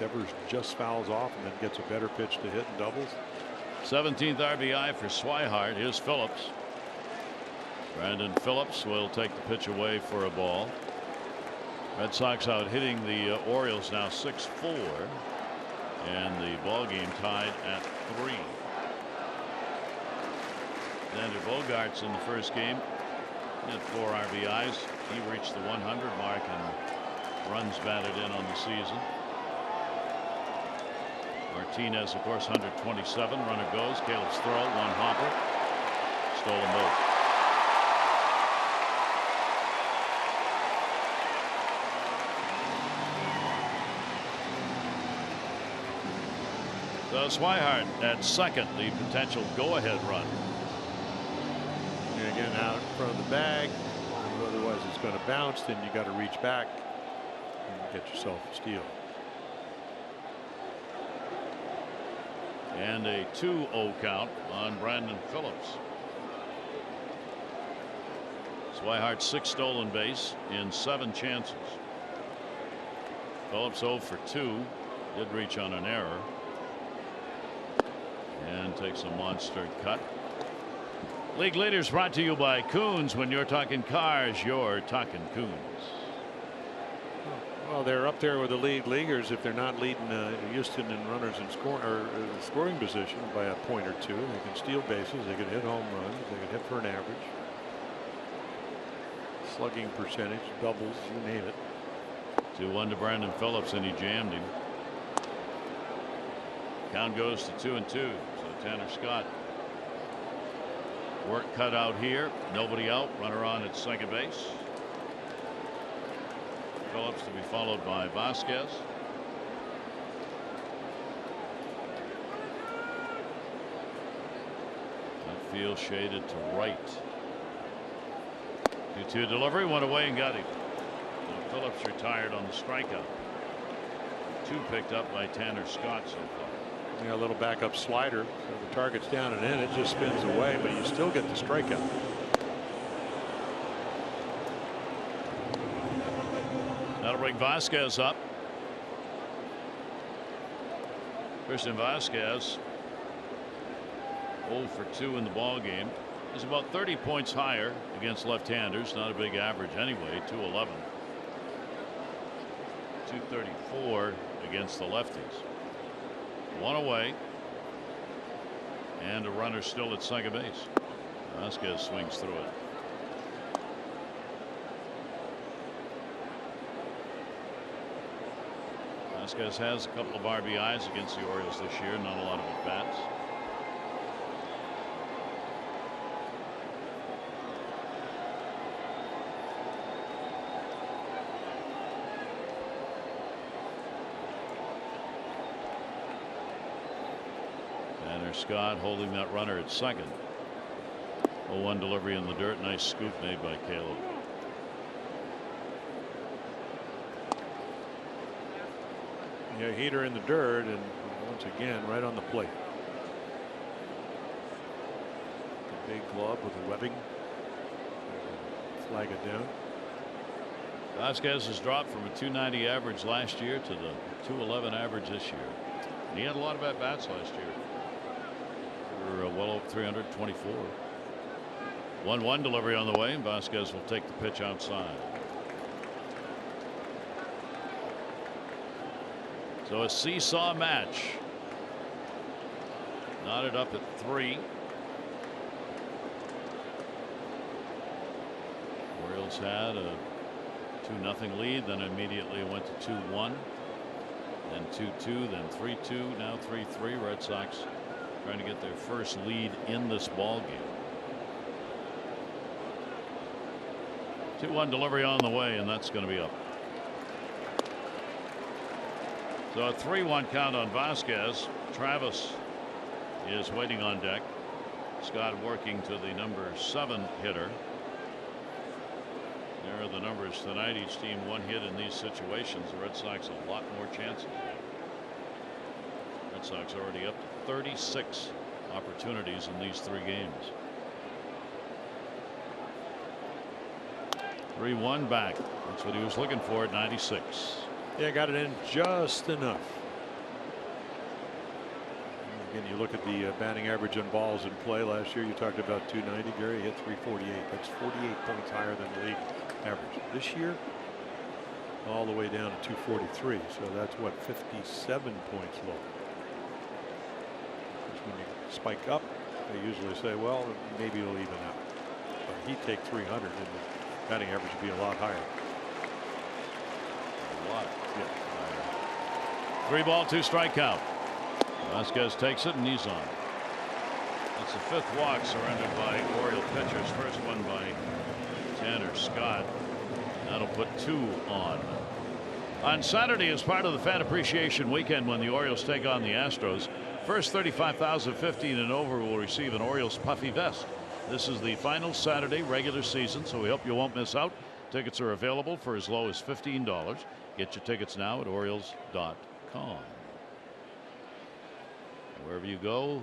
Devers just fouls off and then gets a better pitch to hit and doubles. 17th RBI for Swihart. Here's Phillips. Brandon Phillips will take the pitch away for a ball. Red Sox out hitting the Orioles now 6-4. And the ball game tied at 3. Xander Bogaerts in the first game had 4 RBIs. He reached the 100 mark and runs batted in on the season. Martinez, of course, 127. Runner goes. Caleb's throw, 1 hopper. Stolen base. So Swihart at second, the potential go-ahead run. You're getting out in front of the bag. Otherwise, it's going to bounce. Then you got to reach back and get yourself a steal. And a 2-0 count on Brandon Phillips. Swihart 6 stolen base in 7 chances. Phillips 0 for 2. Did reach on an error. And takes a monster cut. League leaders brought to you by Coons. When you're talking cars, you're talking Coons. Well, they're up there with the league leaguers if they're not leading Houston in runners in scoring position by a point or two. They can steal bases. They can hit home runs. They can hit for an average. Slugging percentage, doubles, you name it. 2-1 to Brandon Phillips, and he jammed him. Count goes to 2-2. So Tanner Scott. Work cut out here. Nobody out. Runner on at second base. Phillips to be followed by Vasquez. Outfield shaded to right. 2-2 delivery, went away and got him. So Phillips retired on the strikeout. 2 picked up by Tanner Scott so far. Yeah, a little backup slider. So the target's down and in. It just spins away, but you still get the strikeout. That'll bring Vasquez up. Christian Vasquez 0 for 2 in the ball game. He's about 30 points higher against left-handers. Not a big average anyway. 211. 234 against the lefties. 1 away. And a runner still at second base. Vasquez swings through it. Vasquez has a couple of RBIs against the Orioles this year. Not a lot of at-bats. Tanner Scott holding that runner at second. 0-1 delivery in the dirt. Nice scoop made by Caleb. Yeah, heater in the dirt, and once again right on the plate. The big glove with the webbing. Flag it down. Vasquez has dropped from a 290 average last year to the 211 average this year. And he had a lot of at-bats last year. For well over 324. 1-1 delivery on the way, and Vasquez will take the pitch outside. So a seesaw match. Knotted up at 3. Orioles had a 2-0 lead, then immediately went to 2-1, then 2-2, then 3-2, now 3-3. Red Sox trying to get their first lead in this ball game. 2-1 delivery on the way, and that's going to be up. So a 3-1 count on Vasquez. Travis is waiting on deck. Scott working to the number 7 hitter. There are the numbers tonight. Each team 1 hit in these situations. The Red Sox a lot more chances. Red Sox already up to 36 opportunities in these 3 games. 3-1 back. That's what he was looking for at 96. Yeah, got it in just enough. Again, you look at the batting average on balls in play last year. You talked about 290. Gary hit 348. That's 48 points higher than the league average. This year, all the way down to 243. So that's what, 57 points low. When you spike up, they usually say, well, maybe it'll even out. But he'd take 300, and the batting average would be a lot higher. A lot. Yeah. 3 ball, 2 strike count. Vasquez takes it, and he's on. That's the 5th walk surrendered by Oriole pitchers. First one by Tanner Scott. That'll put 2 on. On Saturday, as part of the Fan Appreciation Weekend, when the Orioles take on the Astros, first 35,015 and over will receive an Orioles puffy vest. This is the final Saturday regular season, so we hope you won't miss out. Tickets are available for as low as $15. Get your tickets now at Orioles.com. Wherever you go,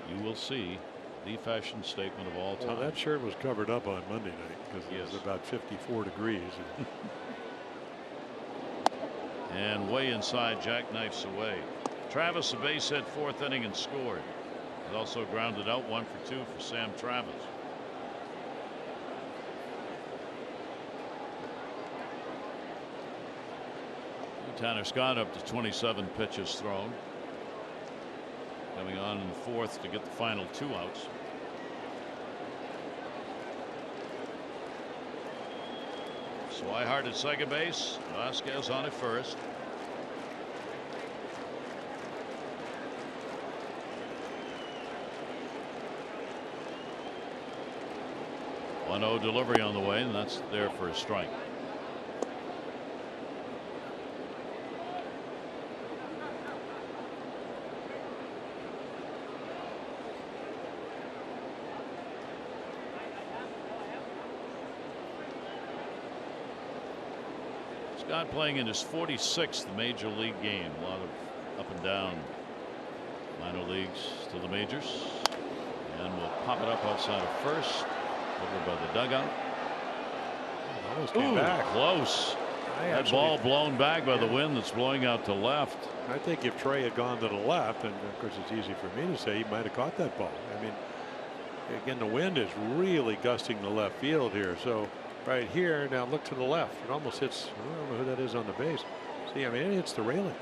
you will see the fashion statement of all time. Well, that shirt was covered up on Monday night because it was about 54 degrees. And way inside, jackknifes away. Travis, a base hit 4th inning and scored. He's also grounded out 1 for 2 for Sam Travis. Tanner Scott up to 27 pitches thrown. Coming on in the 4th to get the final 2 outs. Swihart at second base. Vasquez on at first. 1-0 delivery on the way, and that's there for a strike. Scott playing in his 46th major league game. A lot of up and down minor leagues to the majors. And we'll pop it up outside of first. Over by the dugout. Almost came back. Close. That ball blown back by the wind that's blowing out to left. I think if Trey had gone to the left, and of course it's easy for me to say, he might have caught that ball. I mean, again, the wind is really gusting the left field here. So right here, now look to the left. It almost hits, I don't know who that is on the base. See, I mean, it hits the railing.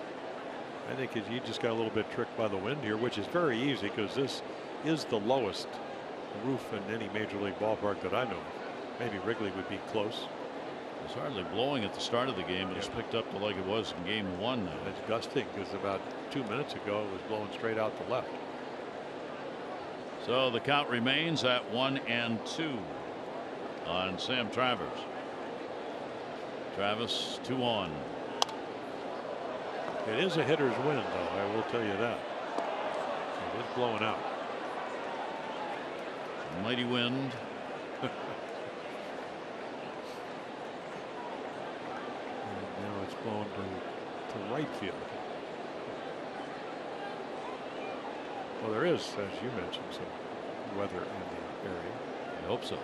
I think you just got a little bit tricked by the wind here, which is very easy because this is the lowest roof in any major league ballpark that I know. Maybe Wrigley would be close. It's hardly blowing at the start of the game, but it's picked up to like it was in game 1 now. It's gusting because about 2 minutes ago it was blowing straight out the left. So the count remains at 1-2 on Sam Travers. Travis 2 on. It is a hitter's win, though. I will tell you that. It is blowing out. Mighty wind. And now it's blown to right field. Well, there is, as you mentioned, some weather in the area. I hope so.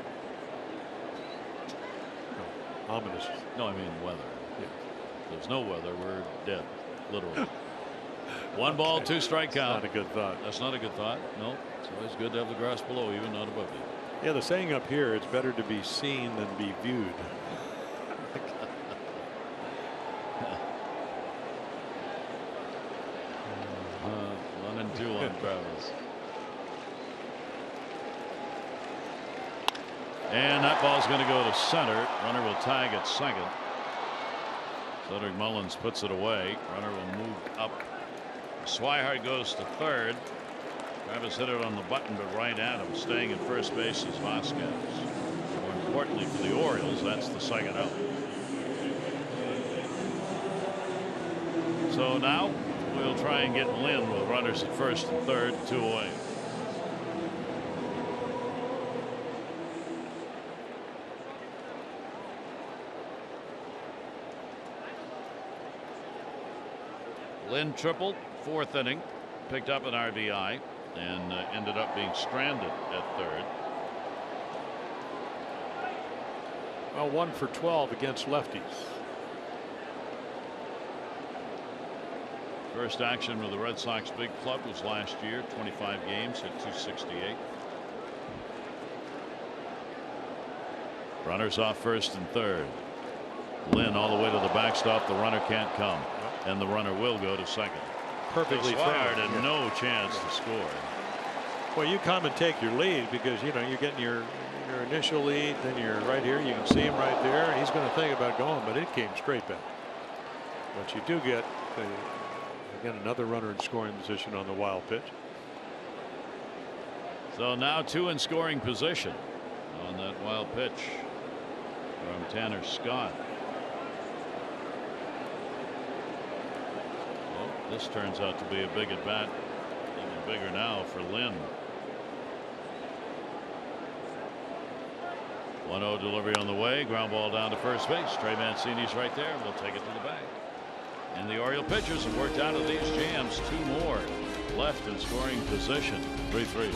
No, ominous. No, I mean weather. Yeah. There's no weather. We're dead, literally. 1 ball, 2 strike count. Not a good thought. That's not a good thought. No, it's always good to have the grass below, even not above you. Yeah, the saying up here, it's better to be seen than be viewed. 1-2 on Travis. And that ball's going to go to center. Runner will tag at second. Cedric Mullins puts it away. Runner will move up. Swihart goes to third. Travis hit it on the button, but right at him. Staying in first base is Vasquez. More importantly for the Orioles, that's the second out. So now we'll try and get Lynn with runners at first and third, 2 away. Lynn tripled, 4th inning, picked up an RBI, and ended up being stranded at third. Well, 1 for 12 against lefties. First action with the Red Sox big club was last year, 25 games at 268. Runners off first and third. Lynn all the way to the backstop. The runner can't come, and the runner will go to second. Perfectly fired and no chance to score. Well, you come and take your lead because you know you're getting your initial lead, then you're right here. You can see him right there. He's going to think about going, but it came straight back. But you do get again another runner in scoring position on the wild pitch. So now 2 in scoring position on that wild pitch from Tanner Scott. Well, this turns out to be a big at bat, even bigger now for Lynn. 1-0 delivery on the way. Ground ball down to first base. Trey Mancini's right there. We'll take it to the bag. And the Oriole pitchers have worked out of these jams 2 more left in scoring position. 3-3.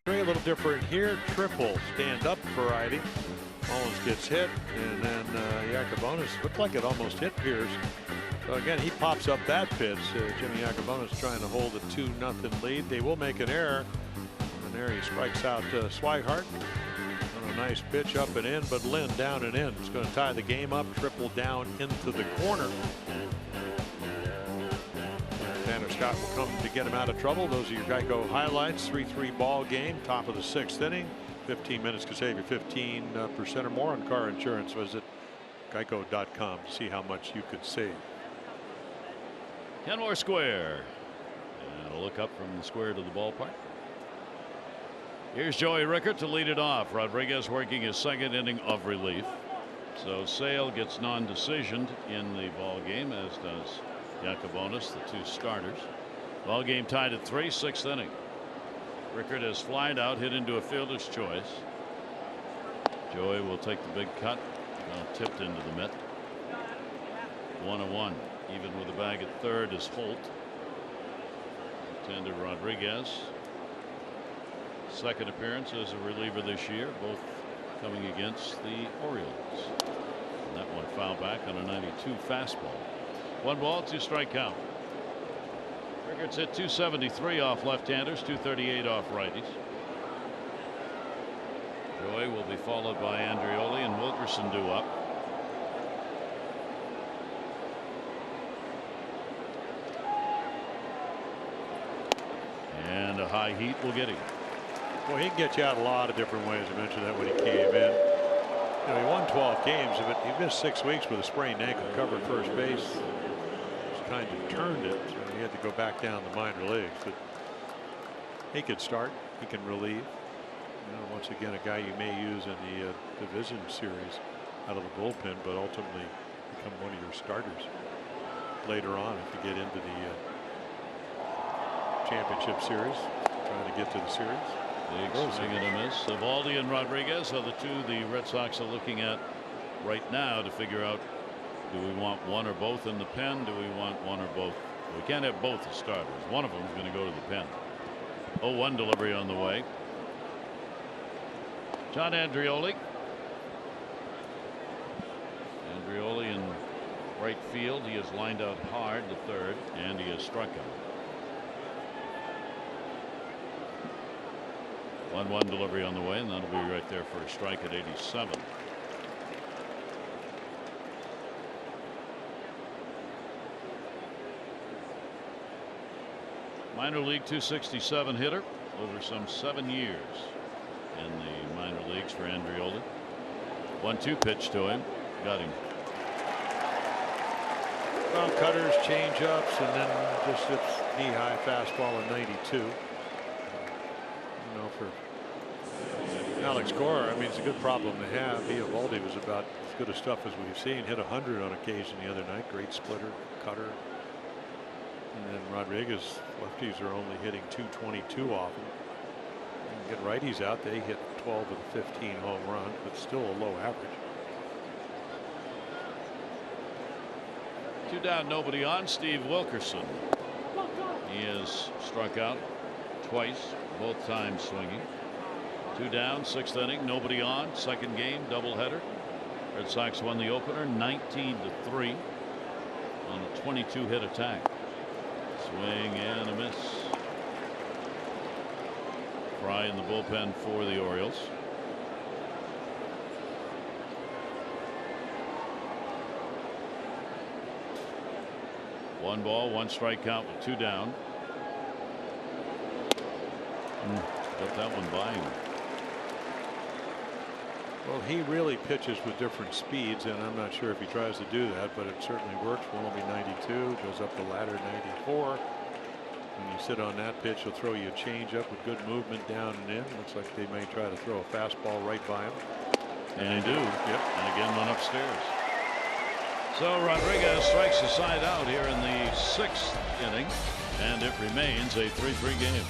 A little different here. Triple stand-up variety. Mullins gets hit, and then Yacobonis looked like it almost hit Pierce. So again, he pops up that pitch. Jimmy Yacobonis trying to hold a 2-0 lead. They will make an error. And there he strikes out Swihart. On a nice pitch up and in, but Lynn down and in. It's going to tie the game up. Triple down into the corner. Tanner Scott will come to get him out of trouble. Those are your Geico highlights. 3-3 ball game. Top of the 6th inning. 15 minutes could save you 15% or more on car insurance. Visit geico.com to see how much you could save. Kenmore Square. And a look up from the square to the ballpark. Here's Joey Rickert to lead it off. Rodriguez working his 2nd inning of relief. So Sale gets non-decisioned in the ball game, as does Yacobonis, the 2 starters. Ball game tied at 3, 6th inning. Rickert has flied out, hit into a fielder's choice. Joey will take the big cut. Tipped into the mitt. 1-1. Even with the bag at 3rd is Holt. Tender Rodriguez. 2nd appearance as a reliever this year, both coming against the Orioles. And that one foul back on a 92 fastball. 1 ball, 2 strike count. Rickert's hit 273 off left-handers, 238 off righties. Joey will be followed by Andreoli and Wilkerson due up. And a high heat will get him. Well, he can get you out a lot of different ways. I mentioned that when he came in. You know, he won 12 games, but he missed 6 weeks with a sprained ankle, covered first base. Just kind of turned it, so he had to go back down the minor leagues. But he could start. He can relieve. You know, once again, a guy you may use in the division series out of the bullpen, but ultimately become one of your starters later on if you get into the championship series, trying to get to the series. Big swing and a miss. Eovaldi and Rodriguez are the 2 the Red Sox are looking at right now to figure out, do we want one or both in the pen? Do we want one or both? We can't have both as starters. One of them is going to go to the pen. 0-1 delivery on the way. John Andreoli. Andreoli in right field. He has lined out hard to 3rd, and he has struck him. 1-1 delivery on the way, and that'll be right there for a strike at 87. Minor league 267 hitter over some 7 years in the minor leagues for Andreoli. 1-2 pitch to him. Got him. Well, cutters, change ups, and then just it's knee-high fastball at 92. You know, for Alex Cora, I mean, it's a good problem to have. Eovaldi was about as good a stuff as we've seen. Hit 100 on occasion the other night. Great splitter, cutter. And then Rodriguez, lefties are only hitting 222 often. You get righties out, they hit 12 of the 15 home runs, but still a low average. 2 down, nobody on. Steve Wilkerson. He has struck out twice, both times swinging. 2 down, 6th inning, nobody on. 2nd game, doubleheader. Red Sox won the opener 19-3 on a 22 hit attack. Swing and a miss. Fry in the bullpen for the Orioles. One ball, 1 strike count with 2 down. Got that one by him. Well, he really pitches with different speeds, and I'm not sure if he tries to do that, but it certainly works. Will be 92, goes up the ladder 94. When you sit on that pitch, he'll throw you a changeup with good movement down and in. Looks like they may try to throw a fastball right by him. And they do. Yep. And again, one upstairs. So Rodriguez strikes the side out here in the 6th inning, and it remains a 3-3 game.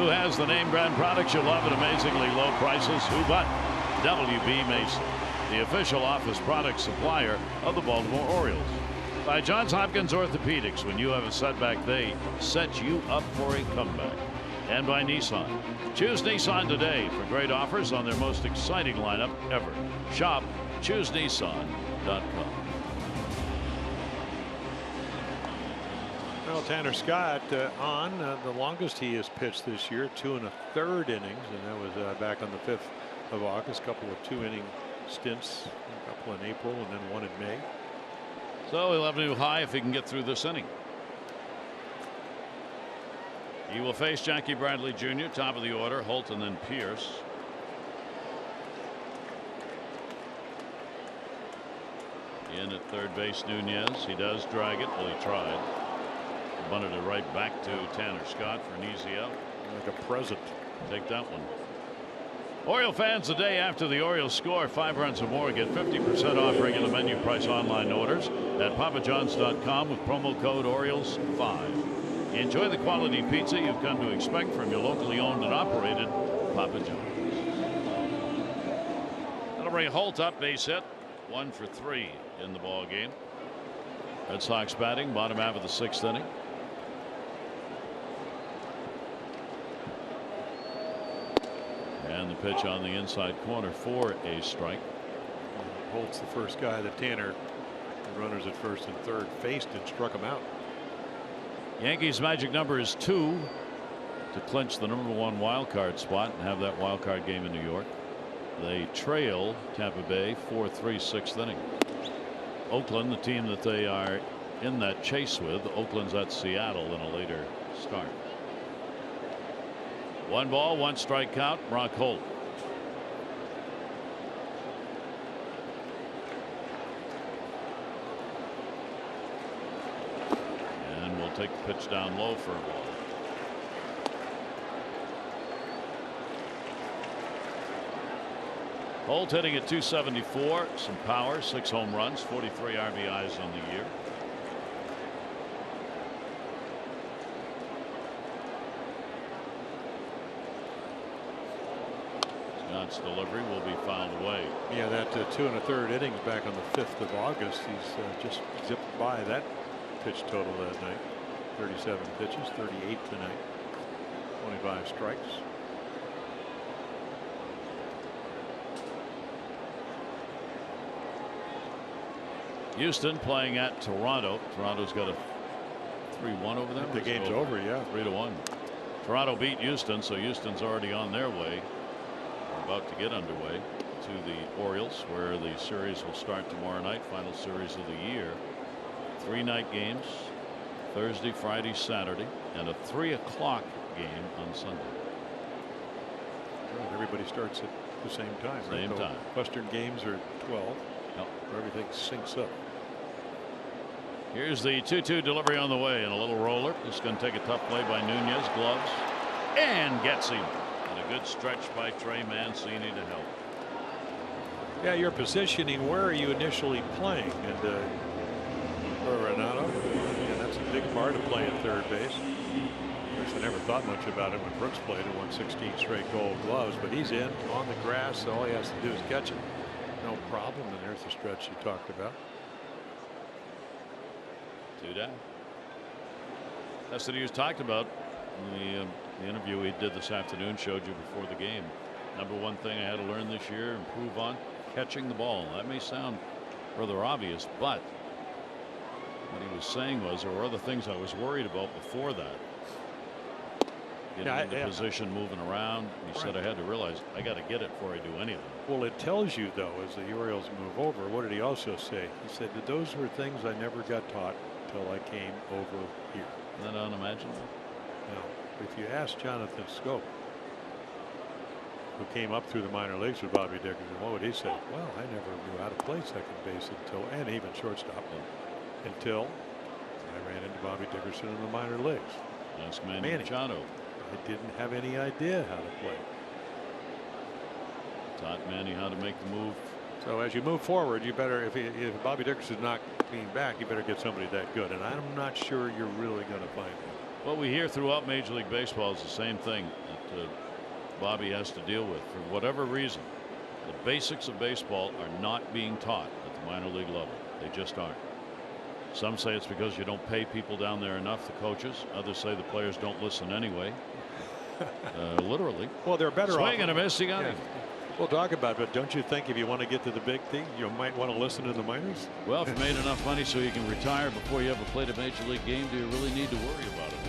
Who has the name brand products you love at amazingly low prices? Who but WB Mason, the official office product supplier of the Baltimore Orioles. By Johns Hopkins Orthopedics, when you have a setback, they set you up for a comeback. And by Nissan. Choose Nissan today for great offers on their most exciting lineup ever. Shop ChooseNissan.com. Well, Tanner Scott on the longest he has pitched this year, 2 1/3 innings, and that was back on the 5th of August. A couple of 2-inning stints, a couple in April and then one in May. So he'll have a new high if he can get through this inning. He will face Jackie Bradley Jr. top of the order, Holt and then Pierce. In at third base, Nunez. He does drag it. Well, he tried. Bunted it right back to Tanner Scott for an easy out. Like a present. Take that one. Oriole fans, the day after the Orioles score 5 runs or more, get 50% off regular menu price online orders at papajohns.com with promo code Orioles5. Enjoy the quality pizza you've come to expect from your locally owned and operated Papa John's. That'll bring Holt up, base hit, 1 for 3 in the ball game. Red Sox batting, bottom half of the 6th inning. And the pitch on the inside corner for a strike. Holt's the first guy that Tanner, the runners at first and third, faced and struck him out. Yankees magic number is 2 to clinch the #1 wild card spot and have that wild card game in New York. They trail Tampa Bay 4-3 6th inning. Oakland, the team that they are in that chase with. Oakland's at Seattle in a later start. 1 ball, 1 strike count. Brock Holt. And we'll take the pitch down low for a ball. Holt hitting at .274, some power, 6 home runs, 43 RBIs on the year. Scott's delivery will be fouled away. Yeah, that 2 1/3 innings back on the 5th of August. He's just zipped by that pitch total that night. 37 pitches, 38 tonight, 25 strikes. Houston playing at Toronto. Toronto's got a 3-1 over there. The game's over, yeah. 3-1. Toronto beat Houston, so Houston's already on their way. We're about to get underway to the Orioles, where the series will start tomorrow night. Final series of the year. 3 night games, Thursday, Friday, Saturday, and a 3 o'clock game on Sunday. Right, everybody starts at the same time. Same right? time. Western games are 12. Yep. Everything syncs up. Here's the 2-2 delivery on the way, and a little roller. This is going to take a tough play by Nunez. Gloves, and gets him. And a good stretch by Trey Mancini to help. Yeah, your positioning. Where are you initially playing? And for Renato, yeah, that's a big part of playing third base. Of course, I never thought much about it when Brooks played and won 16 straight Gold Gloves, but he's in on the grass, so all he has to do is catch it. No problem. And there's the stretch you talked about. 2 down. That's what he was talked about in the interview he did this afternoon. Showed you before the game. #1 thing I had to learn this year, improve on, catching the ball. That may sound rather obvious, but what he was saying was there were other things I was worried about before that. Getting into position, moving around. He said I had to realize I got to get it before I do anything. Well, it tells you, though, as the Orioles move over, what did he also say? He said that those were things I never got taught until I came over here. Isn't that unimaginable? Now, if you ask Jonathan Scope, who came up through the minor leagues with Bobby Dickerson, what would he say? Well, I never knew how to play second base until, and even shortstop, until I ran into Bobby Dickerson in the minor leagues. Ask Manny Machado. I didn't have any idea how to play. Taught Manny how to make the move. So as you move forward, you better, if Bobby Dickerson's not being back, you better get somebody that good. And I'm not sure you're really going to find him. What we hear throughout Major League Baseball is the same thing. Bobby has to deal with. For whatever reason, the basics of baseball are not being taught at the minor league level. They just aren't. Some say it's because you don't pay people down there enough, the coaches. Others say the players don't listen anyway. Literally. Well, they're better off. Swing and a miss. He got it. We'll talk about it, but don't you think if you want to get to the big thing, you might want to listen to the minors? Well, if you made enough money so you can retire before you ever played a major league game, do you really need to worry about it?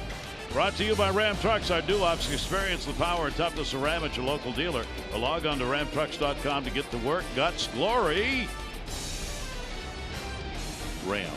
Brought to you by Ram Trucks, our Dulux. Experience the power and toughness of Ram at your local dealer. Or log on to ramtrucks.com to get to work. Guts, glory. Ram.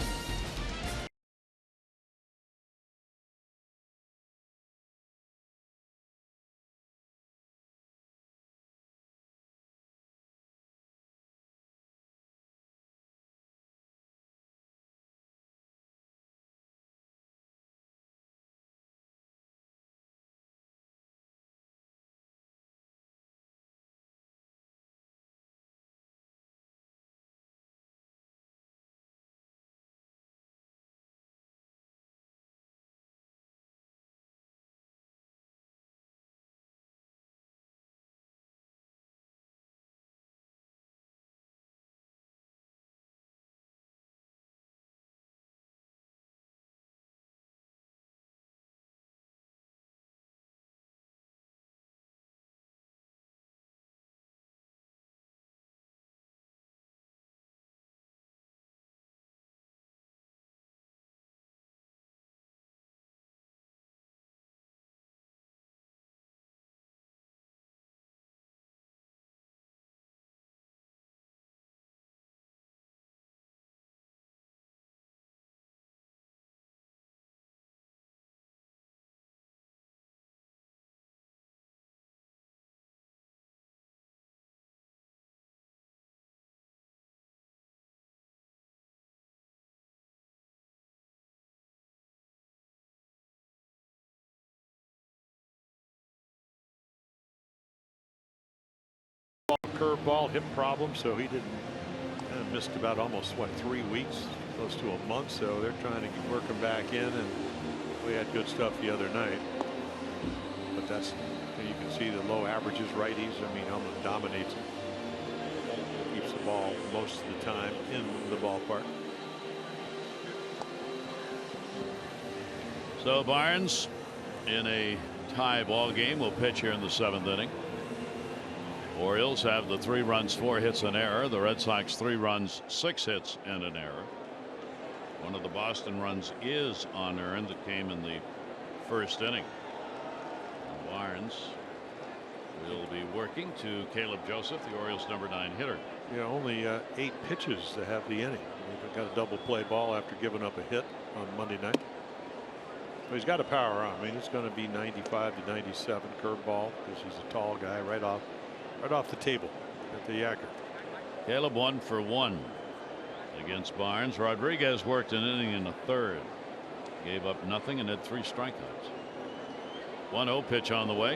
Curveball, hip problem, so he didn't missed about almost 3 weeks, close to a month. So they're trying to work him back in, and we had good stuff the other night. But that's, you can see the low averages, righties. I mean, almost dominates him. Keeps the ball most of the time in the ballpark. So Barnes, in a tie ball game, will pitch here in the 7th inning. Orioles have the 3 runs, 4 hits, an error. The Red Sox 3 runs, 6 hits, and an error. One of the Boston runs is unearned that came in the 1st inning. Barnes will be working to Caleb Joseph, the Orioles' number 9 hitter. Yeah, only 8 pitches to have the inning. He's got a double play ball after giving up a hit on Monday night. But he's got a power arm. I mean, it's going to be 95 to 97 curveball because he's a tall guy, right off the table at the Yacker. Caleb 1 for 1 against Barnes. Rodriguez worked an inning in the 3rd. Gave up nothing and had 3 strikeouts. 1-0 pitch on the way,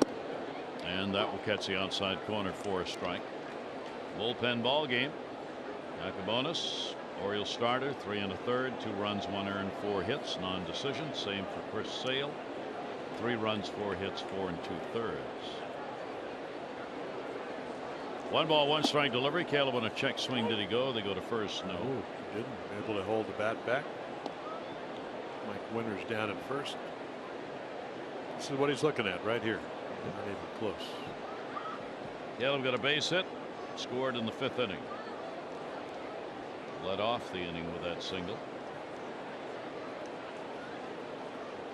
and that will catch the outside corner for a strike. Bullpen ball game. Bonus. Orioles starter, 3 1/3, 2 runs, 1 earned, 4 hits, non-decision. Same for Chris Sale. 3 runs, 4 hits, 4 2/3. 1 ball, 1 strike delivery. Caleb on a check swing. Did he go? They go to first. No. Ooh, he didn't. Able to hold the bat back. Mike Winters down at first. This is what he's looking at right here. Not even close. Caleb got a base hit. Scored in the 5th inning. Led off the inning with that single.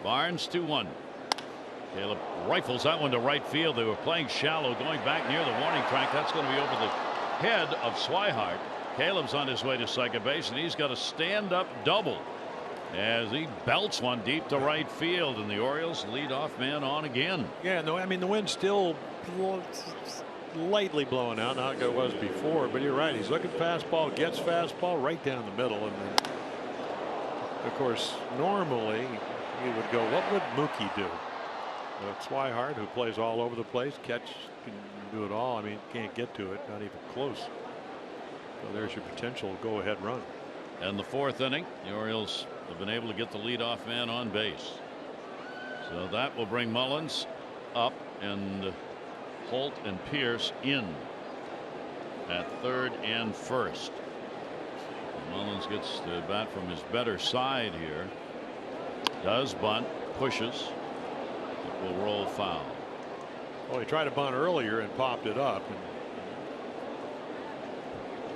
Barnes 2-1. Caleb rifles that one to right field. They were playing shallow, going back near the warning track. That's going to be over the head of Swihart. Caleb's on his way to second base, and he's got a stand-up double as he belts one deep to right field, and the Orioles lead-off man on again. Yeah, no, I mean the wind's still lightly blowing out, not like it was before, but you're right. He's looking fastball, gets fastball right down the middle, and then, of course, normally you would go, what would Mookie do? Swihart, who plays all over the place, can do it all. I mean, can't get to it, not even close. So there's your potential go-ahead run. And the 4th inning, the Orioles have been able to get the leadoff man on base. So that will bring Mullins up and Holt and Pierce in at third and first. Mullins gets the bat from his better side here. Does bunt, pushes. It will roll foul. Well, he tried to bunt earlier and popped it up.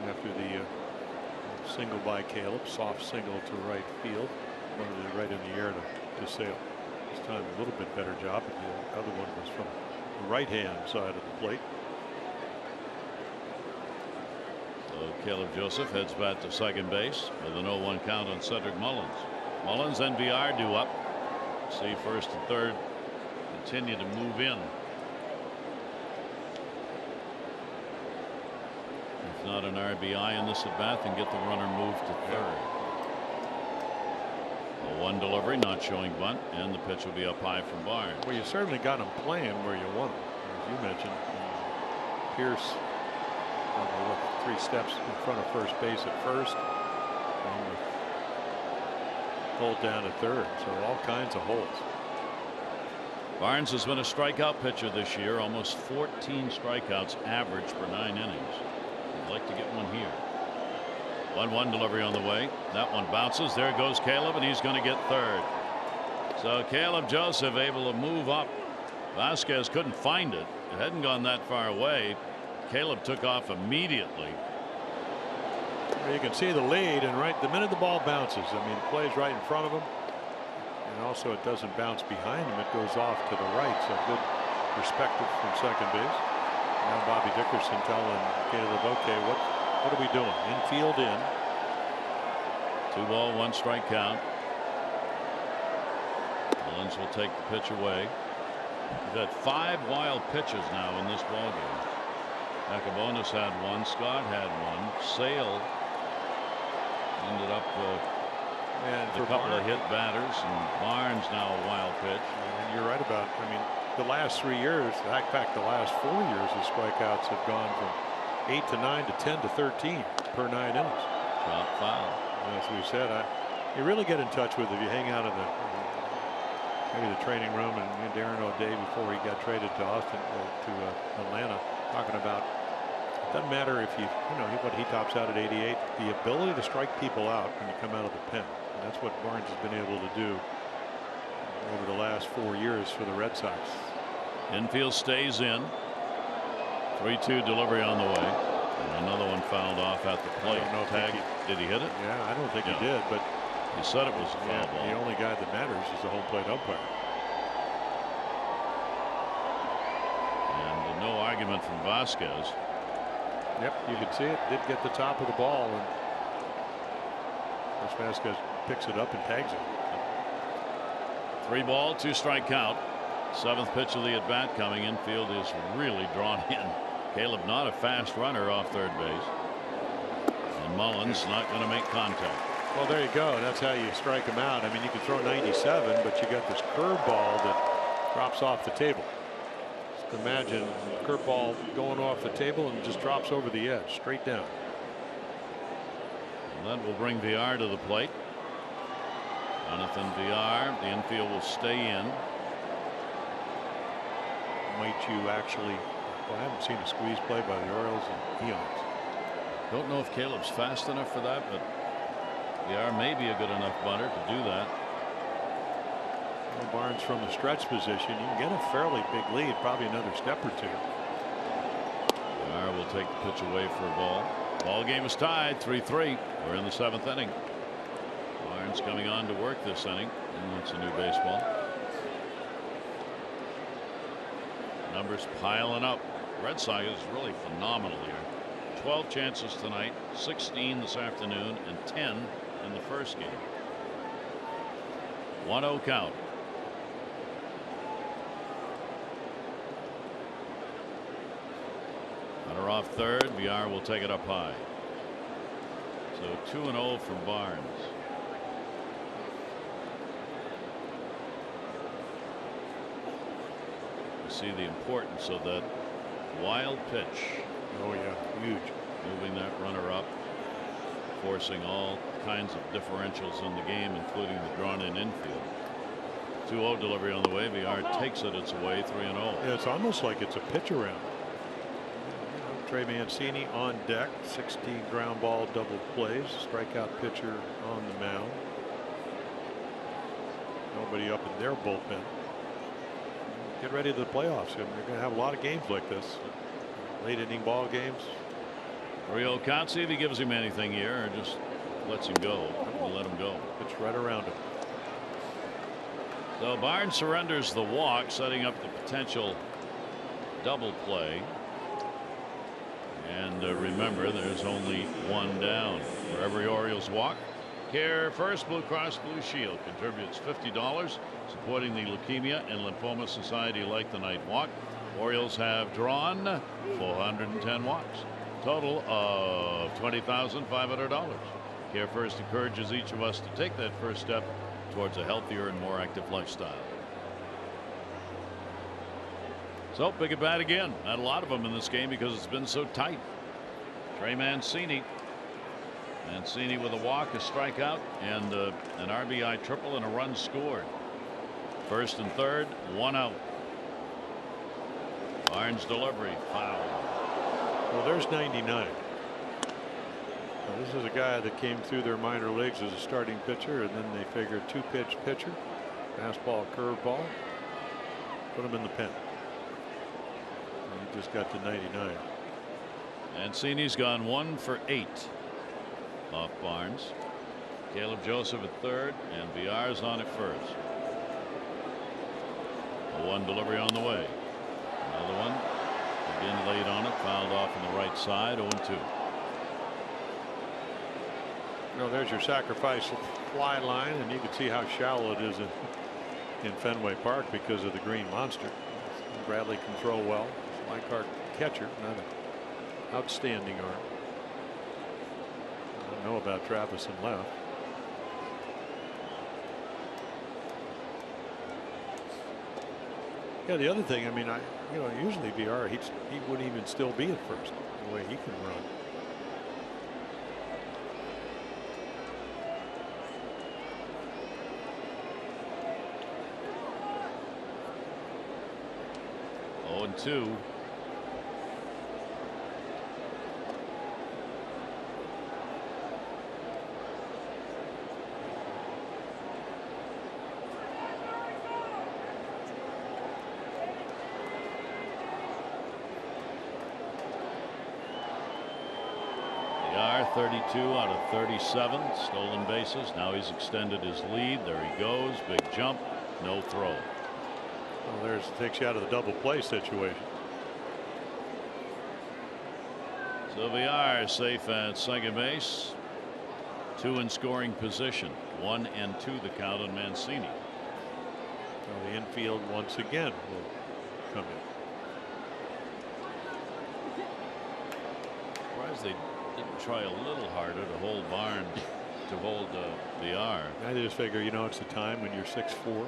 And after the single by Caleb, soft single to right field, wanted it right in the air to sail. This time a little bit better job, but the other one was from the right hand side of the plate. So Caleb Joseph heads back to second base with an 0-1 count on Cedric Mullins. Mullins and VR due up. See first and third continue to move in. If not an RBI in this at bat, then get the runner moved to third. A one delivery, not showing bunt, and the pitch will be up high from Barnes. Well, you certainly got him playing where you want him, as you mentioned. Pierce on the 3 steps in front of first base at first, and the Holt down at third, so all kinds of holes. Barnes has been a strikeout pitcher this year, almost 14 strikeouts average per 9 innings. He'd like to get one here. 1-1 delivery on the way. That one bounces. There goes Caleb, and he's going to get third. So Caleb Joseph able to move up. Vasquez couldn't find it. It hadn't gone that far away. Caleb took off immediately. Well, you can see the lead, and right the minute the ball bounces, I mean, the play's right in front of him, and also it doesn't bounce behind him. It goes off to the right, so good perspective from second base. Now Bobby Dickerson telling Caleb, okay, what are we doing? Infield in. 2 ball, 1 strike count. Mullins will take the pitch away. We've had 5 wild pitches now in this ball game. Acabonis had 1. Scott had 1. Sale ended up And a couple of hit batters, and Barnes now a wild pitch. And you're right about, I mean, the last 3 years, in fact, the last 4 years, the strikeouts have gone from 8 to 9 to 10 to 13 per 9 innings. Shot foul. As we said, you really get in touch with if you hang out in maybe the training room, and Darren O'Day before he got traded to Austin or to Atlanta, talking about it doesn't matter if you know what he tops out at 88, the ability to strike people out when you come out of the pen. And that's what Barnes has been able to do over the last 4 years for the Red Sox. Infield stays in. 3-2 delivery on the way. And another one fouled off at the plate. Tag. Did he hit it? Yeah, I don't think he did, but he said it was a foul ball. The only guy that matters is the home plate umpire. And no argument from Vasquez. Yep, you can see it. Did get the top of the ball, and Vasquez picks it up and tags it. 3 ball, 2 strike count. 7th pitch of the at bat coming. Infield is really drawn in. Caleb not a fast runner off third base. And Mullins not going to make contact. Well, there you go. That's how you strike him out. I mean, you can throw 97, but you got this curveball that drops off the table. Just imagine a curveball going off the table and just drops over the edge, straight down. And that will bring VR to the plate. Jonathan VR, the infield will stay in. Might you actually, well, I haven't seen a squeeze play by the Orioles in eons. Don't know if Caleb's fast enough for that, but VR may be a good enough bunter to do that. Well, Barnes from the stretch position, you can get a fairly big lead, probably another step or 2. VR will take the pitch away for a ball. Ball game is tied 3-3. We're in the 7th inning. Barnes coming on to work this inning, and that's a new baseball. Numbers piling up. Red Sox is really phenomenal here. 12 chances tonight, 16 this afternoon, and 10 in the first game. 1-0 count. Runner off third. VR will take it up high. So 2-0 from Barnes. See the importance of that wild pitch. Oh yeah, huge. Moving that runner up, forcing all kinds of differentials in the game, including the drawn in infield. 2-0 delivery on the way. VR takes it. It's away 3-0. Yeah, it's almost like it's a pitch around. Trey Mancini on deck. 16 ground ball double plays. Strikeout pitcher on the mound. Nobody up in their bullpen. Get ready to the playoffs. They're going to have a lot of games like this. Late inning ball games. 3-0 count. See if he gives him anything here or just lets him go. We'll let him go. It's right around him. So Barnes surrenders the walk, setting up the potential double play. And remember, there's only one down for every Orioles walk. Care First Blue Cross Blue Shield contributes $50 supporting the Leukemia and Lymphoma Society Like the Night Walk. Orioles have drawn 410 walks, total of $20,500. Care First encourages each of us to take that first step towards a healthier and more active lifestyle. So big at bat again. Not a lot of them in this game because it's been so tight. Trey Mancini. Mancini with a walk, a strikeout, and an RBI triple and a run scored. First and third, one out. Barnes delivery, foul. Well, there's 99. Now, this is a guy that came through their minor leagues as a starting pitcher, and then they figured two-pitch pitcher, fastball, curveball, put him in the pen. And he just got to 99. Mancini's gone 1 for 8 off Barnes. Caleb Joseph at third, and Villar's on at first. A 1 delivery on the way. Another one. Again laid on it, fouled off on the right side. 0-2. Well, there's your sacrifice fly line, and you can see how shallow it is in Fenway Park because of the green monster. Bradley can throw well. Leichhardt catcher, not an outstanding arm. I don't know about Travis and left. Yeah, the other thing, I mean, usually VR, he wouldn't even still be at first the way he can run. And 2. Villar 32 out of 37 stolen bases. Now he's extended his lead. There he goes. Big jump. No throw. Well, takes you out of the double play situation. So Villar safe at second base. 2 in scoring position. 1 and 2 the count on Mancini. Well, the infield once again will come in. Surprised they didn't try a little harder to hold Barnes, to hold Villar. I just figure, it's the time when you're 6'4",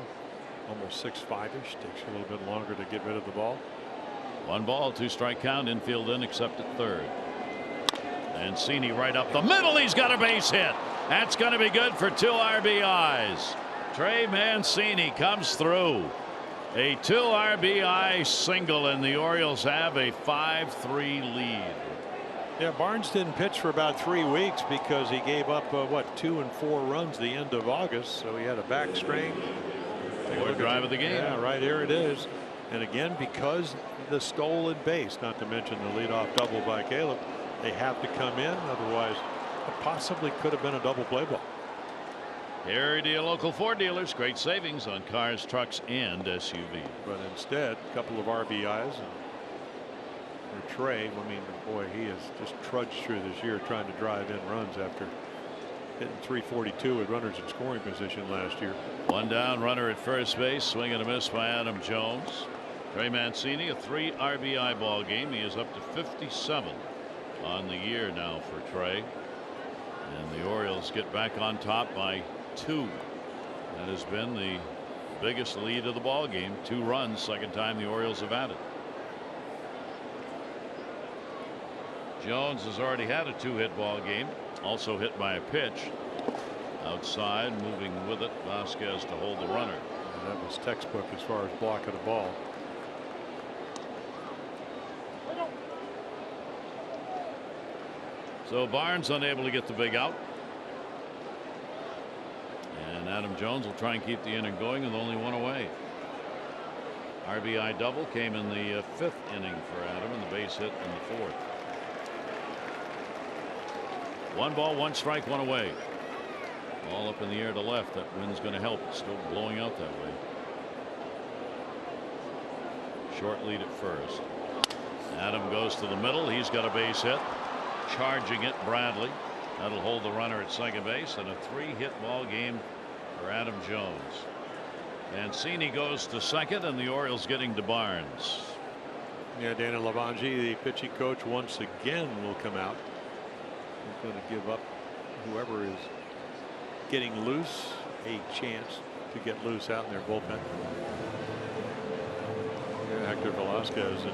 almost 6'5"-ish. Takes you a little bit longer to get rid of the ball. 1 ball, 2 strike count. Infield in, except at third. Mancini right up the middle. He's got a base hit. That's going to be good for 2 RBIs. Trey Mancini comes through. A 2 RBI single, and the Orioles have a 5-3 lead. Yeah, Barnes didn't pitch for about 3 weeks because he gave up 2 and 4 runs the end of August, so he had a back strain. Fourth drive of the game. Yeah, right here it is. And again, because the stolen base, not to mention the leadoff double by Caleb, they have to come in. Otherwise, it possibly could have been a double play ball. Area deal local Ford dealers. Great savings on cars, trucks, and SUVs. But instead, a couple of RBIs. And for Trey, I mean, boy, he has just trudged through this year trying to drive in runs after hitting 342 with runners in scoring position last year. 1 down, runner at first base. Swing and a miss by Adam Jones. Trey Mancini, a 3 RBI ball game. He is up to 57 on the year now for Trey. And the Orioles get back on top by 2. That has been the biggest lead of the ball game. 2 runs, second time the Orioles have had it. Jones has already had a 2-hit ball game, also hit by a pitch outside, moving with it. Vasquez to hold the runner. That was textbook as far as blocking a ball. So Barnes unable to get the big out. And Adam Jones will try and keep the inning going with only one away. RBI double came in the 5th inning for Adam, and the base hit in the 4th. 1 ball, 1 strike, 1 away. All up in the air to left. That wind's going to help. It's still blowing out that way. Short lead at first. Adam goes to the middle. He's got a base hit. Charging it, Bradley. That'll hold the runner at second base, and a 3-hit ball game for Adam Jones. Mancini goes to second, and the Orioles getting to Barnes. Yeah, Dana Lavangi, the pitching coach, once again will come out. He's going to give up whoever is getting loose a chance to get loose out in their bullpen. Yeah, Hector Velasquez. And,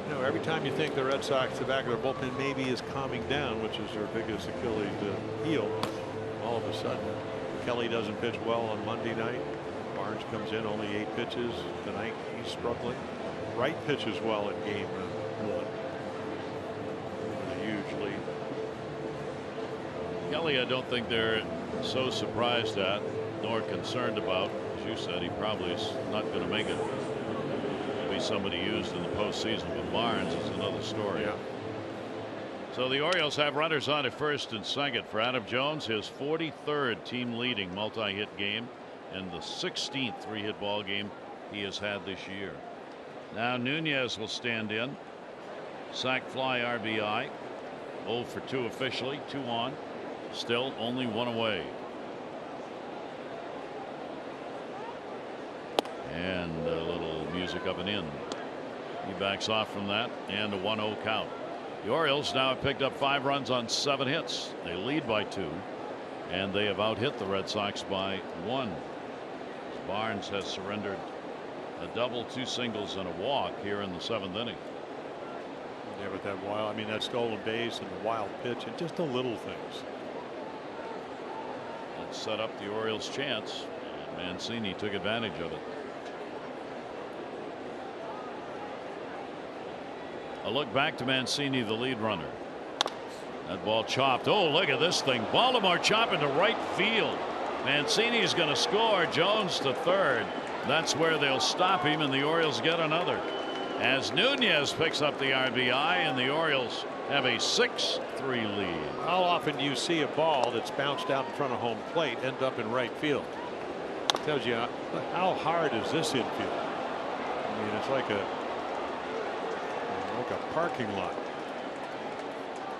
you know, every time you think the Red Sox, the back of their bullpen maybe is calming down, which is their biggest Achilles heel, all of a sudden Kelly doesn't pitch well on Monday night. Barnes comes in, only 8 pitches tonight. He's struggling. Wright pitches well in game 1. A huge lead. Kelly, I don't think they're so surprised at nor concerned about. As you said, he probably is not going to make it. Be somebody used in the postseason. With Barnes, it's another story. Yeah. So the Orioles have runners on at first and second for Adam Jones, his 43rd team leading multi-hit game and the 16th 3-hit ball game he has had this year. Now Nunez will stand in. Sac fly RBI. 0 for 2 officially. 2 on. Still only 1 away. And a little music up and in. He backs off from that, and a 1-0 count. The Orioles now have picked up 5 runs on 7 hits. They lead by 2, and they have out-hit the Red Sox by 1. Barnes has surrendered a double, 2 singles, and a walk here in the 7th inning. Yeah, but that wild, I mean, that stolen base and the wild pitch and just the little things. That set up the Orioles' chance, and Mancini took advantage of it. A look back to Mancini, the lead runner. That ball chopped. Oh, look at this thing. Baltimore chopping to right field. Mancini is going to score. Jones to third. That's where they'll stop him, and the Orioles get another. As Nunez picks up the RBI, and the Orioles have a 6-3 lead. How often do you see a ball that's bounced out in front of home plate end up in right field? It tells you how hard is this infield. I mean, it's like a parking lot.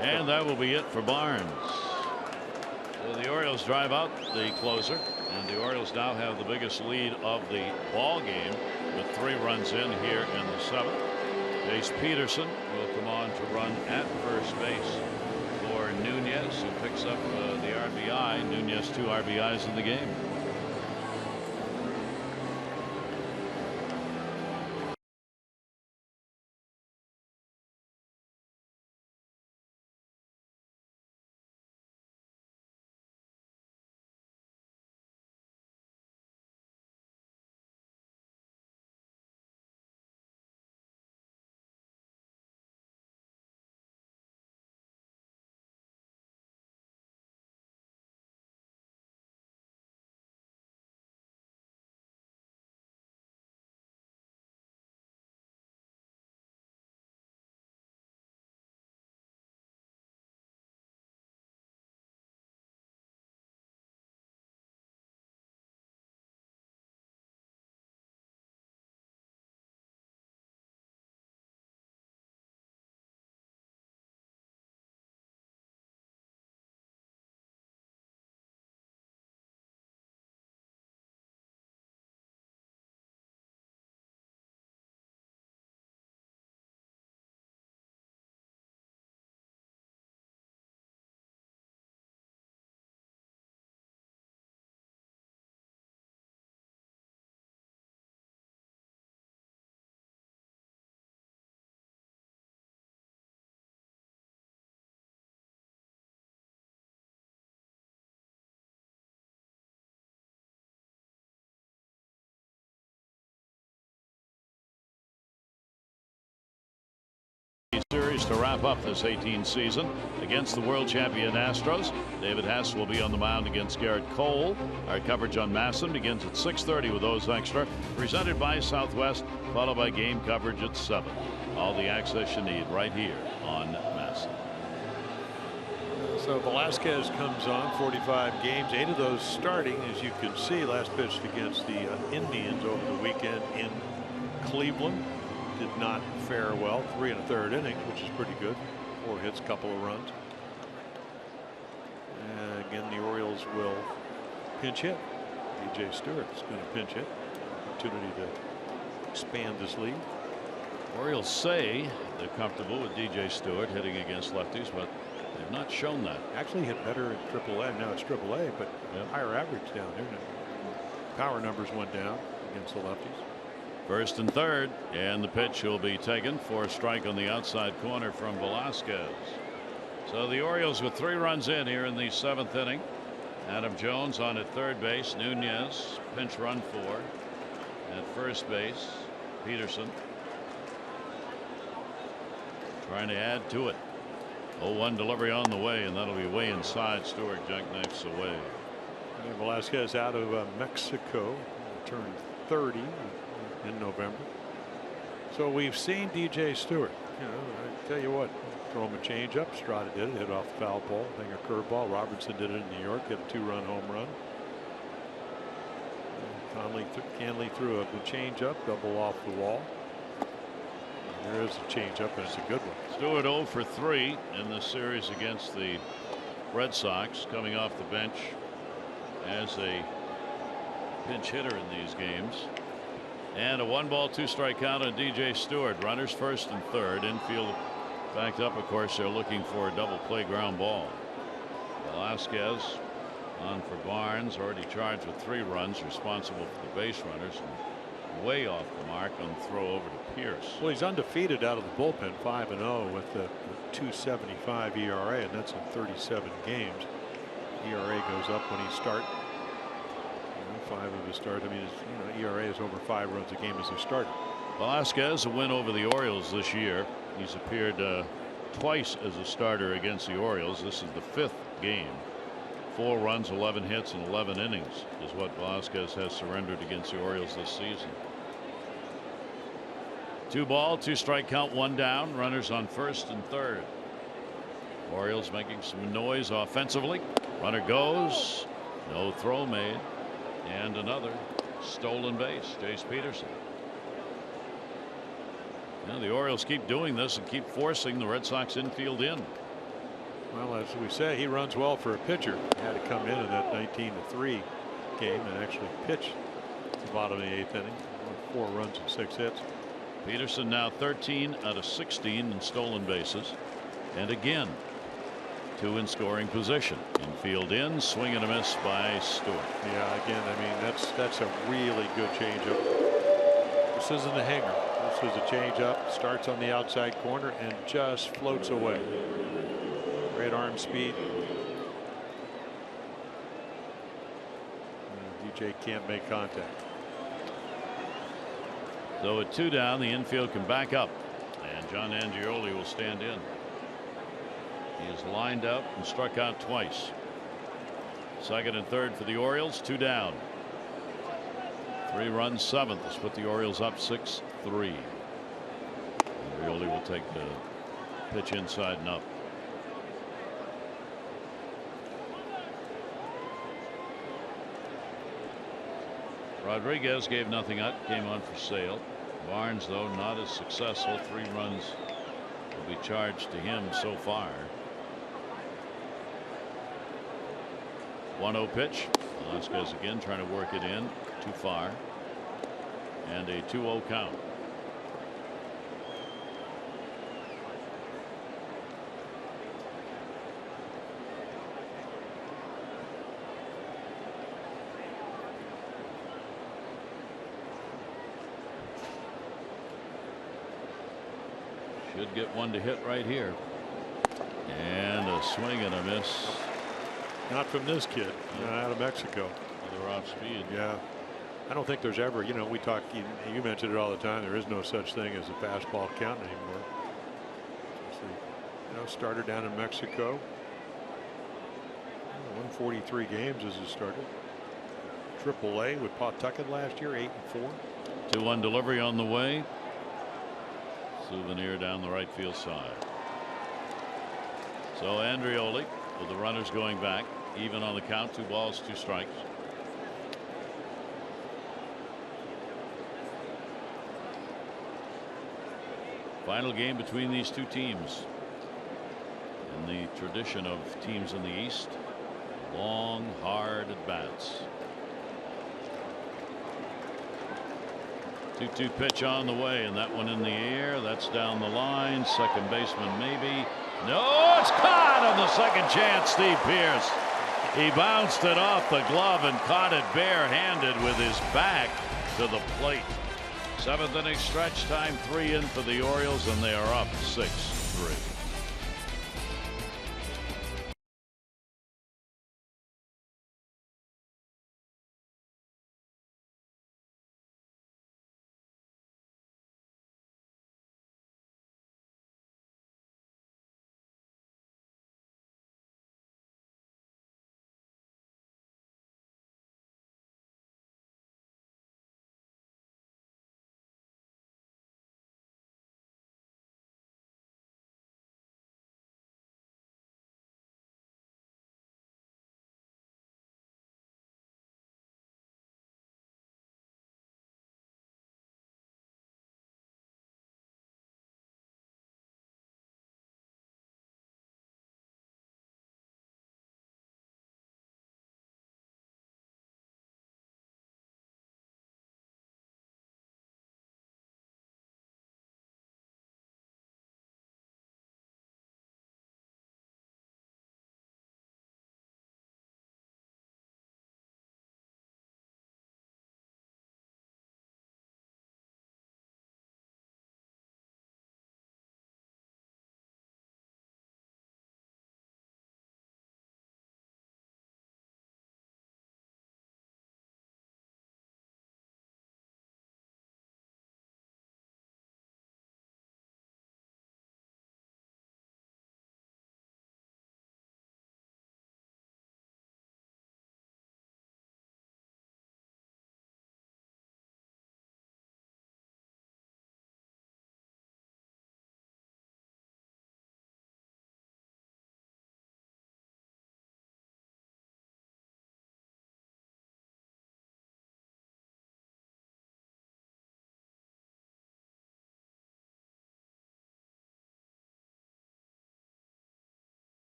And that will be it for Barnes. So the Orioles drive out the closer, and the Orioles now have the biggest lead of the ball game with 3 runs in here in the 7th. Jace Peterson will come on to run at first base for Nunez, who picks up the RBI. Nunez 2 RBIs in the game. Series to wrap up this 18 season against the world champion Astros. David Hess will be on the mound against Garrett Cole. Our coverage on Masson begins at 6:30 with those extra, presented by Southwest, followed by game coverage at 7. All the access you need right here on Masson. So Velasquez comes on 45 games, 8 of those starting, as you can see. Last pitched against the Indians over the weekend in Cleveland. Did not fare well. 3 1/3 innings, which is pretty good. 4 hits, couple of runs. And again, the Orioles will pinch hit. DJ Stewart's going to pinch hit. Opportunity to expand this lead. Orioles say they're comfortable with DJ Stewart hitting against lefties, but they've not shown that. Actually hit better at AAA. Now it's AAA, but higher average down there. Power numbers went down against the lefties. First and third, and the pitch will be taken for a strike on the outside corner from Velasquez. So the Orioles with 3 runs in here in the 7th inning. Adam Jones on at third base. Nunez pinch run for at first base. Peterson trying to add to it. 0-1 delivery on the way, and that'll be way inside. Stewart jackknifes away. And Velasquez out of Mexico, turned 30 in November. So we've seen DJ Stewart. You know, I tell you what, throw him a changeup. Strada did it, hit off the foul pole. I think a curveball. Robertson did it in New York, hit a 2-run home run. Canley threw a changeup, double off the wall. And there is a changeup, and it's a good one. Stewart 0 for 3 in the series against the Red Sox, coming off the bench as a pinch hitter in these games. And a 1-ball 2-strike count on DJ Stewart. Runners first and third. Infield backed up. Of course, they're looking for a double play ground ball. Velasquez on for Barnes, already charged with 3 runs, responsible for the base runners. And way off the mark on the throw over to Pierce. Well, he's undefeated out of the bullpen, 5-0 with the 2.75 ERA, and that's in 37 games. ERA goes up when he starts. 5 of his starts. I mean, his ERA is over 5 runs a game as he started. Velasquez, a win over the Orioles this year. He's appeared twice as a starter against the Orioles. This is the 5th game. 4 runs, 11 hits, and 11 innings is what Velasquez has surrendered against the Orioles this season. 2-ball, 2-strike count, 1 down. Runners on first and third. Orioles making some noise offensively. Runner goes. No throw made. And another stolen base. Jace Peterson. Now the Orioles keep doing this and keep forcing the Red Sox infield in. Well, as we say, he runs well for a pitcher. He had to come in that 19-3 game and actually pitch at the bottom of the 8th inning. 4 runs and 6 hits. Peterson now 13 out of 16 in stolen bases. And again, 2 in scoring position. Infield in, swing and a miss by Stewart. Yeah, again, I mean, that's a really good changeup. This isn't a hanger. This is a changeup. Starts on the outside corner and just floats away. Great arm speed. DJ can't make contact. So at 2 down, the infield can back up, and John Angioli will stand in. He is lined up and struck out twice. Second and third for the Orioles, 2 down. 3 runs, 7th. This put the Orioles up 6-3. Angioli will take the pitch inside and up. Rodriguez gave nothing up, came on for sale. Barnes, though, not as successful. 3 runs will be charged to him so far. 1-0 pitch. Velasquez again trying to work it in too far. And a 2-0 count. Should get one to hit right here. And a swing and a miss. Not from this kid, out of Mexico. They're off speed. Yeah. I don't think there's ever, we talk, you mentioned it all the time. There is no such thing as a fastball count anymore. Now starter down in Mexico. 143 games as a starter. AAA with Pawtucket last year, 8-4. 2-1 delivery on the way. Souvenir down the right field side. So Andreoli with the runners going back, even on the count, 2 balls, 2 strikes. Final game between these two teams. In the tradition of teams in the East, long, hard at bats. 2-2 pitch on the way, and that one in the air. That's down the line. Second baseman maybe. No, it's caught on the second chance. Steve Pearce. He bounced it off the glove and caught it barehanded with his back to the plate. 7th inning stretch time, 3 in for the Orioles, and they are up 6-3.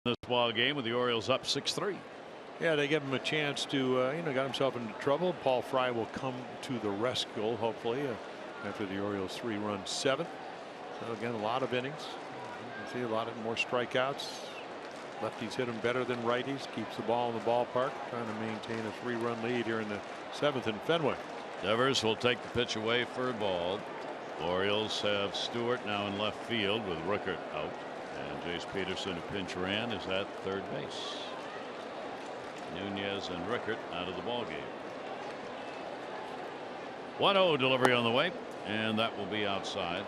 This ball game with the Orioles up 6-3. Yeah, they give him a chance to, got himself into trouble. Paul Fry will come to the rescue, hopefully, after the Orioles 3-run 7th. So again, a lot of innings. You can see a lot more strikeouts. Lefties hit him better than righties. Keeps the ball in the ballpark, trying to maintain a 3-run lead here in the 7th in Fenway. Devers will take the pitch away for a ball. Orioles have Stewart now in left field with Rickert out. And Jace Peterson, who pinch ran, is at third base. Nunez and Rickert out of the ball game. 1-0 delivery on the way, and that will be outside.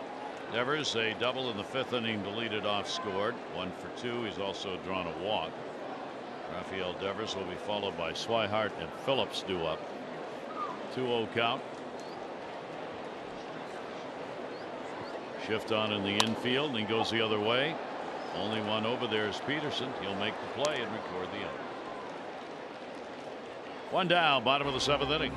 Devers, a double in the 5th inning to lead it off, scored 1 for 2. He's also drawn a walk. Rafael Devers will be followed by Swihart and Phillips due up. 2-0 count. Shift on in the infield, and he goes the other way. Only one over there is Peterson. He'll make the play and record the out. 1 down, bottom of the 7th inning.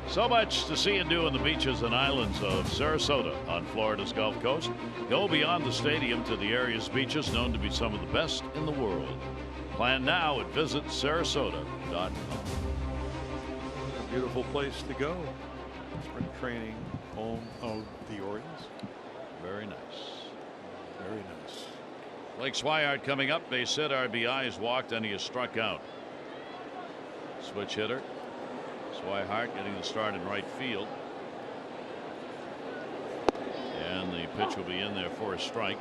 So much to see and do in the beaches and islands of Sarasota on Florida's Gulf Coast. Go beyond the stadium to the area's beaches, known to be some of the best in the world. Plan now at visitsarasota.com. A beautiful place to go. Spring training home of the Orioles. Very nice. Very nice. Blake Swihart coming up. Base hit, RBI, is walked, and he is struck out. Switch hitter. Swihart getting the start in right field. And the pitch will be in there for a strike.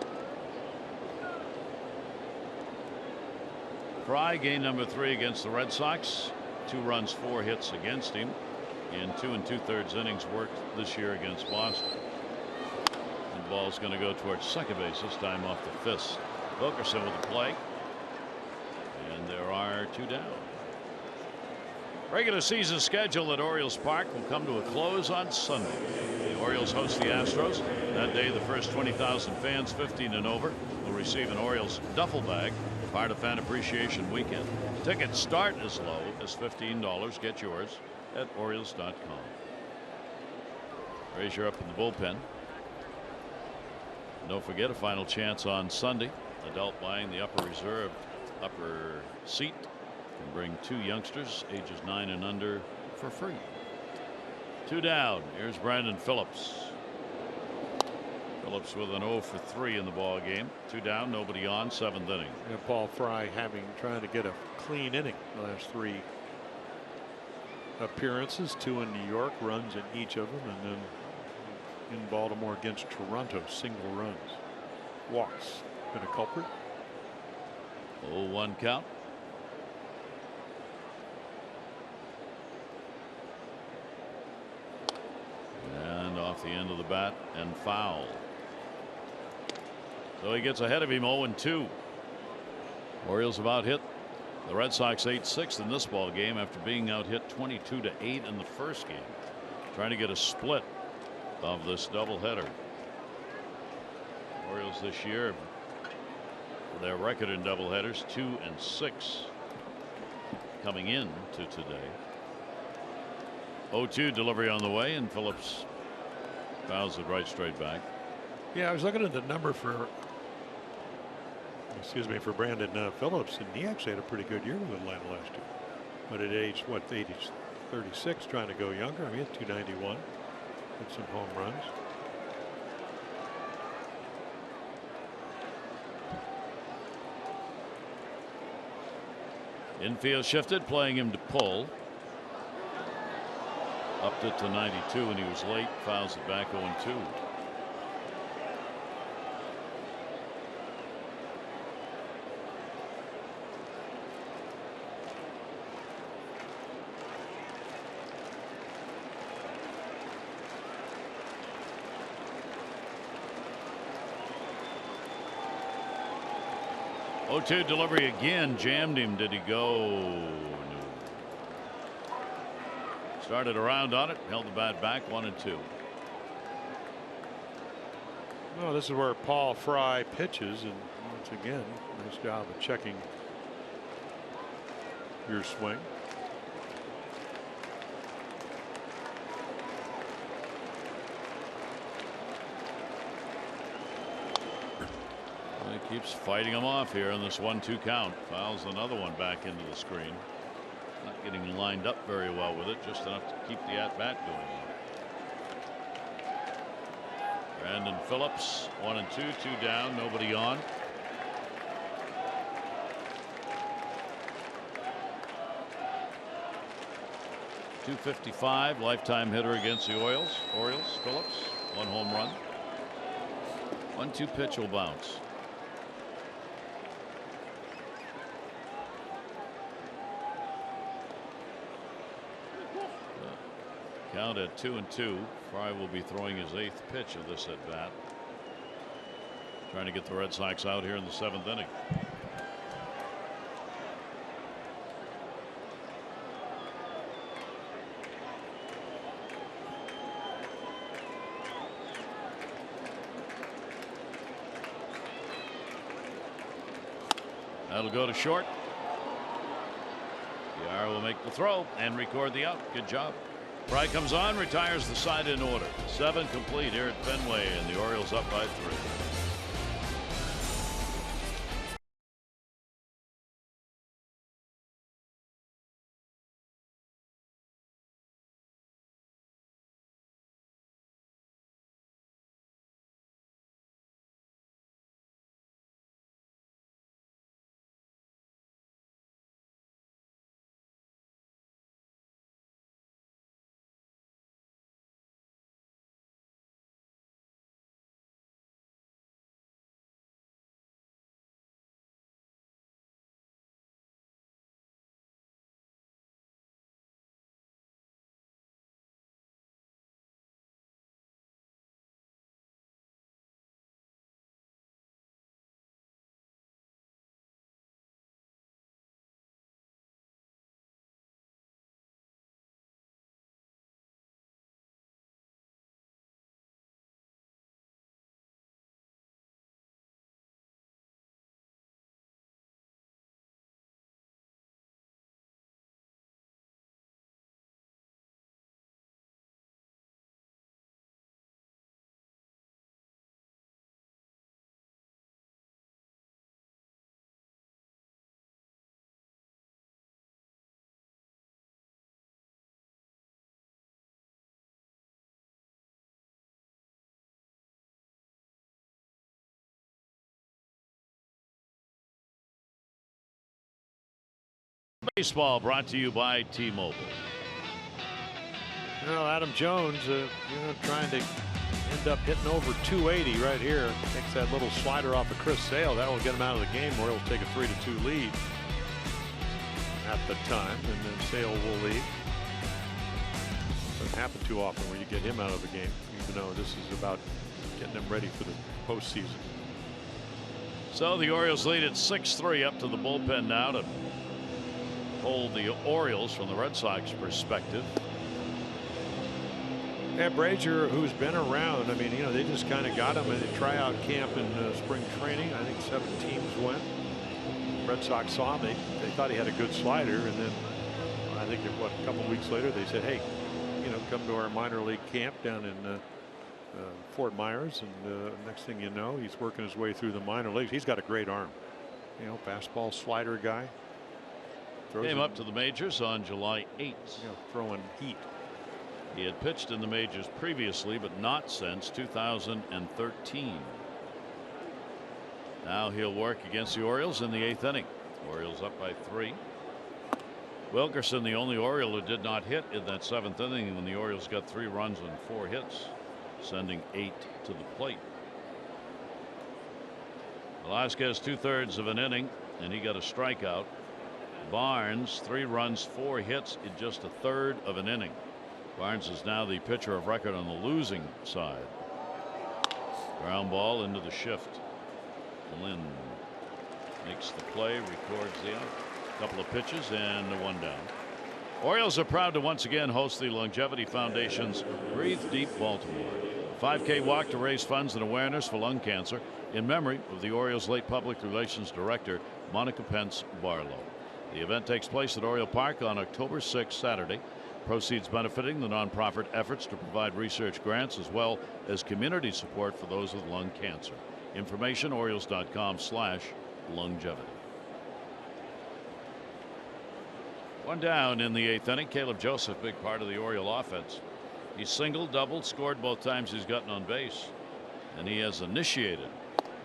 Fry, game number 3 against the Red Sox. 2 runs, 4 hits against him. in 2 2/3 innings worked this year against Boston. And the ball's going to go towards second base, this time off the fist. Wilkerson with the play. And there are 2 down. Regular season schedule at Orioles Park will come to a close on Sunday. The Orioles host the Astros. That day, the first 20,000 fans 15 and over will receive an Orioles duffel bag, part of Fan Appreciation Weekend. Tickets start as low as $15. Get yours at Orioles.com. Frazier up in the bullpen. Don't forget, a final chance on Sunday. Adult buying the upper reserve, upper seat, can bring 2 youngsters ages 9 and under for free. 2 down. Here's Brandon Phillips. Phillips with an 0 for 3 in the ball game. 2 down, nobody on, 7th inning. And Paul Fry trying to get a clean inning the last 3 appearances, 2 in New York, runs in each of them, and then in Baltimore against Toronto, single runs. Walks been a culprit. 0-1 count. And off the end of the bat and foul. So he gets ahead of him, 0-2. Orioles about hit the Red Sox 8-6 in this ball game after being out hit 22-8 in the first game. Trying to get a split of this doubleheader. Orioles this year, their record in doubleheaders, 2-6 coming in to today. 0-2 delivery on the way, and Phillips fouls it right straight back. Yeah, I was looking at the number for Brandon Phillips, and he actually had a pretty good year with Atlanta last year. But at age, what, 36, trying to go younger. I mean, it's 291 with some home runs. Infield shifted, playing him to pull. Upped it to 92, and he was late. Fouls it back 0-2. Oh, 2 delivery again, jammed him. Did he go? No. Started around on it, held the bat back, 1-2. Well, this is where Paul Fry pitches, and once again, nice job of checking your swing. He keeps fighting him off here on this 1-2 count. Fouls another one back into the screen. Not getting lined up very well with it, just enough to keep the at-bat going. Brandon Phillips, 1-2, 2 down, nobody on. .255, lifetime hitter against the Orioles. Phillips, 1 home run. 1-2 pitch will bounce. Count at 2-2. Fry will be throwing his 8th pitch of this at bat. Trying to get the Red Sox out here in the 7th inning. That'll go to short. PR will make the throw and record the out. Good job. Fry comes on, retires the side in order. 7 complete here at Fenway, and the Orioles up by 3. Baseball brought to you by T-Mobile. Well, Adam Jones, trying to end up hitting over 280 right here. Takes that little slider off of Chris Sale. That will get him out of the game, where he'll take a 3-2 lead at the time, and then Sale will lead. Doesn't happen too often where you get him out of the game, even though this is about getting them ready for the postseason. So the Orioles lead at 6-3, up to the bullpen now to hold the Orioles from the Red Sox perspective. Yeah, Brazier, who's been around, I mean, they just kind of got him in a tryout camp in spring training. I think 7 teams went. Red Sox saw him. They thought he had a good slider, and then I think a couple weeks later they said, hey, come to our minor league camp down in Fort Myers, and next thing you know, he's working his way through the minor leagues. He's got a great arm. Fastball slider guy. Came up to the majors on July 8th. Throwing heat. He had pitched in the majors previously, but not since 2013. Now he'll work against the Orioles in the 8th inning. Orioles up by 3. Wilkerson, the only Oriole who did not hit in that 7th inning when the Orioles got 3 runs and 4 hits, sending 8 to the plate. Velasquez 2/3 of an inning, and he got a strikeout. Barnes 3 runs, 4 hits in just 1/3 of an inning. Barnes is now the pitcher of record on the losing side. Ground ball into the shift. Lynn makes the play, records the out. Couple of pitches and 1 down. Orioles are proud to once again host the Longevity Foundation's Breathe Deep Baltimore, a 5K walk to raise funds and awareness for lung cancer in memory of the Orioles' late public relations director, Monica Pence Barlow. The event takes place at Oriole Park on October 6th, Saturday. Proceeds benefiting the nonprofit efforts to provide research grants as well as community support for those with lung cancer. Information, Orioles.com/longevity. 1 down in the 8th inning. Caleb Joseph, big part of the Oriole offense. He singled, doubled, scored both times he's gotten on base, and he has initiated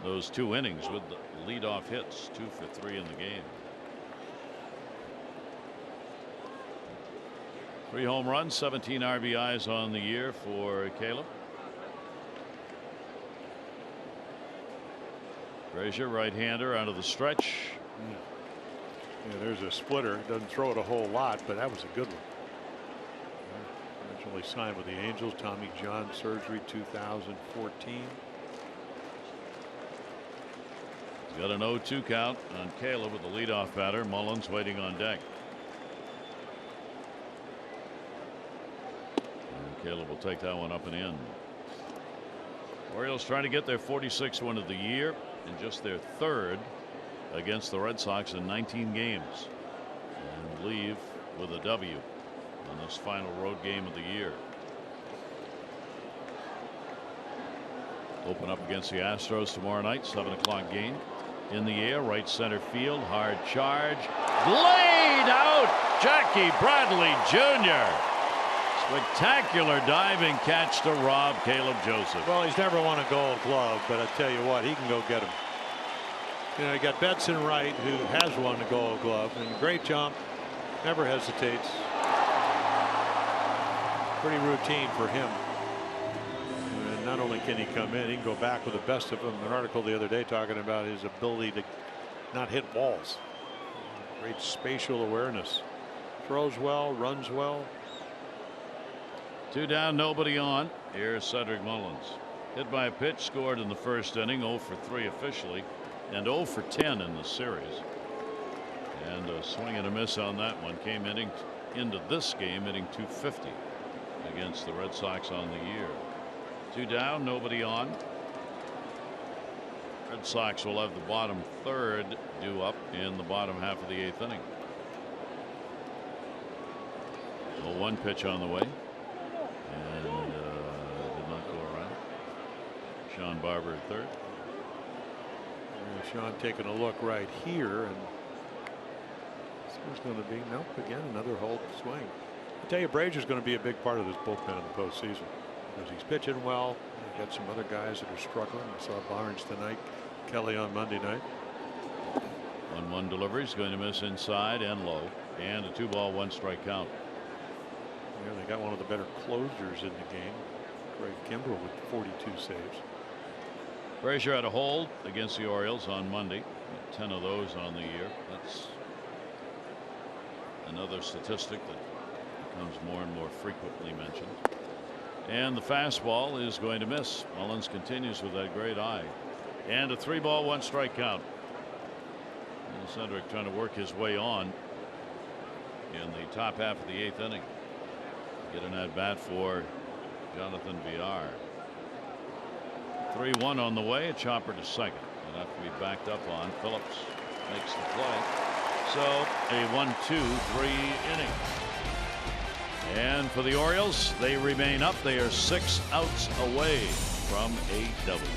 those 2 innings with the leadoff hits, 2 for 3 in the game. 3 home runs, 17 RBIs on the year for Caleb. Brazier, right-hander, out of the stretch. Yeah, there's a splitter. Doesn't throw it a whole lot, but that was a good one. Originally signed with the Angels. Tommy John surgery 2014. He's got an 0-2 count on Caleb with the leadoff batter. Mullins waiting on deck. Caleb will take that one up and in. Orioles trying to get their 46th win of the year and just their 3rd against the Red Sox in 19 games, and leave with a W on this final road game of the year. Open up against the Astros tomorrow night, 7 o'clock game. In the air, right center field, hard charge, laid out. Jackie Bradley Jr. Spectacular diving catch to rob Caleb Joseph. Well, he's never won a Gold Glove, but I tell you what, he can go get him. You got Betson Wright, who has won the Gold Glove, and great jump, never hesitates. Pretty routine for him. And not only can he come in, he can go back with the best of them. An article the other day talking about his ability to not hit walls. Great spatial awareness. Throws well, runs well. 2 down, nobody on. Here's Cedric Mullins. Hit by a pitch, scored in the 1st inning, 0 for 3 officially, and 0 for 10 in the series. And a swing and a miss on that one. Came into this game hitting .250 against the Red Sox on the year. 2 down, nobody on. Red Sox will have the bottom 3rd due up in the bottom half of the 8th inning. 0-1 pitch on the way. And did not go around. Sean Barber at 3rd. Sean taking a look right here, and it's going to be again another hold swing. I tell you, Brazier's going to be a big part of this bullpen in the postseason because he's pitching well. You've got some other guys that are struggling. I saw Barnes tonight, Kelly on Monday night. 1-1 delivery is going to miss inside and low, and a 2-ball 1-strike count. Yeah, they got one of the better closers in the game, Craig Kimbrell, with 42 saves. Frazier had a hold against the Orioles on Monday. 10 of those on the year. That's another statistic that becomes more and more frequently mentioned. And the fastball is going to miss. Mullins continues with that great eye. And a 3-ball 1-strike count. And Cedric trying to work his way on in the top half of the 8th inning. Get an at bat for Jonathan Villar. 3-1 on the way. A chopper to second. Will have to be backed up on. Phillips makes the play. So a 1-2-3 inning. And for the Orioles, they remain up. They are 6 outs away from a W.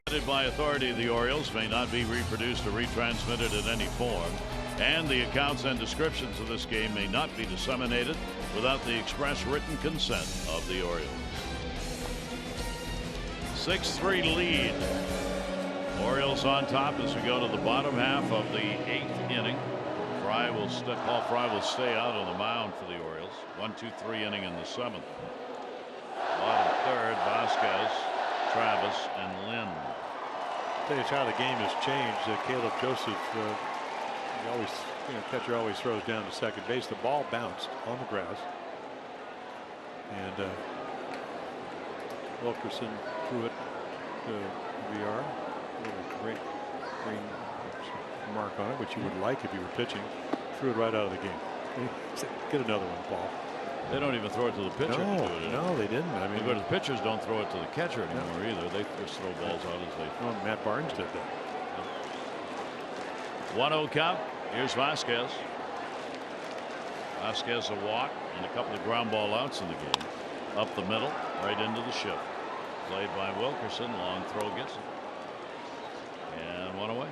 Presented by authority of the Orioles, may not be reproduced or retransmitted in any form, and the accounts and descriptions of this game may not be disseminated without the express written consent of the Orioles. 6-3 lead. Orioles on top as we go to the bottom half of the 8th inning. Paul Fry will stay out on the mound for the Orioles. 1-2-3 inning in the 7th. Bottom 3rd, Vasquez, Travis, and Lynn. Tell you how the game has changed. Caleb Joseph, catcher always throws down to second base. The ball bounced on the grass, and Wilkerson threw it to VR. A little great green mark on it, which you would like if you were pitching. Threw it right out of the game. Get another one, Paul. They don't even throw it to the pitcher. No, they didn't. I mean, the pitchers don't throw it to the catcher anymore either. They just throw balls out as they. Well, Matt Barnes did that. 1-0 count. Here's Vasquez. Vasquez a walk and a couple of ground ball outs in the game. Up the middle, right into the shift. Played by Wilkerson. Long throw gets it. And 1 away.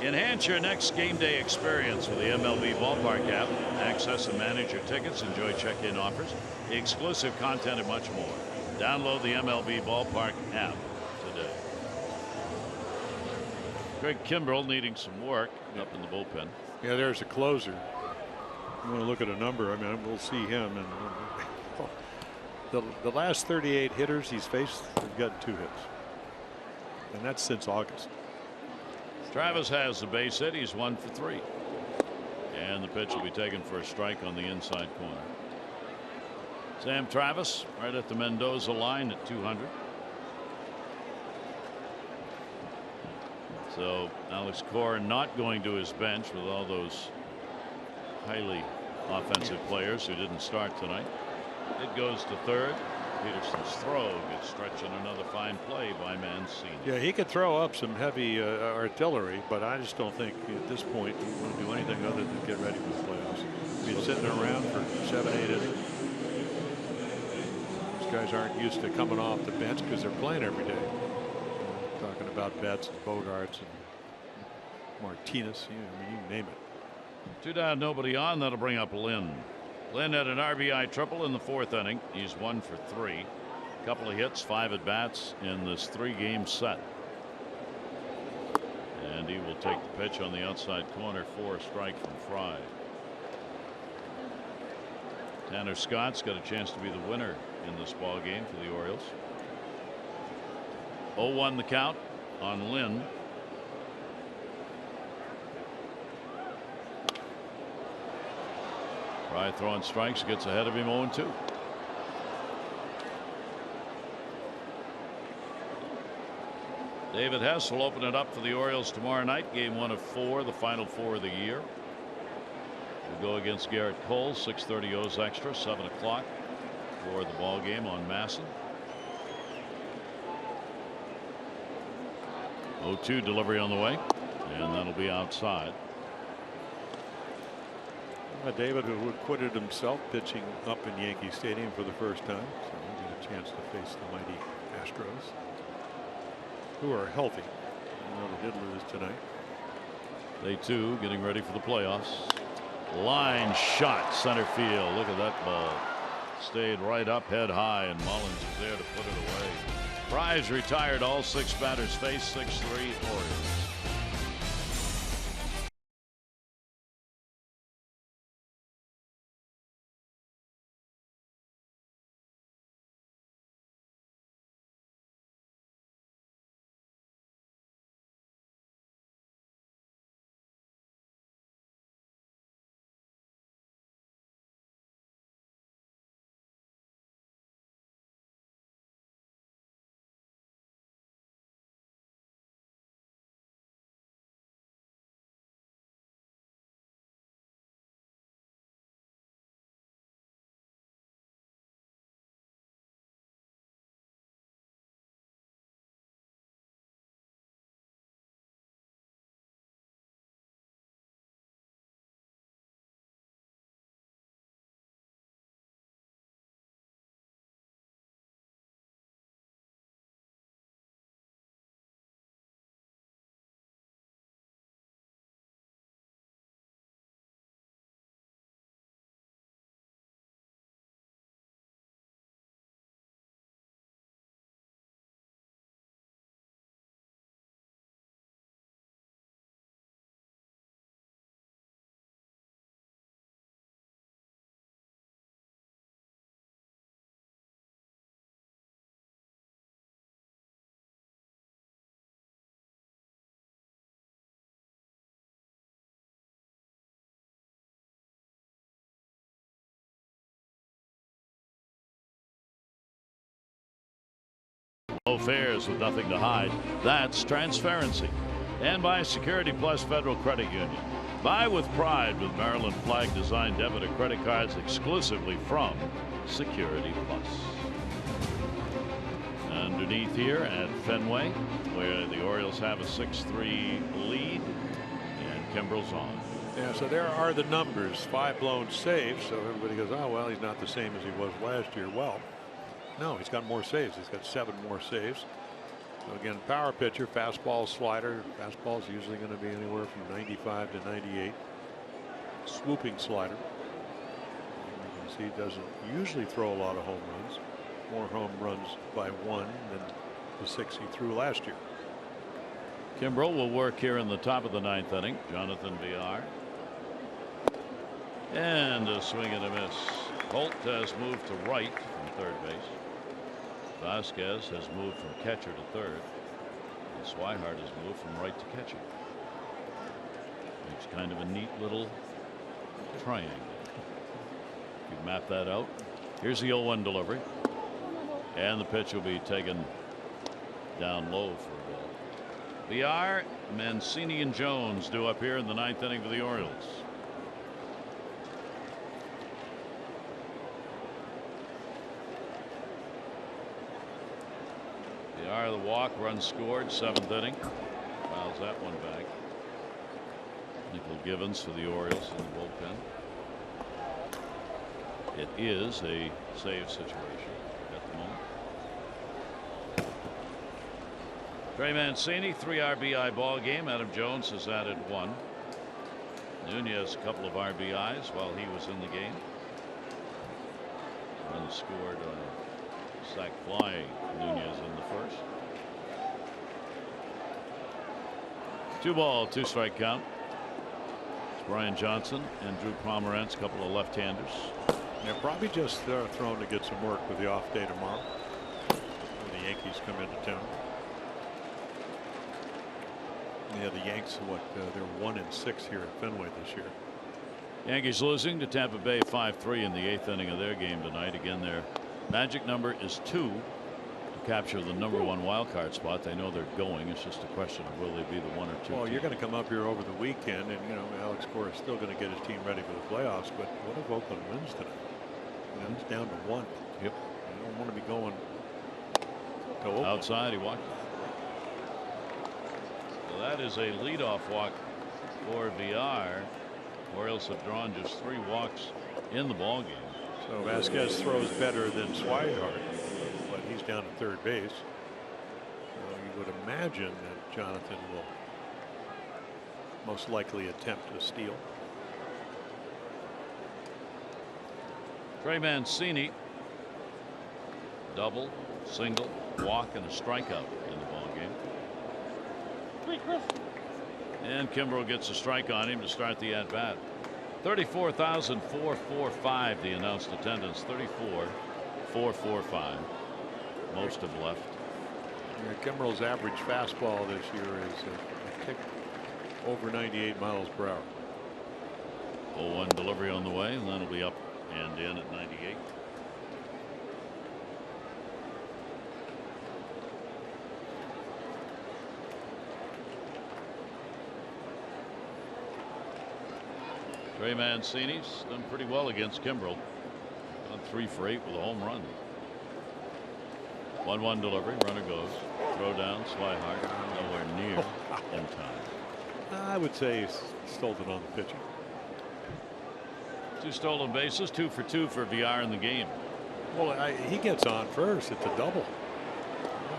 Enhance your next game day experience with the MLB Ballpark app. Access and manage your tickets, enjoy check-in offers, exclusive content, and much more. Download the MLB Ballpark app today. Craig Kimbrell needing some work up in the bullpen. Yeah, there's a closer. You want to look at a number. I mean, we'll see him. And the last 38 hitters he's faced have gotten 2 hits. And that's since August. Travis has the base hit. He's 1 for 3. And the pitch will be taken for a strike on the inside corner. Sam Travis right at the Mendoza line at 200. So Alex Cora not going to his bench with all those highly offensive players who didn't start tonight. It goes to third. Peterson's throw gets stretched in another fine play by Mancini. Yeah, he could throw up some heavy artillery, but I just don't think at this point he want to do anything other than get ready for the playoffs. He's been sitting around for 7, 8 innings. guys aren't used to coming off the bench because they're playing every day. Talking about Betts and Bogarts and Martinez, you name it. 2 down, nobody on. That'll bring up Lynn. Lynn had an RBI triple in the 4th inning. He's 1 for 3. Couple of hits, 5 at bats in this 3-game set. And he will take the pitch on the outside corner for a strike from Fry. Tanner Scott's got a chance to be the winner in this ball game for the Orioles. 0-1 the count on Lynn. Fry throwing strikes, gets ahead of him 0-2. David Hess will open it up for the Orioles tomorrow night. Game 1 of 4, the final 4 of the year. We'll go against Garrett Cole. 6:30 O's extra, 7 o'clock for the ball game on Masson. 0-2 delivery on the way, and that'll be outside. David, who acquitted himself pitching up in Yankee Stadium for the first time, so he'll get a chance to face the mighty Astros, who are healthy. They did lose tonight. They too getting ready for the playoffs. Line shot center field. Look at that ball. Stayed right up, head high, and Mullins is there to put it away. Fry's retired. All 6 batters face. 6-3 Orioles. Low fares with nothing to hide. That's transparency. And by Security Plus Federal Credit Union. Buy with pride with Maryland flag designed debit or credit cards exclusively from Security Plus. Underneath here at Fenway, where the Orioles have a 6-3 lead, and Kimbrel's on. Yeah, so there are the numbers. 5 blown saves. So everybody goes, oh, well, he's not the same as he was last year. Well, no, he's got more saves. He's got 7 more saves. So again, power pitcher, fastball, slider. Fastball is usually going to be anywhere from 95 to 98. Swooping slider. You can see he doesn't usually throw a lot of home runs. More home runs by 1 than the 6 he threw last year. Kimbrel will work here in the top of the 9th inning. Jonathan Villar. And a swing and a miss. Holt has moved to right from third base. Vasquez has moved from catcher to third. And Swihart has moved from right to catcher. It's kind of a neat little triangle. You map that out. Here's the 0-1 delivery. And the pitch will be taken down low for a ball. Villar, Mancini, and Jones due up here in the 9th inning for the Orioles. The walk, run scored, 7th inning. Fouls that one back. Nickel Givens for the Orioles in the bullpen. It is a save situation at the moment. Trey Mancini, 3 RBI ball game. Adam Jones has added 1. Nunez a couple of RBIs while he was in the game. Runs scored on a sac fly. Nunez in the first. 2 ball, 2 strike count. It's Brian Johnson and Drew Pomeranz, a couple of left-handers. Yeah, probably just thrown to get some work with the off day tomorrow when the Yankees come into town. Yeah, the Yanks, they're 1-6 here at Fenway this year. Yankees losing to Tampa Bay 5-3 in the 8th inning of their game tonight. Again, their magic number is 2 to capture the #1 wild card spot. They know they're going. It's just a question of will they be the 1 or 2 Well, team. you're going to come up here over the weekend, and you know Alex Cora is still going to get his team ready for the playoffs. But what if Oakland wins tonight? You know, it's down to 1. Yep. You don't want to be going to Oakland. Outside, he walked. So that is a leadoff walk for VR. Orioles have drawn just 3 walks in the ball game. So Vasquez throws better than Swihart, but he's down at third base. So you would imagine that Jonathan will most likely attempt a steal. Trey Mancini, double, single, walk, and a strikeout in the ball game. And Kimbrel gets a strike on him to start the at bat. 34,445 the announced attendance. 34,445. Most have left. Yeah, Kimbrel's average fastball this year is a tick over 98 miles per hour. 0-1 delivery on the way, and then it'll be up and in at 98. Trey Mancini's done pretty well against Kimbrel. On 3 for 8 with a home run. 1-1 delivery. Runner goes. Throw down. Swihart nowhere near in time. I would say he's stolen on the pitcher. 2 stolen bases. 2 for 2 for VR in the game. Well, he gets on first. It's a double.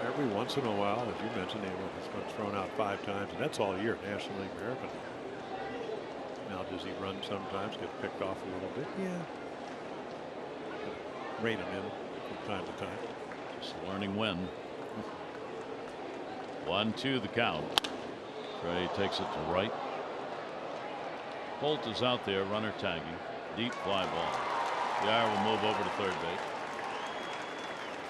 Every once in a while, as you mentioned, he's been thrown out 5 times, and that's all year. National League, American. Now, does he run sometimes, get picked off a little bit? Yeah. Rein him in from time to time. Just learning when. 1-2 the count. Trey takes it to right. Holt is out there, runner tagging. Deep fly ball. VR will move over to third base.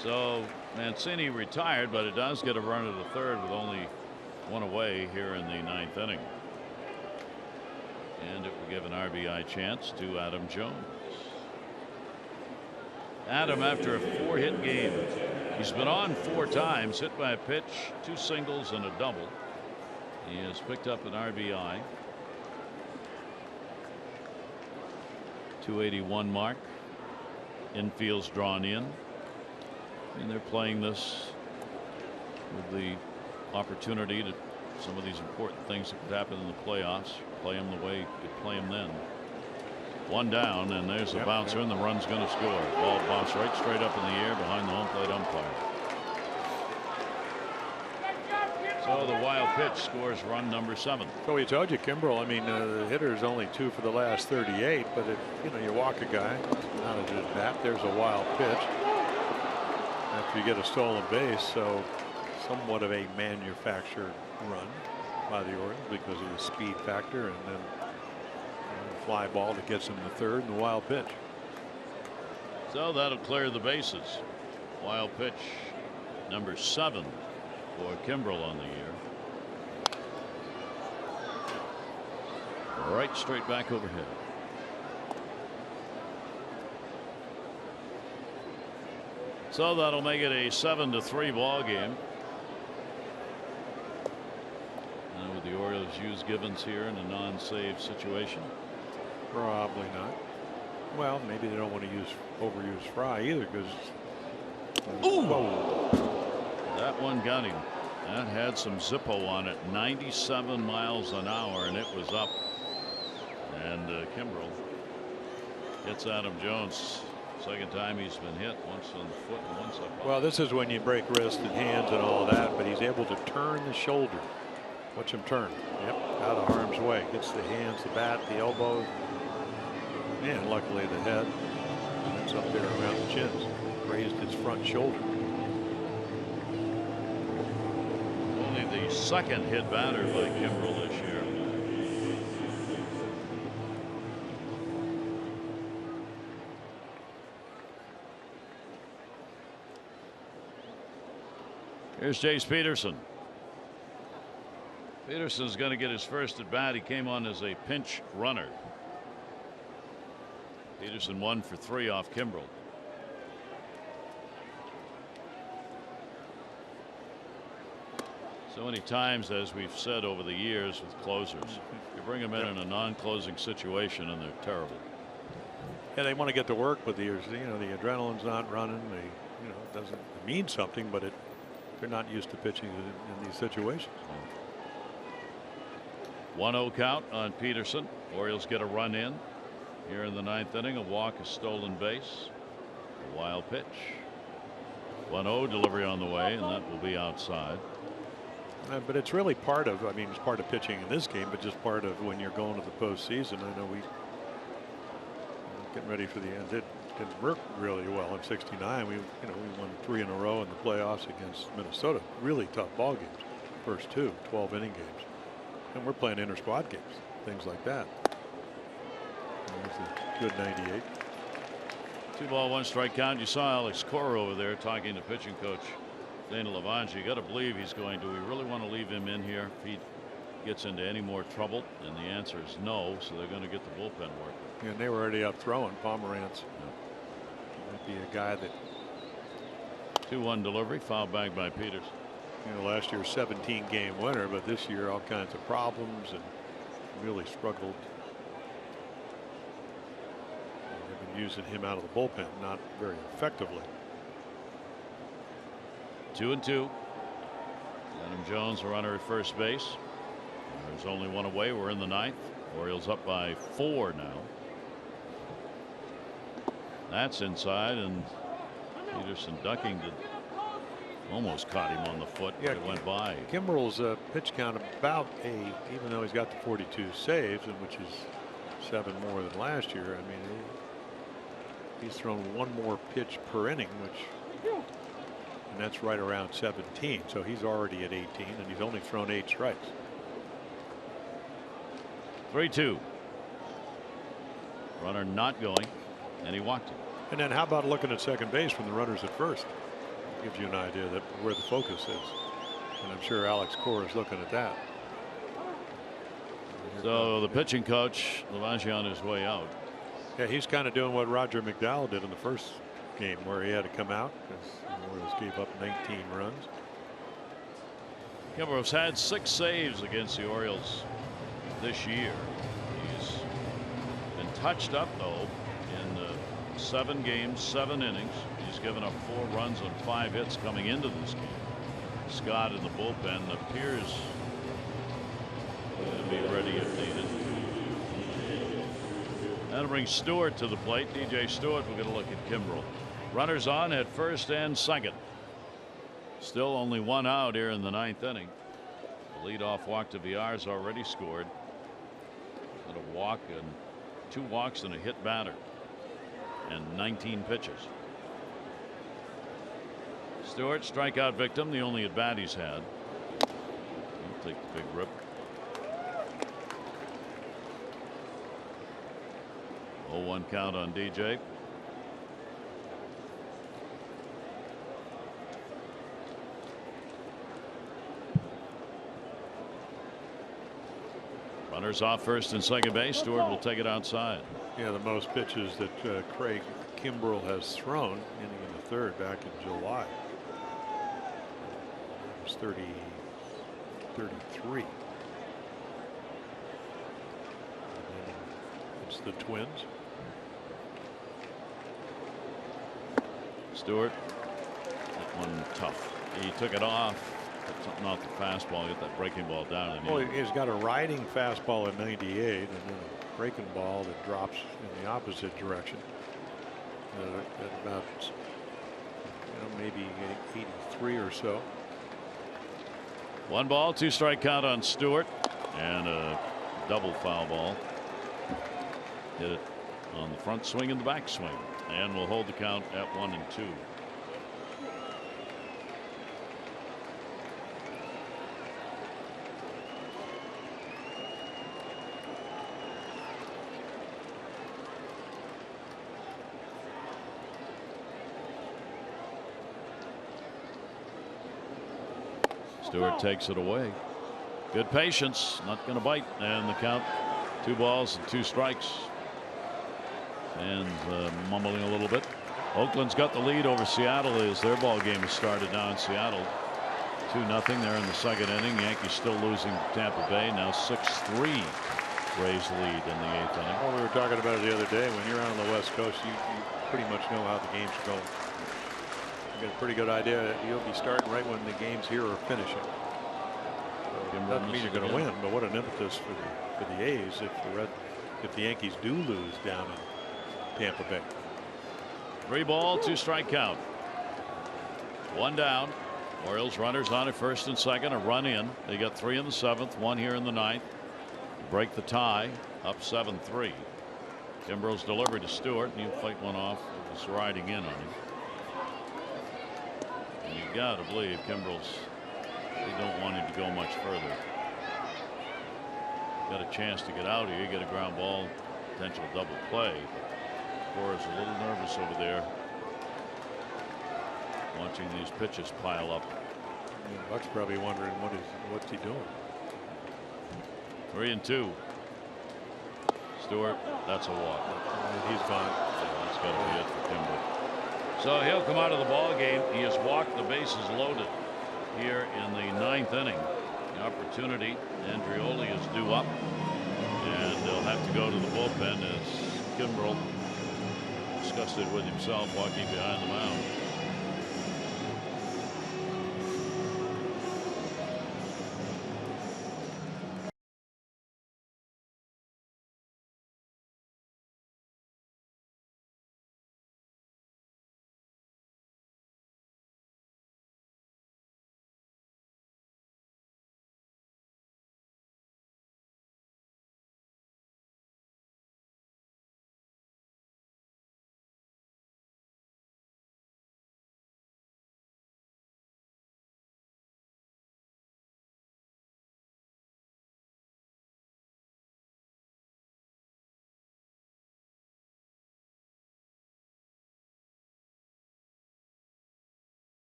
So Mancini retired, but it does get a runner to third with only 1 away here in the 9th inning. And it will give an RBI chance to Adam Jones. Adam, after a 4-hit game, he's been on 4 times, hit by a pitch, 2 singles and a double. He has picked up an RBI. 281 mark. Infield's drawn in. And they're playing this with the opportunity to some of these important things that could happen in the playoffs. Play them the way you could play them then. 1 down, and there's a bouncer, and the run's going to score. Ball bounced right straight up in the air behind the home plate umpire. So the wild pitch scores run number 7. So we told you, Kimbrel. I mean, the hitter is only 2 for the last 38, but if you walk a guy out of his bat, there's a wild pitch. After you get a stolen base, so somewhat of a manufactured run by the Orioles because of the speed factor, and then the fly ball that gets him to third and the wild pitch. So that'll clear the bases. Wild pitch number 7 for Kimbrel on the year. Right straight back overhead. So that'll make it a 7-3 ball game. And would the Orioles use Givens here in a non-save situation? Probably not. Well, maybe they don't want to overuse Fry either, because that one got him. That had some Zippo on it. 97 miles an hour, and it was up. And Kimbrel gets Adam Jones Second time he's been hit, once on the foot and once up. Well, this is when you break wrist and hands and all that, but he's able to turn the shoulder. Watch him turn. Yep, out of harm's way. Gets the hands, the bat, the elbows, and luckily the head. It's up there around the chins. Raised his front shoulder. Only the second hit batter by Kimbrel this year. Here's Jace Peterson. Peterson's going to get his first at bat. He came on as a pinch runner. Peterson 1 for 3 off Kimbrel. So many times, as we've said over the years with closers, you bring them in a non-closing situation and they're terrible. Yeah, they want to get to work with the, the adrenaline's not running. They, it doesn't mean something, but they're not used to pitching in these situations. 1-0 count on Peterson. Orioles get a run in here in the 9th inning. A walk, a stolen base, a wild pitch. 1-0 delivery on the way, and that will be outside. But it's really part of, it's part of pitching in this game, but just part of when you're going to the postseason. I know we getting ready for the end. It didn't work really well in '69. We won 3 in a row in the playoffs against Minnesota. Really tough ball games. First 2 12-inning games, and we're playing inter-squad games, things like that. That's a good 98. 2-1 strike count. You saw Alex Cora over there talking to pitching coach Dana Lavange. You got to believe he's going to. We really want to leave him in here if he gets into any more trouble, and the answer is no. So they're going to get the bullpen working. And they were already up throwing. Pomerantz might be a guy that. 2-1 delivery, foul back by Peters. Last year 17-game winner, but this year all kinds of problems and really struggled. They've been using him out of the bullpen not very effectively. 2-2. Adam Jones, a runner at first base. There's only one away. We're in the 9th. Orioles up by 4 now. That's inside, and Peterson ducking to almost caught him on the foot, but it went by. Kimbrel's pitch count about 8, even though he's got the 42 saves, and which is 7 more than last year. He's thrown 1 more pitch per inning, and that's right around 17. So he's already at 18, and he's only thrown 8 strikes. 3-2. Runner not going, and he walked it. And then how about looking at second base from the runners at first? Gives you an idea that where the focus is, and I'm sure Alex Cora is looking at that. So the pitching coach Lavange on his way out. Yeah, he's kind of doing what Roger McDowell did in the first game, where he had to come out because the Orioles gave up 19 runs. Kimbrel's had 6 saves against the Orioles this year. He's been touched up though in the 7 games, 7 innings. He's given up 4 runs on 5 hits coming into this game. Scott in the bullpen appears to be ready if needed. That'll bring Stewart to the plate. DJ Stewart, we're going to look at Kimbrel. Runners on at first and second. Still only 1 out here in the 9th inning. The leadoff walk to Villar's already scored. And a walk and 2 walks and a hit batter. And 19 pitches. Stewart, strikeout victim, the only at bat he's had. He'll take the big rip. 0-1 count on DJ. Runners off first and second base. Stewart will take it outside. Yeah, the most pitches that Craig Kimbrel has thrown in the 3rd back in July. It was 33. It's the Twins. Stewart, that one tough. He took it off. Something off the fastball, get that breaking ball down. Well, he's got a riding fastball at 98 and then a breaking ball that drops in the opposite direction. at about maybe 83 or so. 1 ball, 2 strike count on Stewart, and a double foul ball. Hit it on the front swing and the back swing, and we'll hold the count at 1-2. Stewart takes it away. Good patience, not going to bite, and the count 2 balls and 2 strikes. And mumbling a little bit. Oakland's got the lead over Seattle as their ball game has started now in Seattle. 2-0. They're in the second inning. Yankees still losing to Tampa Bay. Now 6-3. Rays lead in the 8th inning. Well, we were talking about it the other day. When you're out on the West Coast, you pretty much know how the game's going. You get a pretty good idea that you'll be starting right when the games here are finishing. So doesn't mean you're going to win, but what an impetus for the A's if the Yankees do lose down in Tampa Bay. 3 ball, 2 strike count. 1 down. Orioles runners on at first and second. A run in. They got 3 in the 7th, 1 here in the 9th. Break the tie. Up 7-3. Kimbrel's delivered to Stewart, and he'll fight one off. It was riding in on him. And you got to believe they don't want him to go much further. Got a chance to get out here, get a ground ball, potential double play. Cora's a little nervous over there, watching these pitches pile up. Buck's probably wondering what's he doing. 3-2. Stewart, that's a walk. He's gone. Yeah, that's got to be it for Kimbrel. So he'll come out of the ball game. He has walked the bases loaded here in the 9th inning. The opportunity, Andreoli is due up, and they'll have to go to the bullpen as Kimbrel, disgusted with himself, walking behind the mound.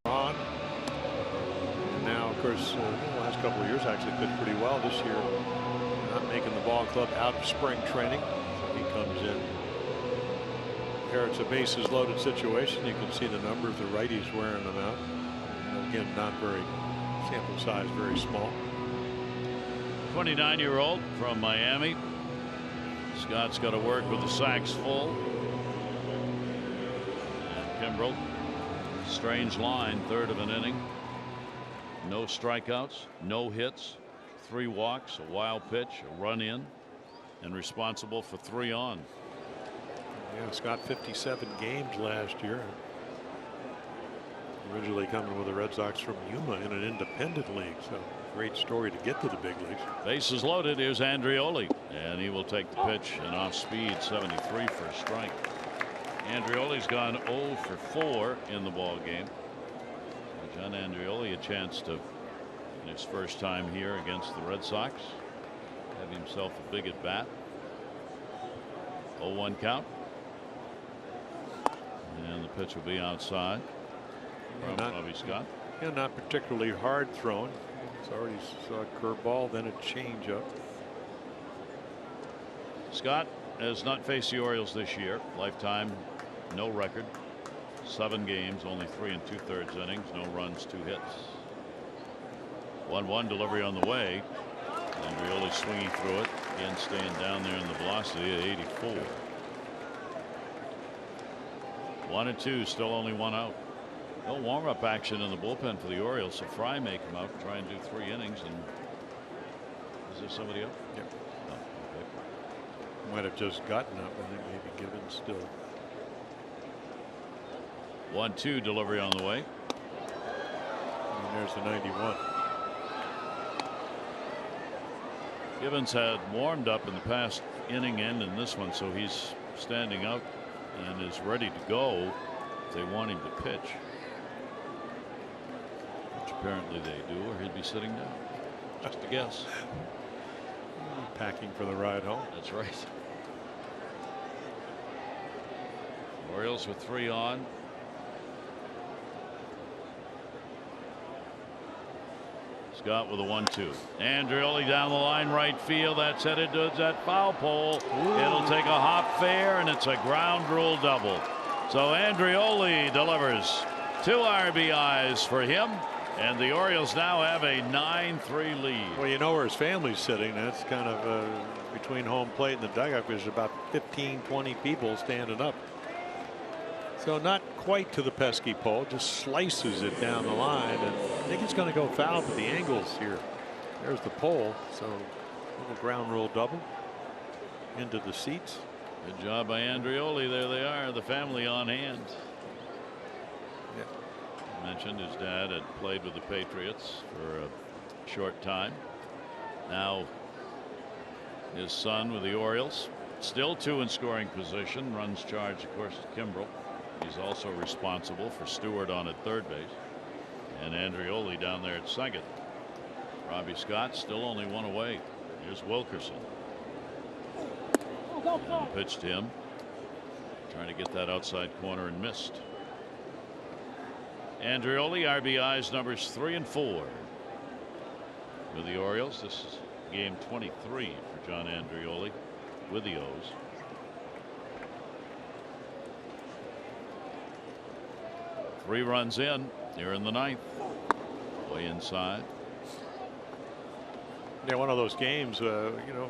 On. And now, of course, the last couple of years actually did pretty well. This year, not making the ball club out of spring training. So he comes in. Here it's a bases loaded situation. You can see the number of the righties wearing them out. And again, not very sample size, very small. 29-year-old from Miami. Scott's got to work with the sacks full. And Kimbrel, strange line, 3rd of an inning. No strikeouts, no hits, 3 walks, a wild pitch, a run in, and responsible for 3 on. Yeah, Scott 57 games last year. Originally coming with the Red Sox from Yuma in an independent league, so great story to get to the big leagues. Bases loaded. Here's Andreoli, and he will take the pitch, and off speed, 73 for a strike. Andreoli's gone 0 for 4 in the ball game. John Andreoli a chance to in his first time here against the Red Sox. Have himself a big at bat. 0-1 count. And the pitch will be outside from Bobby Scott. Yeah, not particularly hard thrown. It's already saw a curveball, then a changeup. Scott has not faced the Orioles this year. Lifetime, no record. 7 games, only 3 2/3 innings, no runs, 2 hits. 1-1 delivery on the way. Andreoli swinging through it. Again, staying down there in the velocity at 84. 1-2, still only 1 out. No warm-up action in the bullpen for the Orioles, so Fry may come out and try and do 3 innings. And is there somebody up? Yep. Oh, okay. Might have just gotten up. I think maybe Gibbons still. 1-2 delivery on the way. And there's the 91. Gibbons had warmed up in the past inning and in this one, so he's standing up and is ready to go if they want him to pitch. Which apparently they do, or he'd be sitting down. Just a guess. Packing for the ride home. That's right. Orioles with 3 on. Scott with a 1-2. Andreoli down the line, right field. That's headed to that foul pole. Ooh. It'll take a hop fair, and it's a ground rule double. So Andreoli delivers 2 RBIs for him, and the Orioles now have a 9-3 lead. Well, you know where his family's sitting. That's kind of between home plate and the dugout. There's about 15-20 people standing up. So not quite to the pesky pole, just slices it down the line, and I think it's going to go foul, but the angles here. There's the pole, so little ground rule double into the seats. Good job by Andreoli. There they are, the family on hand. Yeah. Mentioned his dad had played with the Patriots for a short time. Now his son with the Orioles. Still 2 in scoring position. Runs charged, of course, to Kimbrel. He's also responsible for Stewart on at third base, and Andreoli down there at second. Robbie Scott still only 1 away. Here's Wilkerson. And pitched to him, trying to get that outside corner, and missed. Andreoli RBIs numbers 3 and 4 with the Orioles. This is game 23 for John Andreoli with the O's. Three runs in here in the 9th. Way inside. Yeah, one of those games, you know,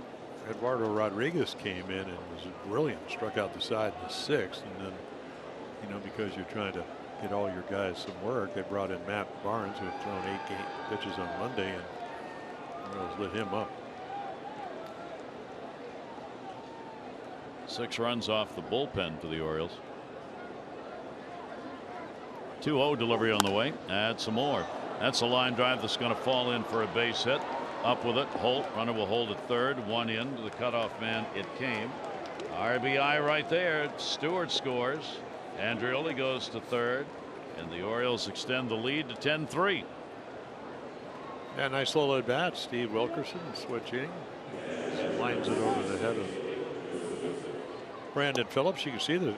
Eduardo Rodriguez came in and was brilliant, struck out the side in the 6th, and then, you know, because you're trying to get all your guys some work, they brought in Matt Barnes, who had thrown 8 pitches on Monday, and the Orioles lit him up. 6 runs off the bullpen for the Orioles. 2-0 delivery on the way. Add some more. That's a line drive that's going to fall in for a base hit. Up with it. Holt. Runner will hold at third. 1 in to the cutoff man. It came. RBI right there. Stewart scores. Andreoli goes to third. And the Orioles extend the lead to 10-3. Yeah, nice little at bat. Steve Wilkerson switching. Lines it over the head of Brandon Phillips. You can see the.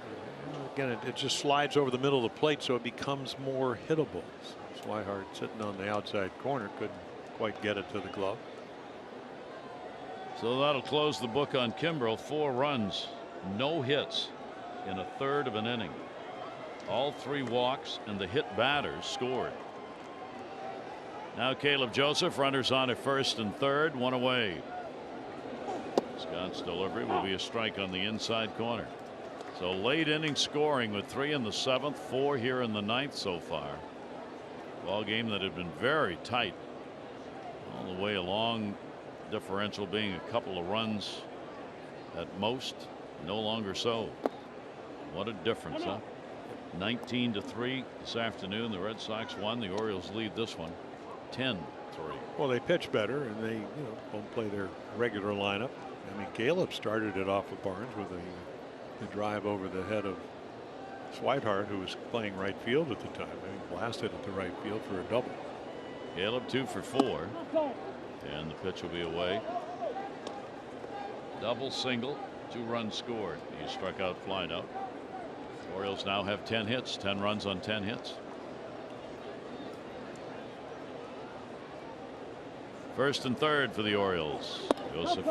Again, it just slides over the middle of the plate, so it becomes more hittable. Swihart sitting on the outside corner couldn't quite get it to the glove. So that'll close the book on Kimbrel. 4 runs, no hits in a third of an inning. All 3 walks, and the hit batters scored. Now Caleb Joseph, runners on at first and third, 1 away. Scott's delivery will be a strike on the inside corner. So late inning scoring with 3 in the 7th, 4 here in the 9th so far. Ball game that had been very tight all the way along. Differential being a couple of runs at most. No longer so. What a difference, huh? 19-3 this afternoon. The Red Sox won. The Orioles lead this one 10-3. Well, they pitch better, and they, you know, don't play their regular lineup. I mean, Caleb started it off with Barnes with the drive over the head of Swihart, who was playing right field at the time. He blasted it to right field for a double. Caleb 2 for 4. And the pitch will be away. Double, single, 2 runs scored. He struck out, flied out. The Orioles now have 10 hits, 10 runs on 10 hits. First and third for the Orioles. Joseph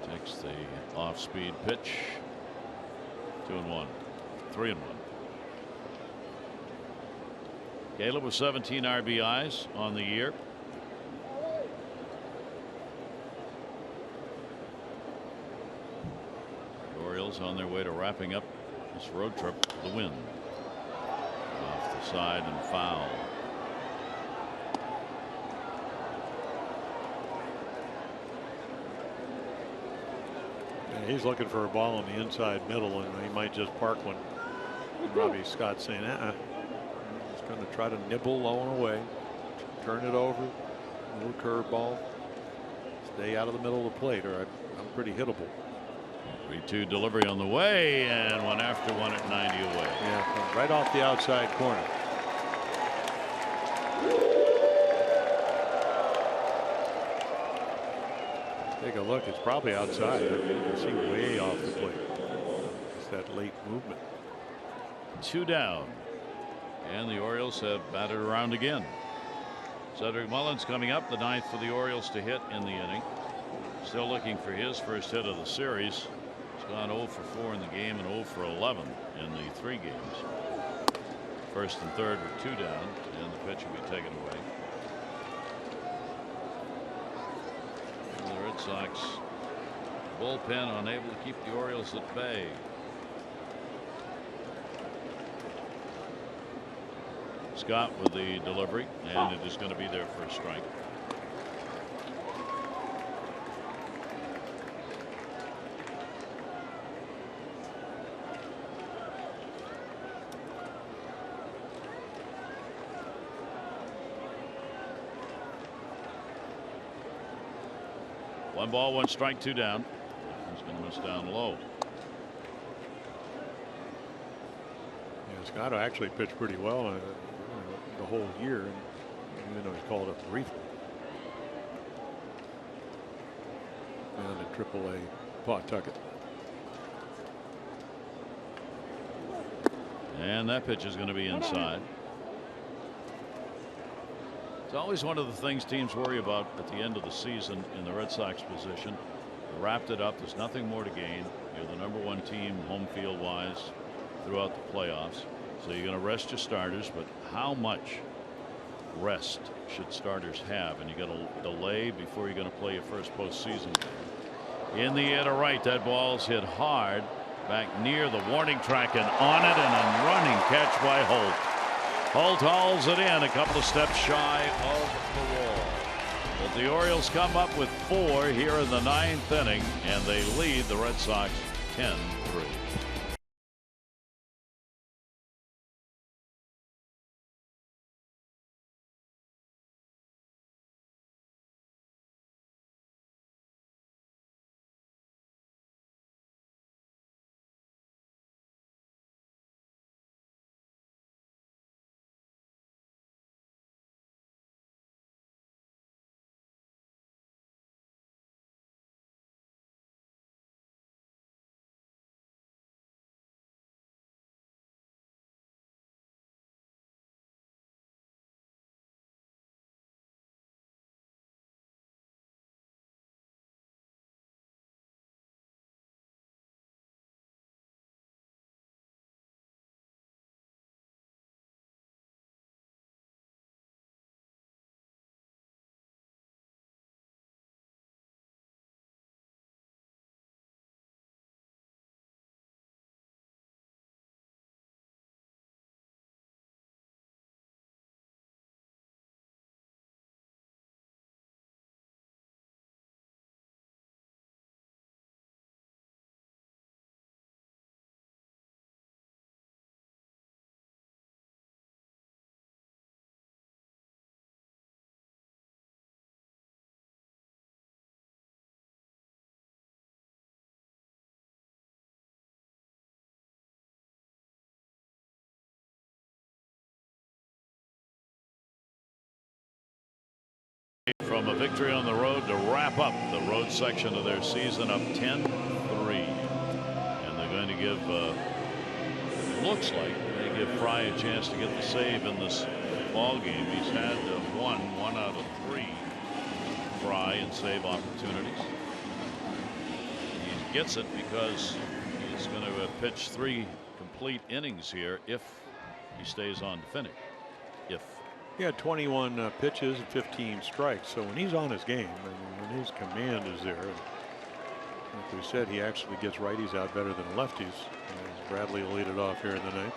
takes the off-speed pitch. 2-1, 3-1. Caleb with 17 RBIs on the year. The Orioles on their way to wrapping up this road trip with the win. Off the side and foul. Yeah, he's looking for a ball in the inside middle, and he might just park one. Robbie Scott saying, he's going to try to nibble low and away, turn it over, a little curveball, stay out of the middle of the plate, or I'm pretty hittable. 3-2 delivery on the way, and one after, one at 90 away. Yeah, right off the outside corner. Take a look. It's probably outside. You can see way off the plate. It's that late movement. 2 down, and the Orioles have batted around again. Cedric Mullins coming up, the 9th for the Orioles to hit in the inning. Still looking for his first hit of the series. He's gone 0 for 4 in the game and 0 for 11 in the 3 games. First and third were 2 down, and the pitch will be taken away. And the Red Sox bullpen unable to keep the Orioles at bay. Scott with the delivery, and it is going to be there for a strike. One ball, 1 strike, 2 down. He's going to miss down low. Yeah, Scott actually pitched pretty well the whole year, even though he's called up briefly. Down to AAA Pawtucket. And that pitch is going to be inside. It's always one of the things teams worry about at the end of the season in the Red Sox position. They wrapped it up. There's nothing more to gain. You're the #1 team home field wise throughout the playoffs. So you're going to rest your starters, but how much rest should starters have? And you got to delay before you're going to play your first postseason game. In the air to right, that ball's hit hard back near the warning track and on it, and a running catch by Holt. Holt hauls it in a couple of steps shy of the wall. But the Orioles come up with 4 here in the 9th inning, and they lead the Red Sox 10-3. from a victory on the road to wrap up the road section of their season, up 10-3. And they're going to give, looks like they give Fry a chance to get the save in this ball game. He's had one out of 3 Fry in save opportunities. He gets it because he's going to pitch 3 complete innings here if he stays on to finish. He had 21 pitches and 15 strikes. So when he's on his game and when his command is there, like we said, he actually gets righties out better than lefties. As Bradley will lead it off here in the ninth.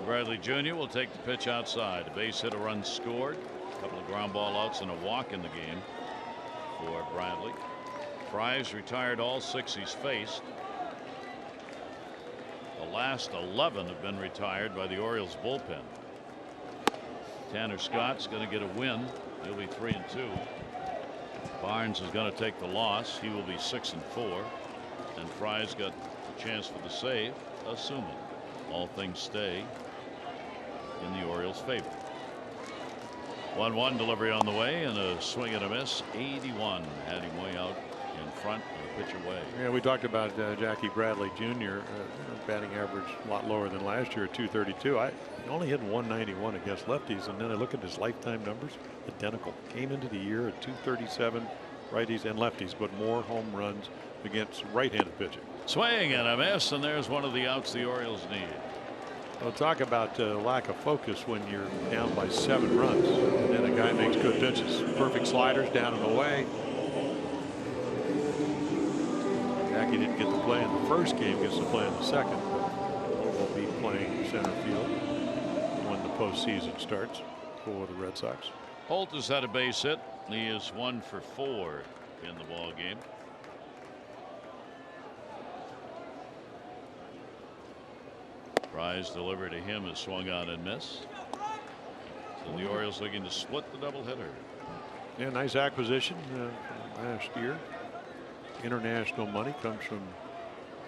Bradley Jr. will take the pitch outside. A base hit, a run scored, a couple of ground ball outs and a walk in the game for Bradley. Fry's retired all 6 he's faced. The last 11 have been retired by the Orioles bullpen. Tanner Scott's going to get a win. He'll be 3-2. Barnes is going to take the loss. He will be 6-4. And Fry's got a chance for the save, assuming all things stay in the Orioles' favor. 1-1 delivery on the way and a swing and a miss. 81 had him way out in front and a pitch away. Yeah, we talked about Jackie Bradley Jr. Batting average a lot lower than last year at 232. He only hit 191 against lefties, and then I look at his lifetime numbers, identical. Came into the year at 237 righties and lefties, but more home runs against right-handed pitching. Swing and a miss, and there's one of the outs the Orioles need. Well, talk about lack of focus when you're down by 7 runs, and then a guy makes good pitches. Perfect sliders down and away. Jackie didn't get to play in the first game, gets to play in the second. Will be playing center field when the postseason starts for the Red Sox. Holt has had a base hit. He is 1 for 4 in the ball game. Fry's delivery to him is swung on and missed. So the Orioles looking to split the doubleheader. Yeah, nice acquisition last year. International money comes from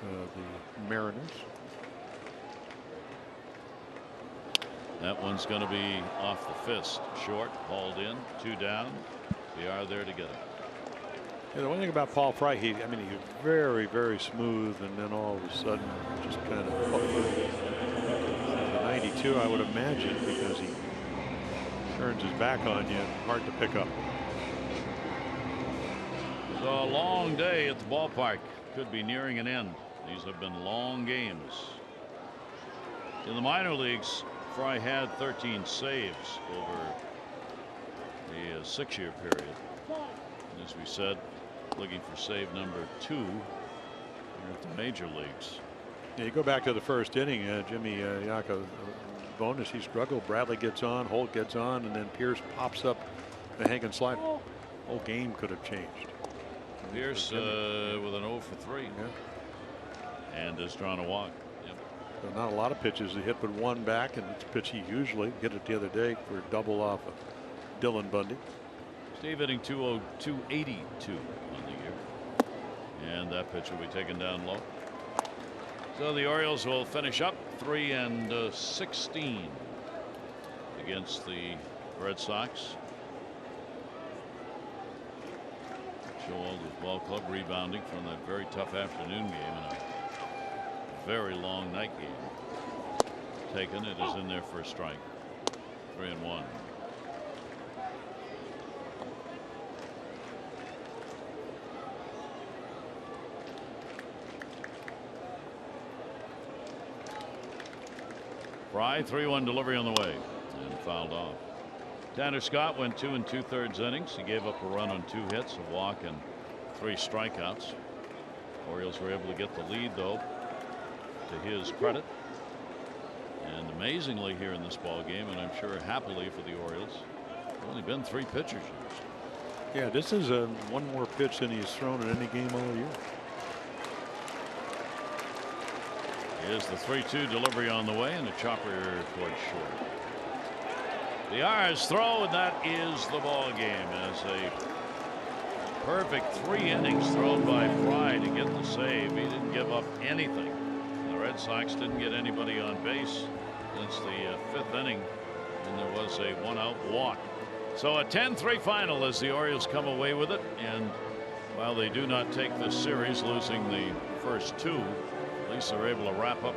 the Mariners. That one's going to be off the fist. Short, hauled in, 2 down. They are there together. Yeah, the one thing about Paul Fry, he's very, very smooth, and then all of a sudden just kind of 92, I would imagine, because he turns his back on you, hard to pick up. It's a long day at the ballpark. Could be nearing an end. These have been long games. In the minor leagues, Fry had 13 saves over the 6-year period. And as we said, looking for save number 2 here at the major leagues. Yeah, you go back to the first inning, Jimmy Yako bonus, he struggled. Bradley gets on, Holt gets on, and then Pierce pops up the hanging slider. Whole game could have changed. Pierce with an 0 for 3. Yeah. And has drawn a walk. Yep. So not a lot of pitches he hit, but 1 back, and it's a pitch he usually hit it the other day for a double off of Dylan Bundy. Steve hitting 282 on the year. And that pitch will be taken down low. So the Orioles will finish up 3-16 against the Red Sox. Showalter's Ball Club rebounding from that very tough afternoon game and a very long night game. Taken, it is in there for a strike. 3-1. Fry, 3-1 delivery on the way and fouled off. Tanner Scott went 2 2/3 innings. He gave up a run on 2 hits, a walk, and 3 strikeouts. Orioles were able to get the lead, though, to his credit. And amazingly here in this ball game, and I'm sure happily for the Orioles, there's only been 3 pitchers. Yeah, this is one more pitch than he's thrown in any game all year. Here's the 3-2 delivery on the way and a chopper towards short. The R's throw, and that is the ball game as a perfect 3 innings thrown by Fry to get the save. He didn't give up anything. The Red Sox didn't get anybody on base since the 5th inning and there was a 1-out walk. So a 10-3 final as the Orioles come away with it, and while they do not take this series, losing the first two, at least they're able to wrap up